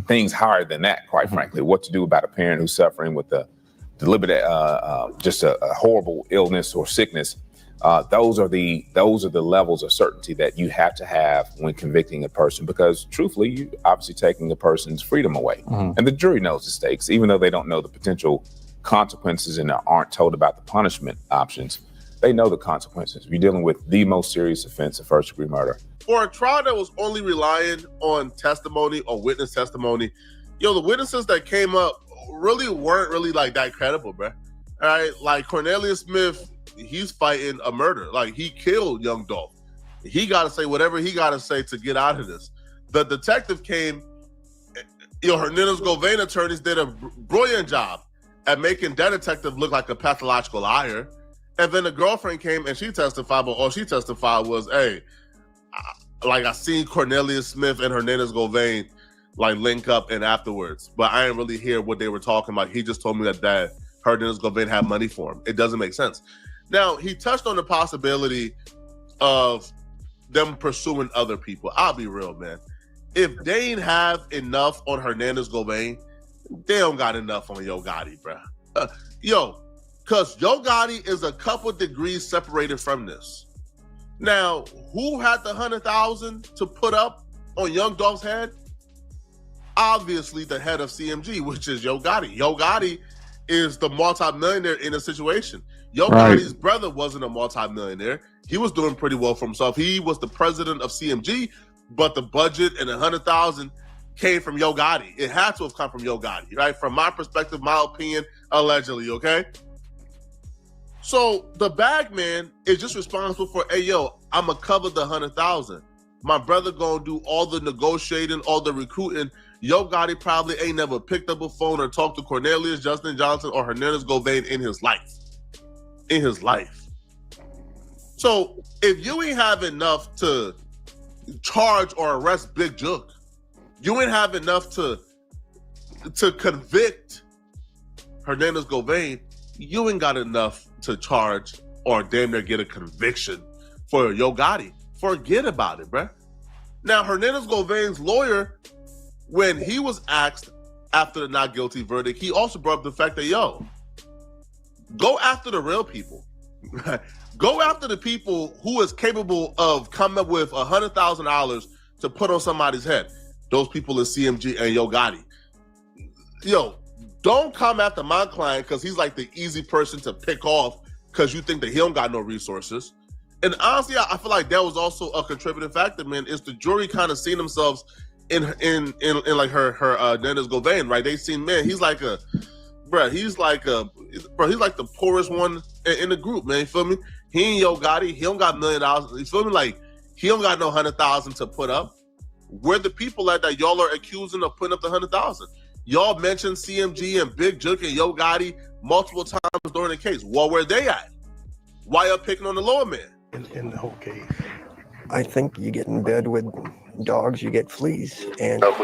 things higher than that, quite frankly, what to do about a parent who's suffering with the deliberate, just a horrible illness or sickness. Those are the levels of certainty that you have to have when convicting a person, because truthfully, you obviously taking the person's freedom away. And the jury knows the stakes, even though they don't know the potential consequences and aren't told about the punishment options. They know the consequences. You're dealing with the most serious offense of first-degree murder. For a trial that was only relying on testimony or witness testimony, the witnesses that came up weren't really like that credible, bro. All right, like Cornelius Smith, he's fighting a murder. Like, he killed young Dolph. He got to say whatever he got to say to get out of this. The detective came, Hernandez Govan attorneys did a brilliant job at making that detective look like a pathological liar. And then the girlfriend came and she testified, but all she testified was, hey, I seen Cornelius Smith and Hernandez Govan link up and afterwards, but I didn't really hear what they were talking about. He just told me that Hernandez Govan had money for him. It doesn't make sense. Now, he touched on the possibility of them pursuing other people. I'll be real, man. If they ain't have enough on Hernandez Govan, they don't got enough on Yo Gotti, bro. Because Yo Gotti is a couple degrees separated from this. Now, who had the 100,000 to put up on young Dolph's head? Obviously, the head of CMG, which is Yo Gotti. Yo Gotti is the multimillionaire in the situation. Yo Gotti's brother wasn't a multimillionaire. He was doing pretty well for himself. He was the president of CMG, but the budget and 100,000 came from Yo Gotti. It had to have come from Yo Gotti, right? From my perspective, my opinion, allegedly, okay? So the bag man is just responsible for, hey, yo, I'm going to cover the 100,000. My brother going to do all the negotiating, all the recruiting. Yo Gotti probably ain't never picked up a phone or talked to Cornelius, Justin Johnson, or Hernandez Govan in his life. So if you ain't have enough to charge or arrest Big Jook, you ain't have enough to convict Hernandez Govan, you ain't got enough to charge or damn near get a conviction for Yo Gotti. Forget about it, bruh. Now, Hernandez Govan's lawyer, when he was asked after the not guilty verdict, he also brought up the fact that, go after the real people. Go after the people who is capable of coming up with $100,000 to put on somebody's head. Those people is CMG and Yo Gotti. Don't come after my client because he's like the easy person to pick off because you think that he don't got no resources. And honestly, I feel like that was also a contributing factor, man, is the jury kind of seen themselves in like her Hernandez Govan, right? They seen, man, he's like the poorest one in the group, man. You feel me? He ain't Yo Gotti. He don't got $1 million. You feel me? Like, he don't got no 100,000 to put up. Where the people at that y'all are accusing of putting up the 100,000? Y'all mentioned CMG and Big Jook and Yo Gotti multiple times during the case. Well, where they at? Why y'all picking on the lower man? In the whole case, I think you get in bed with dogs, you get fleas, and that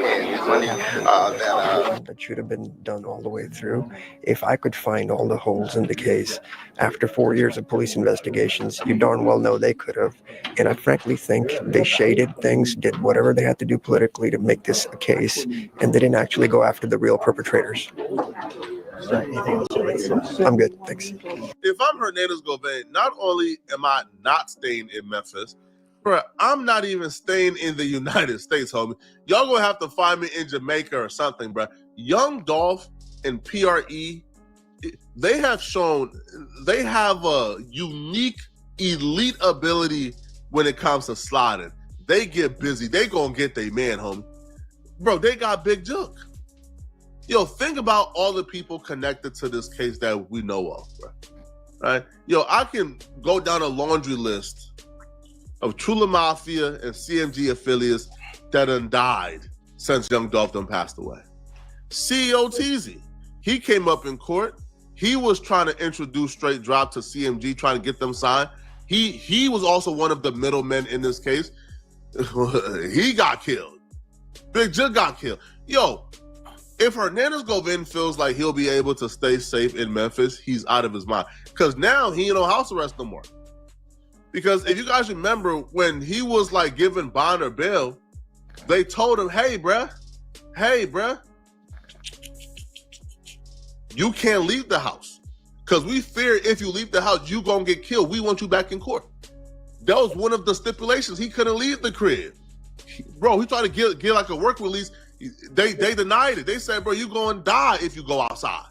should have been done all the way through. If I could find all the holes in the case after 4 years of police investigations, you darn well know they could have. And I frankly think they shaded things, did whatever they had to do politically to make this a case, and they didn't actually go after the real perpetrators. I'm good, thanks. If I'm Hernandez Govan, not only am I not staying in Memphis, bro, I'm not even staying in the United States, homie. Y'all gonna have to find me in Jamaica or something, bro. Young Dolph and PRE, they have shown they have a unique, elite ability when it comes to sliding. They get busy. They gonna get their man, homie. Bro, they got Big Jook. Yo, think about all the people connected to this case that we know of, bro. Right? Yo, I can go down a laundry list of Trula Mafia and CMG affiliates that done died since Young Dolph done passed away. CEO Teasy, he came up in court. He was trying to introduce straight drop to CMG, trying to get them signed. He was also one of the middlemen in this case. He got killed. Big Jig got killed. Yo, if Hernandez Govan feels like he'll be able to stay safe in Memphis, he's out of his mind. Because now he ain't on house arrest no more. Because if you guys remember, when he was like giving bond or bail, they told him, hey, bruh, you can't leave the house. Because we fear if you leave the house, you gonna get killed. We want you back in court. That was one of the stipulations. He couldn't leave the crib. Bro, he tried to get like a work release. They denied it. They said, bro, you going to die if you go outside.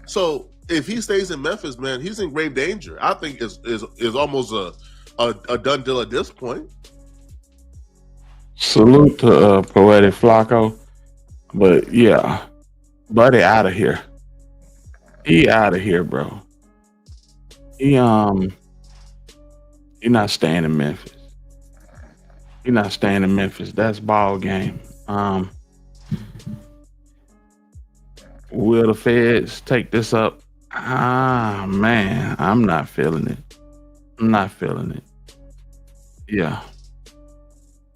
So if he stays in Memphis, man, he's in grave danger. I think is almost a done deal at this point. Salute to Poetic Flacco. But yeah, buddy out of here. He out of here, bro. He not staying in Memphis. He not staying in Memphis. That's ball game. Will the feds take this up? Man, I'm not feeling it. Yeah.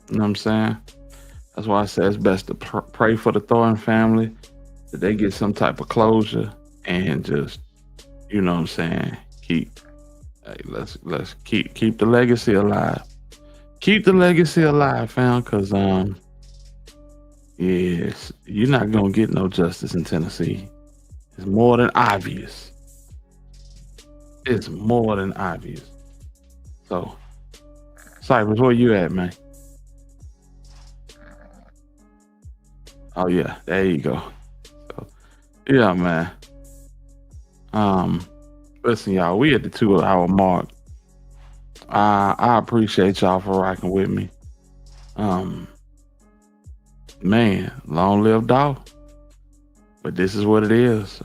You know what I'm saying? That's why I say it's best to pray for the Thornton family, that they get some type of closure and just, you know what I'm saying, let's keep the legacy alive. Keep the legacy alive, fam, because yes, you're not gonna get no justice in Tennessee. It's more than obvious. So, Cypress, where you at, man? Oh yeah, there you go. So, yeah, man. Listen, y'all, we at the 2-hour mark. I appreciate y'all for rocking with me. Man, long live Dolph. But this is what it is.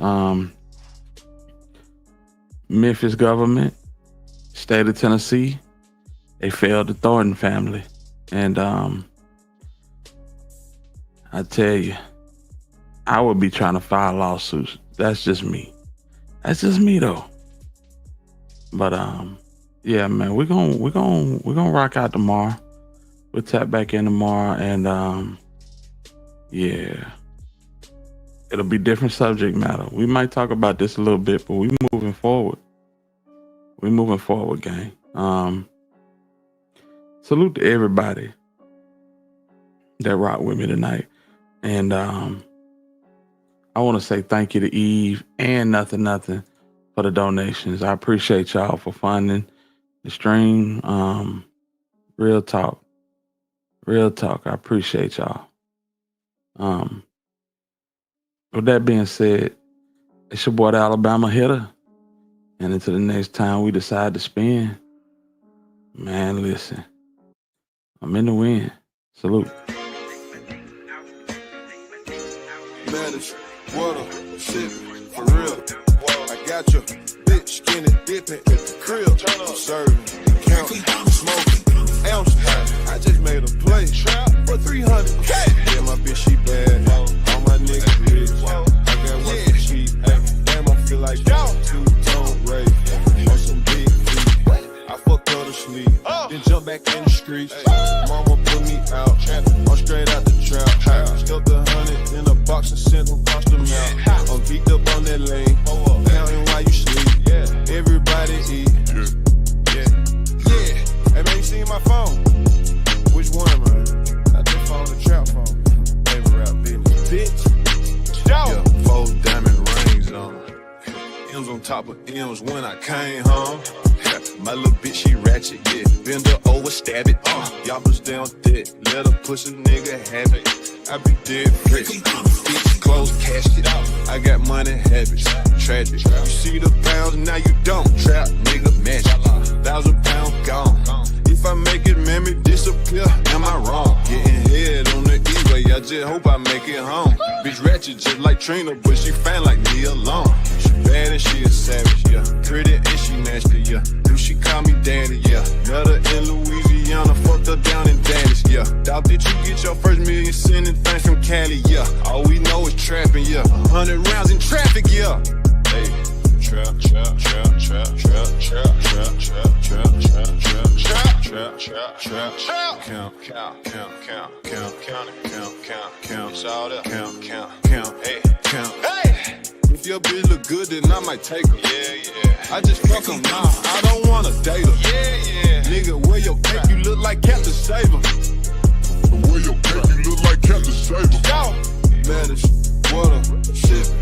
Memphis government, state of Tennessee, they failed the Thornton family. And I tell you, I would be trying to file lawsuits. That's just me. Though. But yeah, man, we're gonna rock out tomorrow. We'll tap back in tomorrow, and yeah, it'll be different subject matter. We might talk about this a little bit, but we moving forward. Gang. Salute to everybody that rocked with me tonight, and I want to say thank you to Eve and Nothing for the donations. I appreciate y'all for funding the stream. Real talk. I appreciate y'all. With that being said, it's your boy the Alabama Hitter. And until the next time we decide to spin, man, listen, I'm in the win. Salute. Matters, water, shit, for real. I got your bitch skinny dipping at the crib. I'm serving, counting, smoking, ounce high. I just made a play for 300K. Yeah, my bitch, she bad. All my niggas rich. I got one for cheap. Damn, I feel like two-tone race on some big feet. I fucked her to sleep, then jump back in the streets. Mama put me out, I'm straight out the trap. Stuffed 100 in a box and sent them across the mouth. I'm geeked up on that lane, counting while you sleep. Everybody eat. Yeah. Hey man, you seen my phone? Which one, man? I just found the trap phone. Baby rap business, bitch. Yeah, 4 diamond rings on. M's on top of M's when I came home. My little bitch, she ratchet, yeah. Bend her over, stab it. Y'all was down dead. Let her push a nigga have it. I be dead rich. Bitch, close casket. I got money habits. Tragic. You see the pounds, now you don't. Trap, nigga, match. 1,000 pounds gone. If I make it, man, me disappear. Am I wrong? Getting head on the E-way, I just hope I make it home. Bitch ratchet just like Trina, but she fan like me alone. She bad and she a savage, yeah. Pretty and she nasty, yeah. Do she call me daddy, yeah. Met her in Louisiana, fucked her down in Dallas, yeah. Doubt that you get your first million sending things from Cali, yeah. All we know is trapping, yeah. 100 rounds in traffic, yeah. Hey. Trap, trap, trap, trap, trap, trap, trap, trap, trap, trap, trap, trap, trap, trap, trap, count, count, count, count, count, count, count, count, count, it's all there, count, count, count, hey, count, hey. If your bitch look good, then I might take her. Yeah, yeah. I just fuck them now. I don't wanna date her. Yeah, yeah. Nigga, wear your cape, you look like Captain Saber. Wear your cape, you look like Captain Saber. Yo, man, it's water, shit.